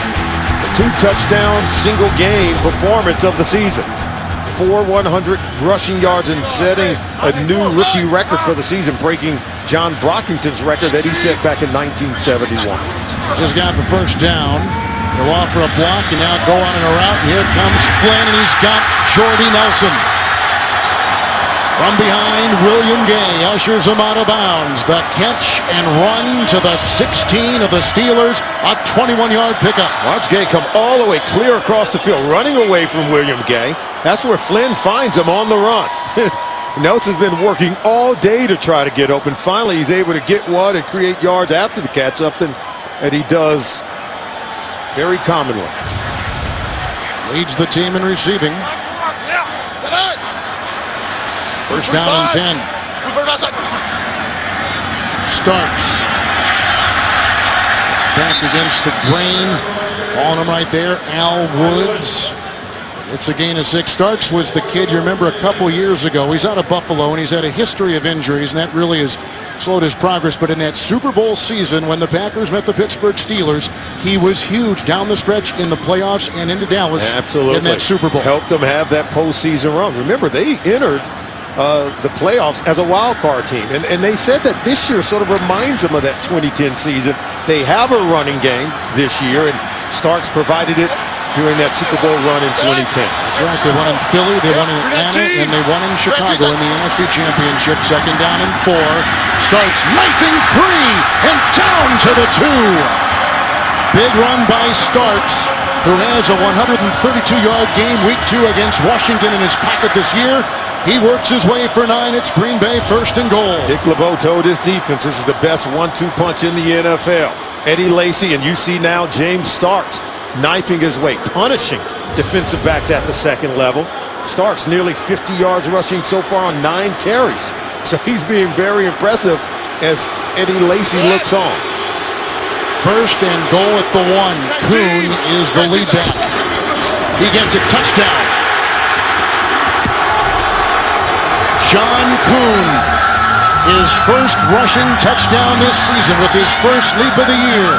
2-touchdown single game performance of the season. 100 rushing yards and setting a new rookie record for the season, breaking John Brockington's record that he set back in 1971. Just got the 1st down. He'll offer a block and now go on in a route. And here comes Flynn, and he's got Jordy Nelson. From behind, William Gay ushers him out of bounds. The catch and run to the 16 of the Steelers. A 21-yard pickup. Watch Gay come all the way clear across the field, running away from William Gay. That's where Flynn finds him on the run. Nelson's been working all day to try to get open. Finally, he's able to get one and create yards after the catch, something that he does very commonly. Leads the team in receiving. 1st down and 10. Starks. It's back against the grain. Falling him right there. Al Woods. It's a gain of 6. Starks was the kid you remember a couple years ago. He's out of Buffalo, and he's had a history of injuries, and that really has slowed his progress. But in that Super Bowl season, when the Packers met the Pittsburgh Steelers, he was huge down the stretch in the playoffs and into Dallas. Absolutely. In that Super Bowl. Helped them have that postseason run. Remember, they entered the playoffs as a wild card team. And they said that this year sort of reminds them of that 2010 season. They have a running game this year, and Starks provided it during that Super Bowl run in 2010. That's right. They won in Philly, they won in Atlanta, and they won in Chicago in the NFC Championship. 2nd down and 4. Starks knifing free and down to the 2. Big run by Starks, who has a 132-yard game week 2 against Washington in his pocket this year. He works his way for 9. It's Green Bay 1st and goal. Dick LeBeau told his defense this is the best 1-2 punch in the NFL. Eddie Lacy, and you see now James Starks knifing his way, punishing defensive backs at the 2nd level. Starks nearly 50 yards rushing so far on 9 carries. So he's being very impressive as Eddie Lacy looks on. 1st and goal at the 1. Kuhn is the lead back. He gets a touchdown. John Kuhn, his first rushing touchdown this season with his first leap of the year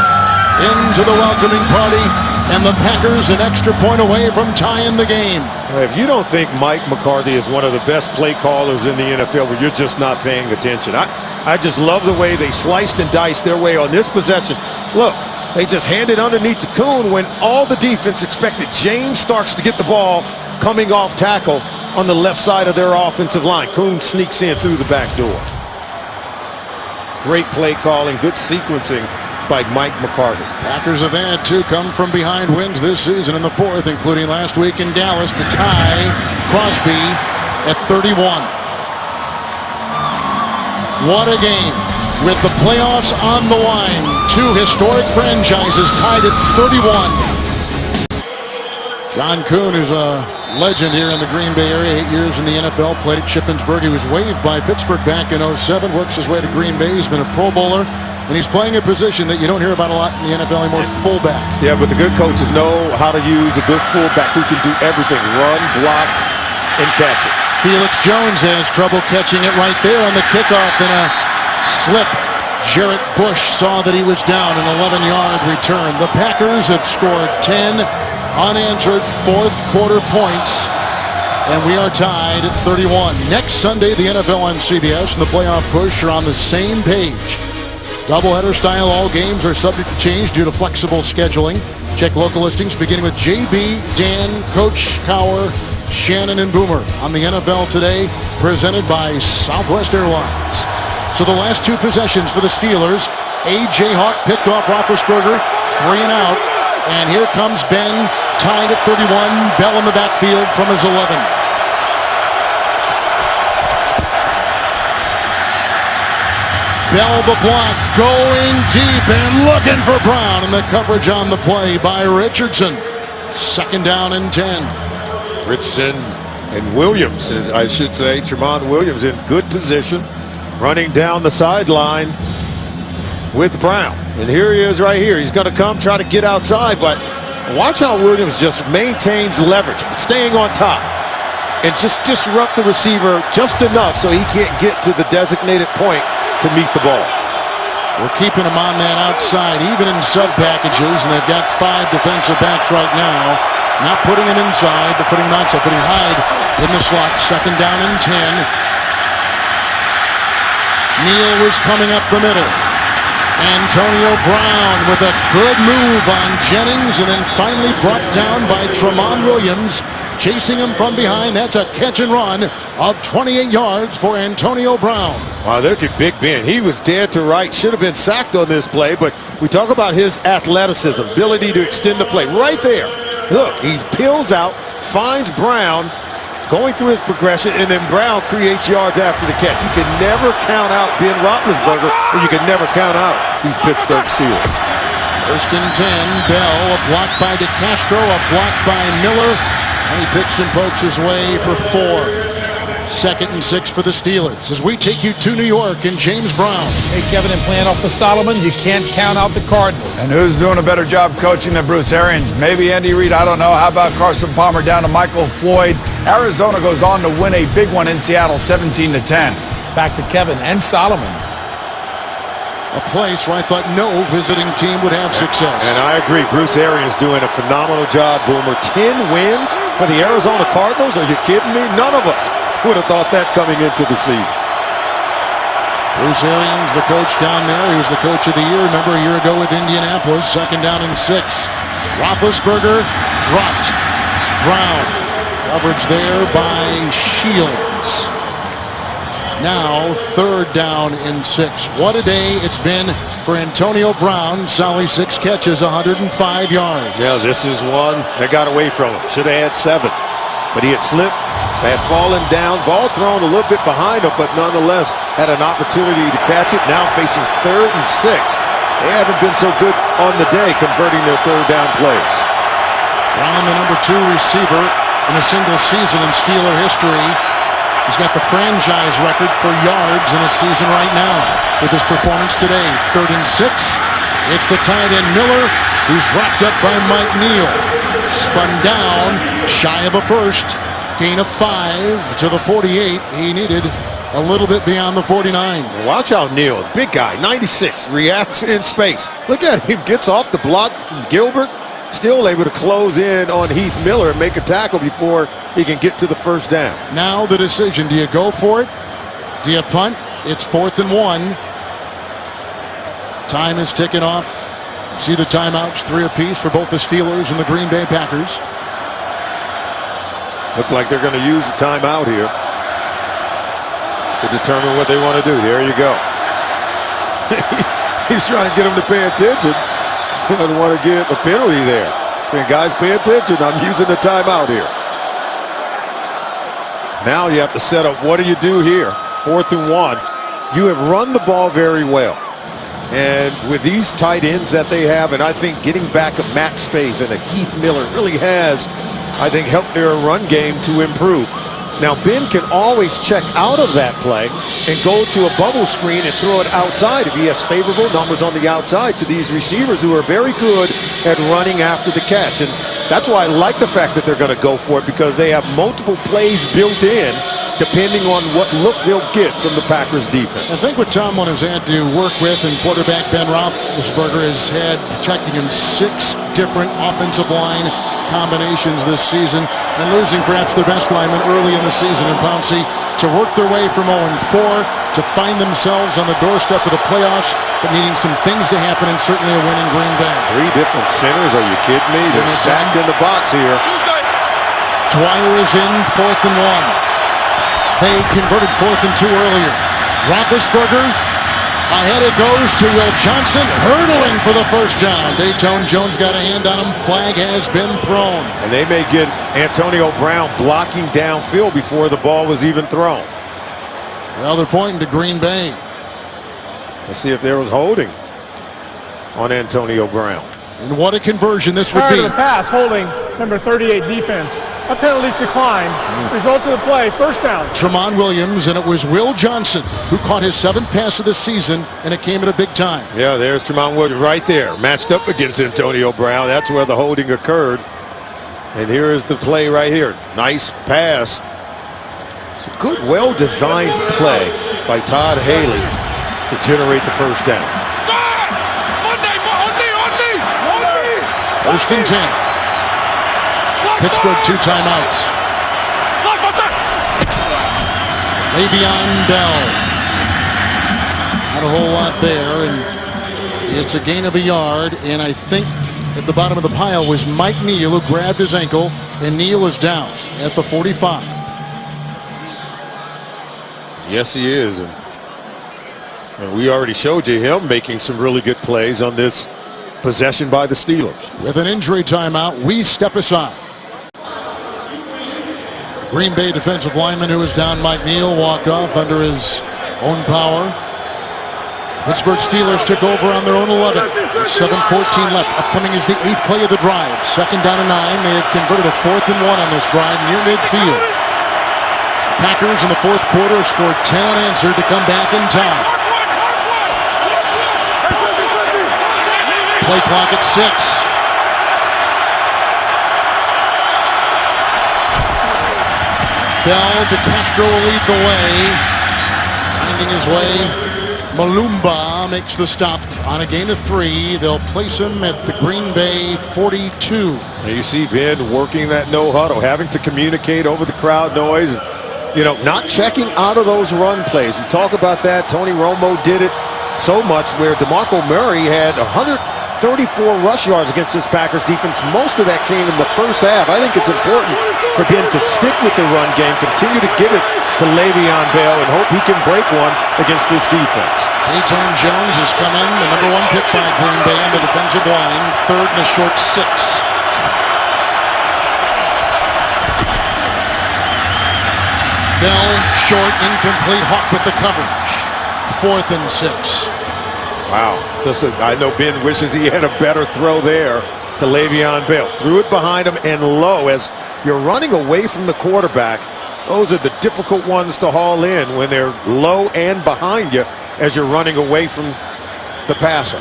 into the welcoming party, and the Packers an extra point away from tying the game. If you don't think Mike McCarthy is one of the best play callers in the NFL, well, you're just not paying attention. I just love the way they sliced and diced their way on this possession. Look, they just handed underneath to Kuhn when all the defense expected James Starks to get the ball coming off tackle on the left side of their offensive line. Kuhn sneaks in through the back door. Great play calling, good sequencing by Mike McCarthy. Packers have had 2 come from behind wins this season in the 4th, including last week in Dallas to tie Crosby at 31. What a game. With the playoffs on the line, 2 historic franchises tied at 31. John Kuhn, who's a legend here in the Green Bay area, 8 years in the NFL, played at Shippensburg. He was waived by Pittsburgh back in 07, works his way to Green Bay. He's been a Pro Bowler, and he's playing a position that you don't hear about a lot in the NFL anymore, fullback. Yeah, but the good coaches know how to use a good fullback who can do everything, run, block, and catch it. Felix Jones has trouble catching it right there on the kickoff in a slip. Jarrett Bush saw that he was down, an 11-yard return. The Packers have scored 10 unanswered 4th quarter points, and we are tied at 31. Next Sunday, the NFL on CBS and the playoff push are on the same page. Doubleheader style, all games are subject to change due to flexible scheduling. Check local listings beginning with JB, Dan, Coach Cower, Shannon, and Boomer on the NFL Today, presented by Southwest Airlines. So the last 2 possessions for the Steelers, A.J. Hawk picked off Roethlisberger, 3 and out. And here comes Ben, tied at 31. Bell in the backfield from his 11. Bell the block, going deep and looking for Brown. And the coverage on the play by Richardson. 2nd down and 10. Richardson and Williams, I should say, Tramon Williams in good position, running down the sideline with Brown. And here he is right here. He's going to come try to get outside, but watch how Williams just maintains leverage, staying on top, and just disrupt the receiver just enough so he can't get to the designated point to meet the ball. We're keeping him on that outside, even in sub packages, and they've got 5 defensive backs right now. Not putting him inside, but putting him outside, putting Hyde in the slot. 2nd down and 10. Neal was coming up the middle. Antonio Brown with a good move on Jennings, and then finally brought down by Tramon Williams, chasing him from behind. That's a catch and run of 28 yards for Antonio Brown. Wow, look at Big Ben. He was dead to right. Should have been sacked on this play, but we talk about his athleticism, ability to extend the play. Right there. Look, he peels out, finds Brown, going through his progression, and then Brown creates yards after the catch. You can never count out Ben Roethlisberger, or you can never count out these Pittsburgh Steelers. 1st and 10. Bell, a block by DeCastro, a block by Miller, and he picks and pokes his way for 4. 2nd and 6 for the Steelers as we take you to New York and James Brown. Hey, Kevin, and playing off for Solomon, you can't count out the Cardinals. And who's doing a better job coaching than Bruce Arians? Maybe Andy Reid, I don't know. How about Carson Palmer down to Michael Floyd? Arizona goes on to win a big one in Seattle, 17-10. Back to Kevin and Solomon. A place where I thought no visiting team would have success. And I agree. Bruce Arians doing a phenomenal job, Boomer. 10 wins for the Arizona Cardinals? Are you kidding me? None of us would have thought that coming into the season. Bruce Arians, the coach down there. He was the coach of the year, remember, a year ago with Indianapolis. 2nd down and 6. Roethlisberger dropped. Brown. Coverage there by Shields. Now 3rd down and 6. What a day it's been for Antonio Brown. Solly 6 catches, 105 yards. Yeah, this is one that got away from him. Should have had 7. But he had slipped, had fallen down, ball thrown a little bit behind him, but nonetheless had an opportunity to catch it. Now facing 3rd and 6. They haven't been so good on the day converting their 3rd down plays. Brown, the number 2 receiver in a single season in Steeler history. He's got the franchise record for yards in a season right now with his performance today. 3rd and 6. It's the tight end Miller, who's wrapped up by Mike Neal. Spun down, shy of a first. Gain of 5 to the 48. He needed a little bit beyond the 49. Watch out, Neal, big guy, 96, reacts in space. Look at him, gets off the block from Gilbert. Still able to close in on Heath Miller and make a tackle before he can get to the 1st down. Now the decision, do you go for it? Do you punt? It's 4th and 1. Time is ticking off. See the timeouts, 3 apiece for both the Steelers and the Green Bay Packers. Look like they're going to use the timeout here to determine what they want to do. There you go. He's trying to get him to pay attention. He doesn't want to get a penalty there. Saying, guys, pay attention. I'm using the timeout here. Now you have to set up, what do you do here? 4th and 1. You have run the ball very well. And with these tight ends that they have, and I think getting back a Matt Spaeth and a Heath Miller really has, I think, helped their run game to improve. Now, Ben can always check out of that play and go to a bubble screen and throw it outside if he has favorable numbers on the outside to these receivers who are very good at running after the catch. And that's why I like the fact that they're going to go for it, because they have multiple plays built in depending on what look they'll get from the Packers defense. I think what Tomlin has had to work with, and quarterback Ben Roethlisberger has had protecting him 6 different offensive line combinations this season, and losing perhaps their best lineman early in the season in Pouncey, to work their way from 0-4 to find themselves on the doorstep of the playoffs, but needing some things to happen and certainly a win in Green Bay. 3 different centers, are you kidding me? They're stacked in the box here. Dwyer is in 4th and 1. They converted 4th and 2 earlier. Roethlisberger, ahead it goes to Will Johnson, hurdling for the first down. Dayton Jones got a hand on him. Flag has been thrown. And they may get Antonio Brown blocking downfield before the ball was even thrown. Well, they're pointing to Green Bay. Let's see if there was holding on Antonio Brown. And what a conversion this would Prior be. to the pass, holding number 38 defense. A penalty's declined. Result of the play, first down. Tramon Williams, and it was Will Johnson who caught his 7th pass of the season, and it came at a big time. Yeah, there's Tramon Williams right there, matched up against Antonio Brown. That's where the holding occurred. And here is the play right here. Nice pass. It's a good, well-designed play by Todd Haley to generate the first down. 1st and 10. Pittsburgh 2 timeouts. Le'Veon Bell. Not a whole lot there, and it's a gain of a yard, and I think at the bottom of the pile was Mike Neal, who grabbed his ankle, and Neal is down at the 45. Yes, he is. And we already showed you him making some really good plays on this possession by the Steelers. With an injury timeout, we step aside. Green Bay defensive lineman who was down, Mike Neal, walked off under his own power. Pittsburgh Steelers took over on their own 11. 7:14 left. Upcoming is the 8th play of the drive. 2nd down and 9. They have converted a 4th and 1 on this drive near midfield. Packers in the 4th quarter scored 10 unanswered to come back in time. Play clock at 6. Bell, DeCastro will lead the way. Finding his way, Malumba makes the stop on a gain of 3. They'll place him at the Green Bay 42. Now you see Ben working that no huddle, having to communicate over the crowd noise, and, not checking out of those run plays. We talk about that. Tony Romo did it so much, where DeMarco Murray had 134 rush yards against this Packers defense. Most of that came in the first half. I think it's important for Ben to stick with the run game, continue to give it to Le'Veon Bell, and hope he can break one against this defense. Dayton Jones has come in, the number 1 pick by Green Bay on the defensive line. 3rd and a short 6. Bell short, incomplete. Hawk with the coverage. 4th and 6. Wow. I know Ben wishes he had a better throw there to Le'Veon Bell. Threw it behind him and low. As you're running away from the quarterback, those are the difficult ones to haul in when they're low and behind you as you're running away from the passer.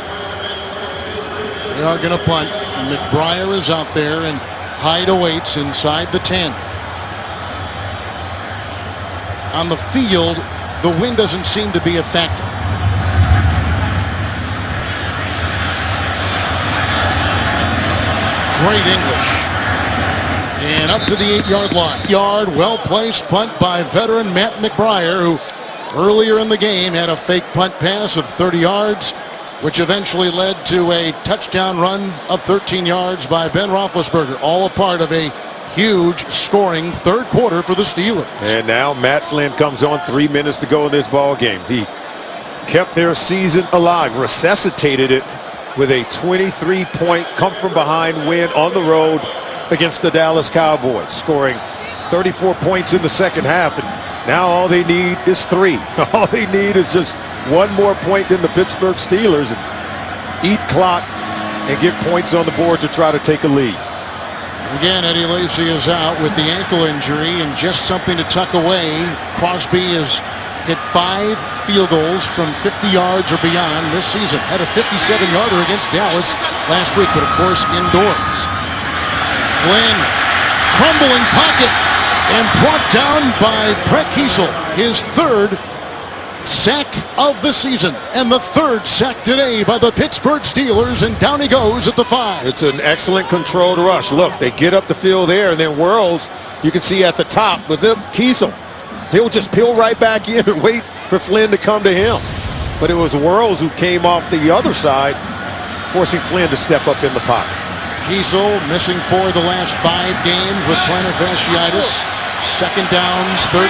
They are going to punt. McBriar is out there, and Hyde awaits inside the 10. On the field, the wind doesn't seem to be a factor. Great English. And up to the 8-yard line. Well placed punt by veteran Matt McBriar, who earlier in the game had a fake punt pass of 30 yards, which eventually led to a touchdown run of 13 yards by Ben Roethlisberger. All a part of a huge scoring 3rd quarter for the Steelers. And now Matt Flynn comes on, 3 minutes to go in this ball game. He kept their season alive, resuscitated it with a 23-point come-from-behind win on the road against the Dallas Cowboys, scoring 34 points in the second half. And now all they need is 3. All they need is just 1 more point than the Pittsburgh Steelers and eat clock and get points on the board to try to take a lead. Again, Eddie Lacy is out with the ankle injury, and just something to tuck away. Crosby has hit 5 field goals from 50 yards or beyond this season. Had a 57-yarder against Dallas last week, but of course indoors. Flynn, crumbling pocket, and brought down by Brett Kiesel. His 3rd sack of the season, and the 3rd sack today by the Pittsburgh Steelers, and down he goes at the 5. It's an excellent controlled rush. Look, they get up the field there, and then Whirls, you can see at the top, with the Kiesel, he'll just peel right back in and wait for Flynn to come to him. But it was Whirls who came off the other side, forcing Flynn to step up in the pocket. Kiesel missing 4 of the last 5 games with plantar fasciitis. 2nd down, 13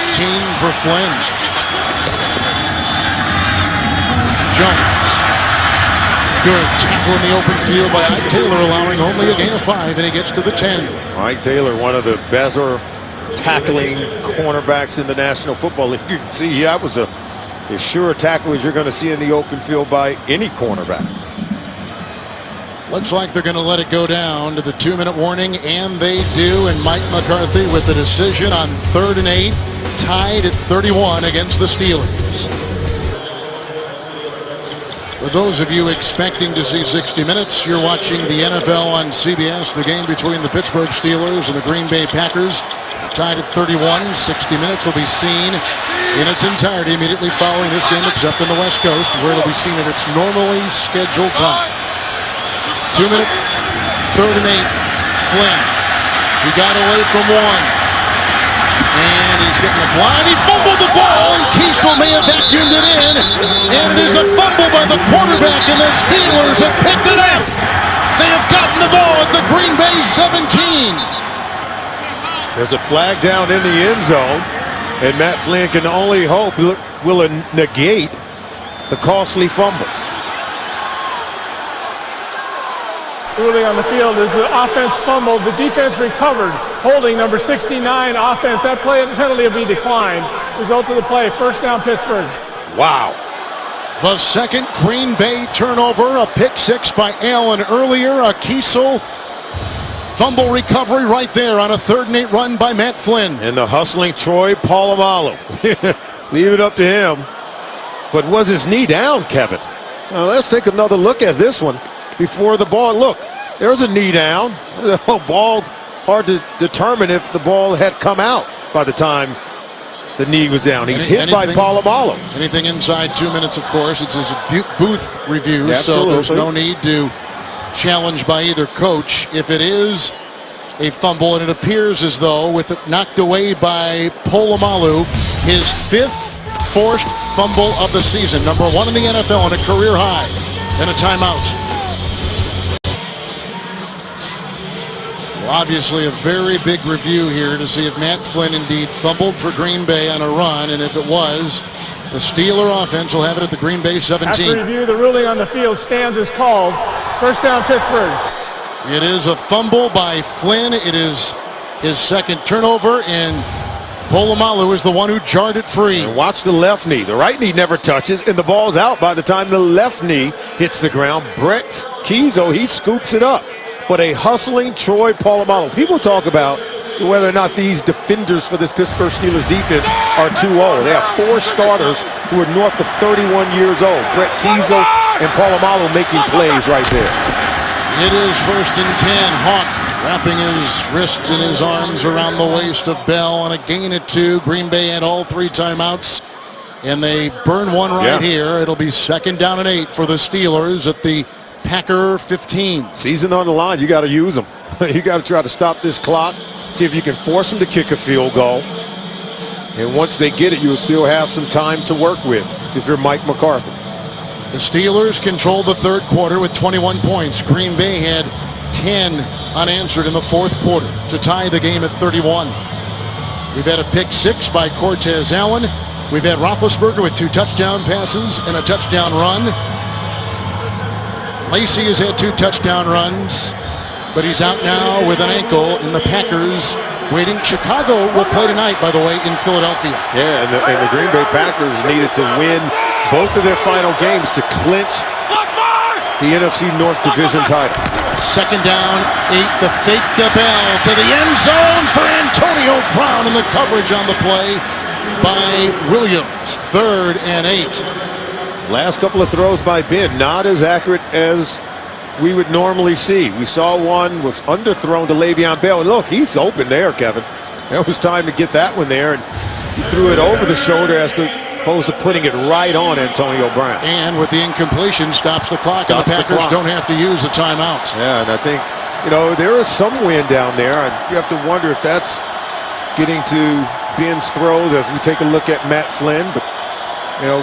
for Flynn. Jones. Good tackle in the open field by Ike Taylor, allowing only a gain of 5, and he gets to the 10. Ike Taylor, one of the better tackling cornerbacks in the National Football League. You can see that was as sure a tackle as you're going to see in the open field by any cornerback. Looks like they're going to let it go down to the 2-minute warning, and they do. And Mike McCarthy with the decision on 3rd and 8, tied at 31 against the Steelers. For those of you expecting to see 60 minutes, you're watching the NFL on CBS. The game between the Pittsburgh Steelers and the Green Bay Packers, tied at 31. 60 minutes will be seen in its entirety immediately following this game, except in the West Coast, where it'll be seen at its normally scheduled time. 2-minute, 3rd and 8. Flynn. He got away from 1. And he's getting a blind. He fumbled the ball, and Kiesel may have vacuumed it in. And it is a fumble by the quarterback, and the Steelers have picked it up. They have gotten the ball at the Green Bay 17. There's a flag down in the end zone, and Matt Flynn can only hope will negate the costly fumble. Ruling on the field is the offense fumbled. The defense recovered. Holding number 69 offense. That penalty will be declined. Result of the play, 1st down Pittsburgh. Wow. The 2nd Green Bay turnover, a pick 6 by Allen earlier, a Kiesel fumble recovery right there on a 3rd and 8 run by Matt Flynn. And the hustling Troy Polamalu. Leave it up to him. But was his knee down, Kevin? Now let's take another look at this one before the ball. Look, there's a knee down. The ball, hard to determine if the ball had come out by the time the knee was down. He's hit by Polamalu. Anything inside 2 minutes, of course. It's his booth review, Absolutely. so there's no need to challenge by either coach. If it is a fumble, and it appears as though, with it knocked away by Polamalu, his 5th forced fumble of the season, number 1 in the NFL and a career high, and a timeout. Well, obviously a very big review here to see if Matt Flynn indeed fumbled for Green Bay on a run, and if it was, the Steeler offense will have it at the Green Bay 17. After review, the ruling on the field stands as called. 1st down Pittsburgh. It is a fumble by Flynn. It is his 2nd turnover, and Polamalu is the one who jarred it free. And watch the left knee. The right knee never touches, and the ball's out by the time the left knee hits the ground. Brett Kiesel, he scoops it up. But a hustling Troy Polamalu. People talk about whether or not these defenders for this Pittsburgh Steelers defense are too old. They have 4 starters who are north of 31 years old. Brett Kiesel and Polamalu making plays right there. It is 1st and 10. Hawk wrapping his wrists and his arms around the waist of Bell on a gain of 2. Green Bay had all 3 timeouts, and they burn one right here. It'll be 2nd down and 8 for the Steelers at the Packer 15. Season on the line, you got to use them. You got to try to stop this clock, see if you can force them to kick a field goal. And once they get it, you'll still have some time to work with if you're Mike McCarthy. The Steelers controlled the 3rd quarter with 21 points. Green Bay had 10 unanswered in the 4th quarter to tie the game at 31. We've had a pick 6 by Cortez Allen, We've had Roethlisberger with 2 touchdown passes and a touchdown run. Lacy has had 2 touchdown runs, but he's out now with an ankle, and the Packers waiting. Chicago will play tonight, by the way, in Philadelphia. Yeah, and the Green Bay Packers needed to win both of their final games to clinch the NFC North Division title. 2nd down, 8. The fake the bell to the end zone for Antonio Brown, and the coverage on the play by Williams. 3rd and 8. Last couple of throws by Ben, not as accurate as we would normally see. We saw one was underthrown to Le'Veon Bell, and look, he's open there, Kevin. It was time to get that one there, and he threw it over the shoulder as opposed to putting it right on Antonio Brown. And with the incompletion, stops the clock, and the Packers don't have to use a timeout. Yeah, and I think, there is some wind down there. You have to wonder if that's getting to Ben's throws as we take a look at Matt Flynn. But,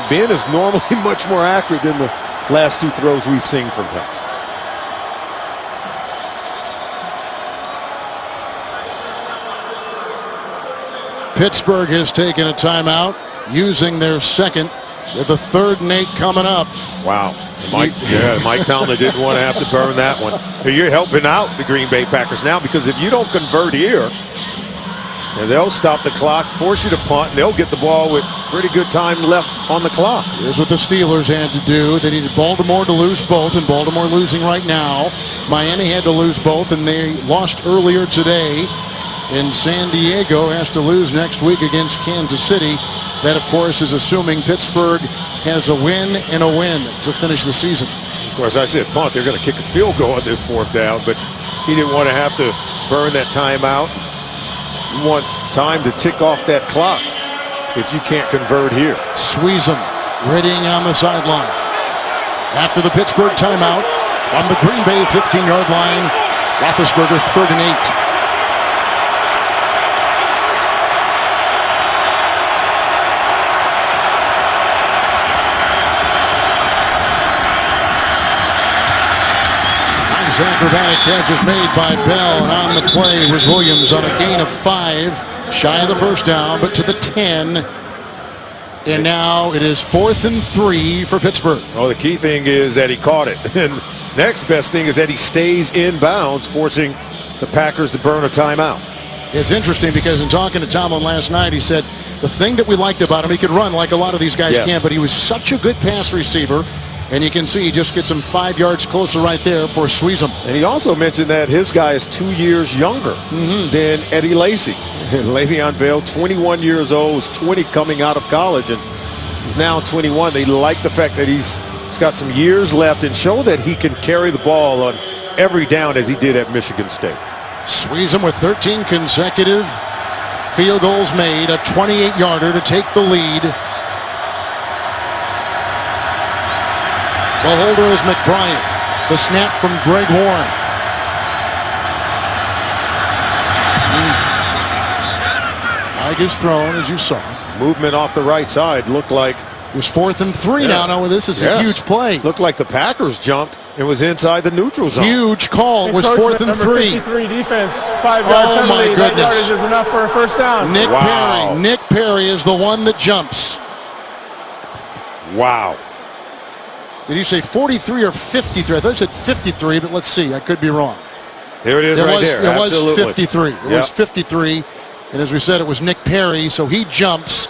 Ben is normally much more accurate than the last 2 throws we've seen from him. Pittsburgh has taken a timeout, using their second, with the 3rd and 8 coming up. Wow. Mike Tomlin didn't want to have to burn that one. You're helping out the Green Bay Packers now, because if you don't convert here, and they'll stop the clock, force you to punt, and they'll get the ball with pretty good time left on the clock. Here's what the Steelers had to do. They needed Baltimore to lose both, and Baltimore losing right now. Miami had to lose both, and they lost earlier today. And San Diego has to lose next week against Kansas City. That, of course, is assuming Pittsburgh has a win and a win to finish the season. Of course, I said punt. They're going to kick a field goal on this 4th down, but he didn't want to have to burn that timeout. You want time to tick off that clock if you can't convert here. Sweezum readying on the sideline. After the Pittsburgh timeout, from the Green Bay 15-yard line, Roethlisberger 3rd and 8. Acrobatic catch is made by Bell, and on the play was Williams on a gain of 5, shy of the 1st down, but to the 10. And now it is 4th and 3 for Pittsburgh. Oh, the key thing is that he caught it. And next best thing is that he stays in bounds, forcing the Packers to burn a timeout. It's interesting because in talking to Tomlin last night, he said the thing that we liked about him, he could run like a lot of these guys can, but he was such a good pass receiver. And you can see he just gets him 5 yards closer right there for Sweezum. And he also mentioned that his guy is 2 years younger than Eddie Lacy. And Le'Veon Bell, 21 years old, was 20 coming out of college, and he's now 21. They like the fact that he's got some years left and show that he can carry the ball on every down as he did at Michigan State. Sweezum with 13 consecutive field goals made, a 28-yarder to take the lead. The holder is McBrien. The snap from Greg Warren. Flag is thrown, as you saw. Movement off the right side looked like it was 4th and 3 now. No, this is a huge play. Looked like the Packers jumped. It was inside the neutral zone. Huge call. It was 4th and 3. 53 defense. 5-yard penalty. My goodness. That yardage is enough for a 1st down. Nick Perry is the one that jumps. Wow. Did you say 43 or 53? I thought you said 53, but let's see. I could be wrong. There it is right there. It was 53. It was 53. And as we said, it was Nick Perry, so he jumps.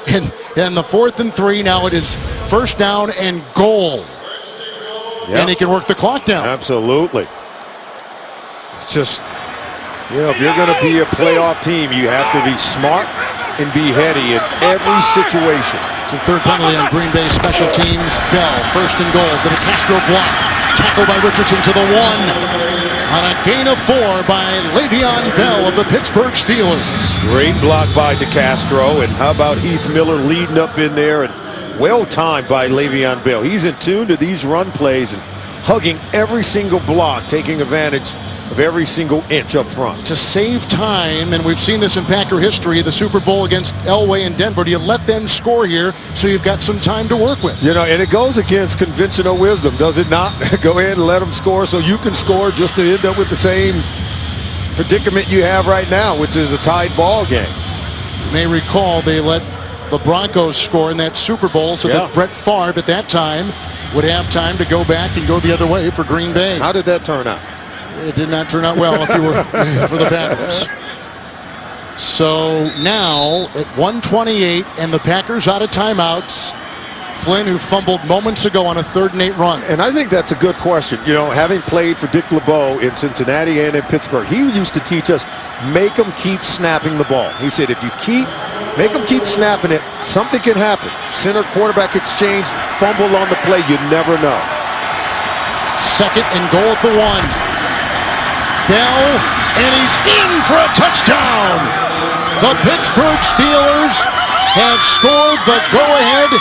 And the 4th and 3, now it is 1st down and goal. Yep. And he can work the clock down. Absolutely. It's just, if you're going to be a playoff team, you have to be smart and be heady in every situation. It's a 3rd penalty on Green Bay special teams. Bell, 1st and goal. The Castro block. Tackled by Richardson to the 1. On a gain of 4 by Le'Veon Bell of the Pittsburgh Steelers. Great block by DeCastro. And how about Heath Miller leading up in there? And well timed by Le'Veon Bell. He's in tune to these run plays and hugging every single block, taking advantage of every single inch up front. To save time, and we've seen this in Packer history, the Super Bowl against Elway and Denver, do you let them score here so you've got some time to work with? And it goes against conventional wisdom, does it not? Go ahead and let them score so you can score just to end up with the same predicament you have right now, which is a tied ball game. You may recall they let the Broncos score in that Super Bowl so that Brett Favre at that time would have time to go back and go the other way for Green Bay. How did that turn out? It did not turn out well if you were for the Packers. So now at 1:28 and the Packers out of timeouts. Flynn, who fumbled moments ago on a 3rd and 8 run. And I think that's a good question. You know, having played for Dick LeBeau in Cincinnati and in Pittsburgh, he used to teach us, make them keep snapping the ball. He said, if you make them keep snapping it, something can happen. Center quarterback exchange, fumble on the play, you never know. 2nd and goal at the 1. Bell, and he's in for a touchdown. The Pittsburgh Steelers have scored the go-ahead.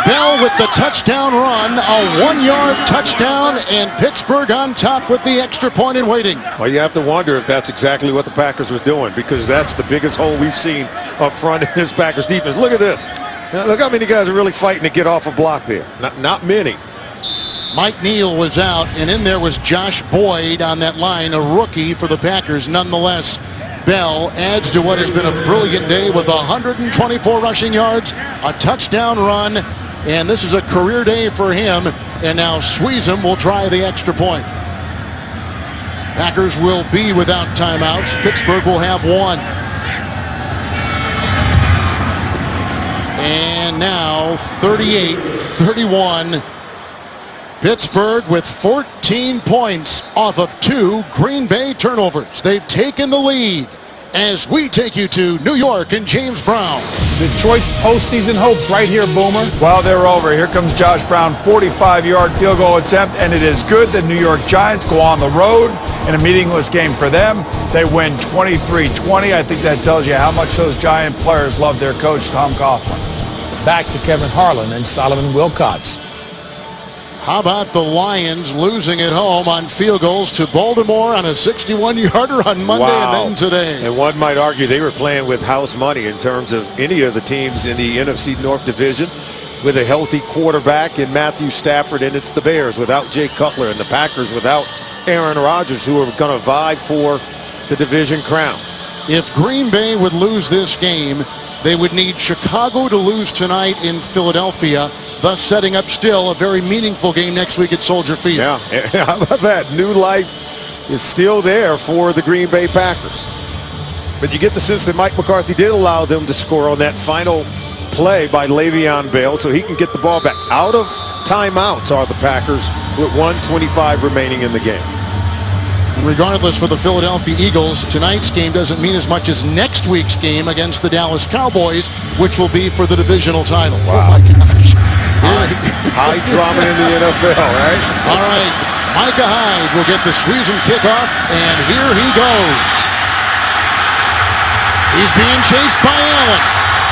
Bell with the touchdown run, a 1-yard touchdown, and Pittsburgh on top with the extra point in waiting. Well, you have to wonder if that's exactly what the Packers were doing, because that's the biggest hole we've seen up front in this Packers defense. Look at this. Now, look how many guys are really fighting to get off a block there. Not many. Mike Neal was out, and in there was Josh Boyd on that line, a rookie for the Packers. Nonetheless, Bell adds to what has been a brilliant day with 124 rushing yards, a touchdown run, and this is a career day for him. And now Sweezum will try the extra point. Packers will be without timeouts. Pittsburgh will have one. And now 38-31. Pittsburgh with 14 points off of 2 Green Bay turnovers. They've taken the lead as we take you to New York and James Brown. Detroit's postseason hopes right here, Boomer. Well, they're over. Here comes Josh Brown, 45-yard field goal attempt, and it is good. The New York Giants go on the road in a meaningless game for them. They win 23-20. I think that tells you how much those Giant players love their coach, Tom Coughlin. Back to Kevin Harlan and Solomon Wilcots. How about the Lions losing at home on field goals to Baltimore on a 61-yarder on Monday and then today? And one might argue they were playing with house money in terms of any of the teams in the NFC North Division with a healthy quarterback in Matthew Stafford, and it's the Bears without Jay Cutler and the Packers without Aaron Rodgers, who are going to vie for the division crown. If Green Bay would lose this game, they would need Chicago to lose tonight in Philadelphia, thus setting up still a very meaningful game next week at Soldier Field. Yeah, how about that? New life is still there for the Green Bay Packers. But you get the sense that Mike McCarthy did allow them to score on that final play by Le'Veon Bell so he can get the ball back. Out of timeouts are the Packers with 1:25 remaining in the game. And regardless, for the Philadelphia Eagles, tonight's game doesn't mean as much as next week's game against the Dallas Cowboys, which will be for the divisional title. Wow. Oh my gosh. High drama in the NFL, right? All right, Micah Hyde will get the Sweezum kickoff, and here he goes. He's being chased by Allen.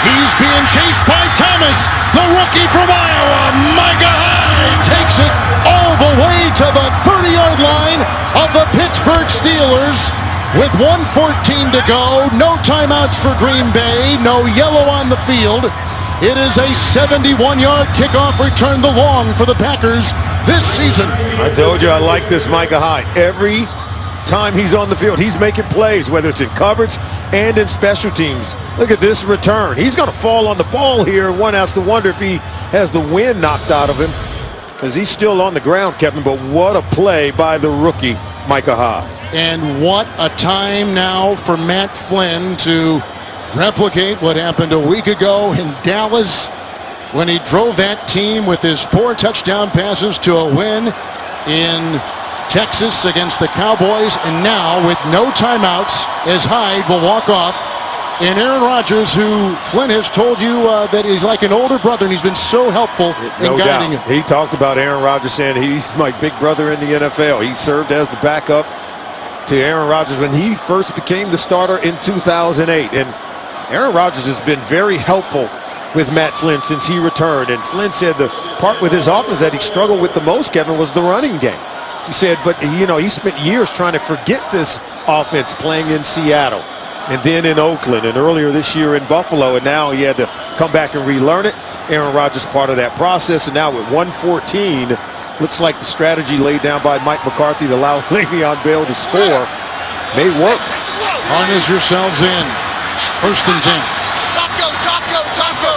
He's being chased by Thomas, the rookie from Iowa. Micah Hyde takes it all the way to the 30-yard line of the Pittsburgh Steelers with 1:14 to go. No timeouts for Green Bay. No yellow on the field. It is a 71-yard kickoff return, the long for the Packers this season. I told you I like this Micah Hyde. Every time he's on the field, he's making plays, whether it's in coverage and in special teams. Look at this return. He's going to fall on the ball here. One has to wonder if he has the wind knocked out of him, because he's still on the ground, Kevin. But what a play by the rookie, Micah Hyde. And what a time now for Matt Flynn to replicate what happened a week ago in Dallas when he drove that team with his 4 touchdown passes to a win in Texas against the Cowboys. And now with no timeouts, as Hyde will walk off. And Aaron Rodgers, who Flynn has told you that he's like an older brother, and he's been so helpful in guiding him. He talked about Aaron Rodgers saying he's my big brother in the NFL. He served as the backup to Aaron Rodgers when he first became the starter in 2008. And Aaron Rodgers has been very helpful with Matt Flynn since he returned. And Flynn said the part with his offense that he struggled with the most, Kevin, was the running game. He said, but he spent years trying to forget this offense playing in Seattle and then in Oakland and earlier this year in Buffalo, and now he had to come back and relearn it. Aaron Rodgers part of that process, and now with 1:14, looks like the strategy laid down by Mike McCarthy to allow Le'Veon Bell to score may work. Harness yourselves in. 1st and 10. Taco, taco, taco.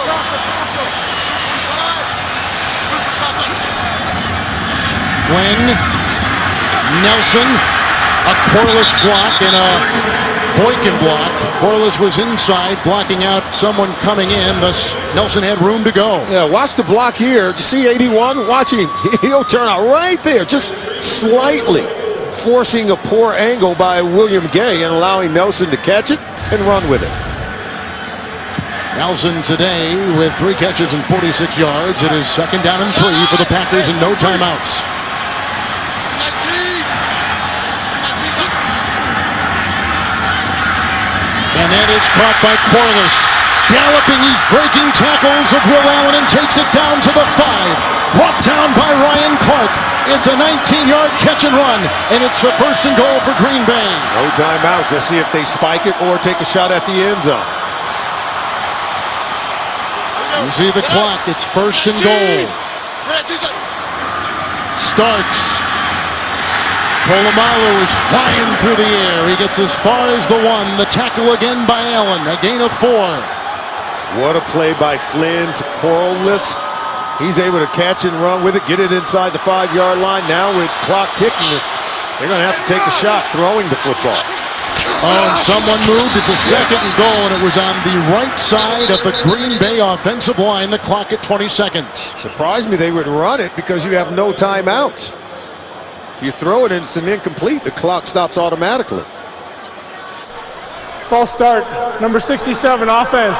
Flynn, Nelson, a Corliss block and a Boykin block. Corliss was inside, blocking out someone coming in. Thus, Nelson had room to go. Yeah, watch the block here. You see 81? Watch him. He'll turn out right there, just slightly forcing a poor angle by William Gay and allowing Nelson to catch it and run with it. Nelson today with 3 catches and 46 yards. It is 2nd down and 3 for the Packers and no timeouts. And that is caught by Corliss. Galloping, he's breaking tackles of Will Allen and takes it down to the 5. Brought down by Ryan Clark. It's a 19-yard catch and run, and it's the 1st and goal for Green Bay. No timeouts. Let's see if they spike it or take a shot at the end zone. You see the clock. It's 1st and goal. Starks. Polamalu is flying through the air. He gets as far as the 1. The tackle again by Allen. A gain of 4. What a play by Flynn to Corliss. He's able to catch and run with it, get it inside the 5-yard line. Now with clock ticking, they're going to have to take a shot throwing the football. Oh, and someone moved. It's a 2nd and goal, and it was on the right side of the Green Bay offensive line. The clock at 20 seconds. Surprised me they would run it because you have no timeouts. If you throw it and it's an incomplete, the clock stops automatically. False start, number 67, offense.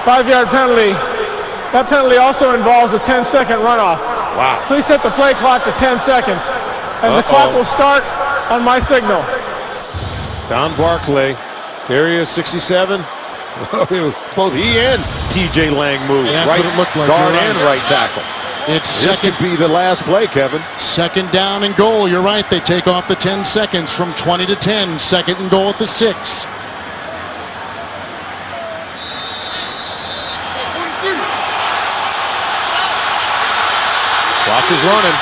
5-yard penalty. That penalty also involves a 10-second runoff. Wow. Please set the play clock to 10 seconds. And the clock will start on my signal. Don Barclay. There he is, 67. Both he and TJ Lang moved. Yeah, that's right what it looked like. guard You're and right. right tackle. It's This could be the last play, Kevin. 2nd down and goal. You're right. They take off the 10 seconds from 20 to 10. 2nd and goal at the 6. Clock is running.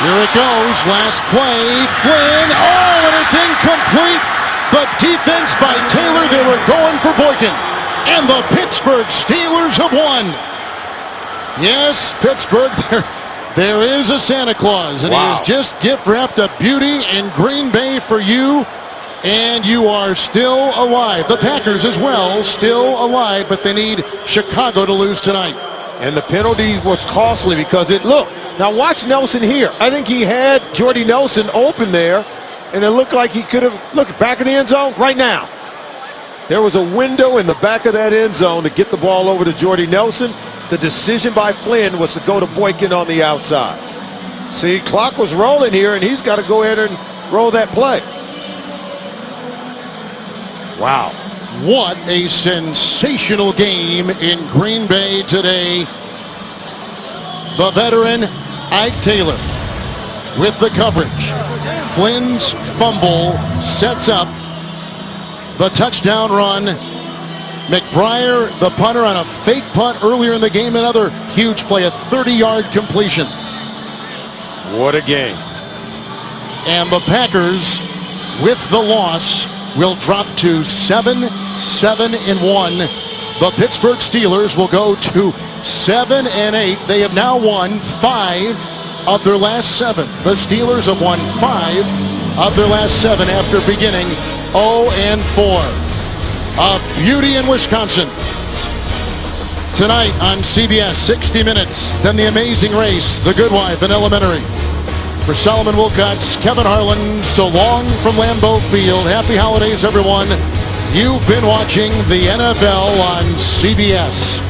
Here it goes. Last play. Flynn. Oh, and it's incomplete. The defense by Taylor. They were going for Boykin. And the Pittsburgh Steelers have won. Yes, Pittsburgh, there is a Santa Claus, and he has just gift wrapped a beauty in Green Bay for you, and you are still alive. The Packers as well, still alive, but they need Chicago to lose tonight. And the penalty was costly because now watch Nelson here. I think he had Jordy Nelson open there, and it looked like he could have, back of the end zone right now. There was a window in the back of that end zone to get the ball over to Jordy Nelson. The decision by Flynn was to go to Boykin on the outside. See, clock was rolling here, and he's got to go ahead and roll that play. Wow. What a sensational game in Green Bay today. The veteran, Ike Taylor, with the coverage. Flynn's fumble sets up the touchdown run. McBriar, the punter, on a fake punt earlier in the game. Another huge play, a 30-yard completion. What a game. And the Packers, with the loss, will drop to 7-1. The Pittsburgh Steelers will go to 7-8. They have now won 5 of their last 7. The Steelers have won 5 of their last 7 after beginning 0-4. A beauty in Wisconsin. Tonight on CBS, 60 Minutes, then The Amazing Race, The Good Wife, and Elementary. For Solomon Wilcots, Kevin Harlan, so long from Lambeau Field. Happy holidays, everyone. You've been watching the NFL on CBS.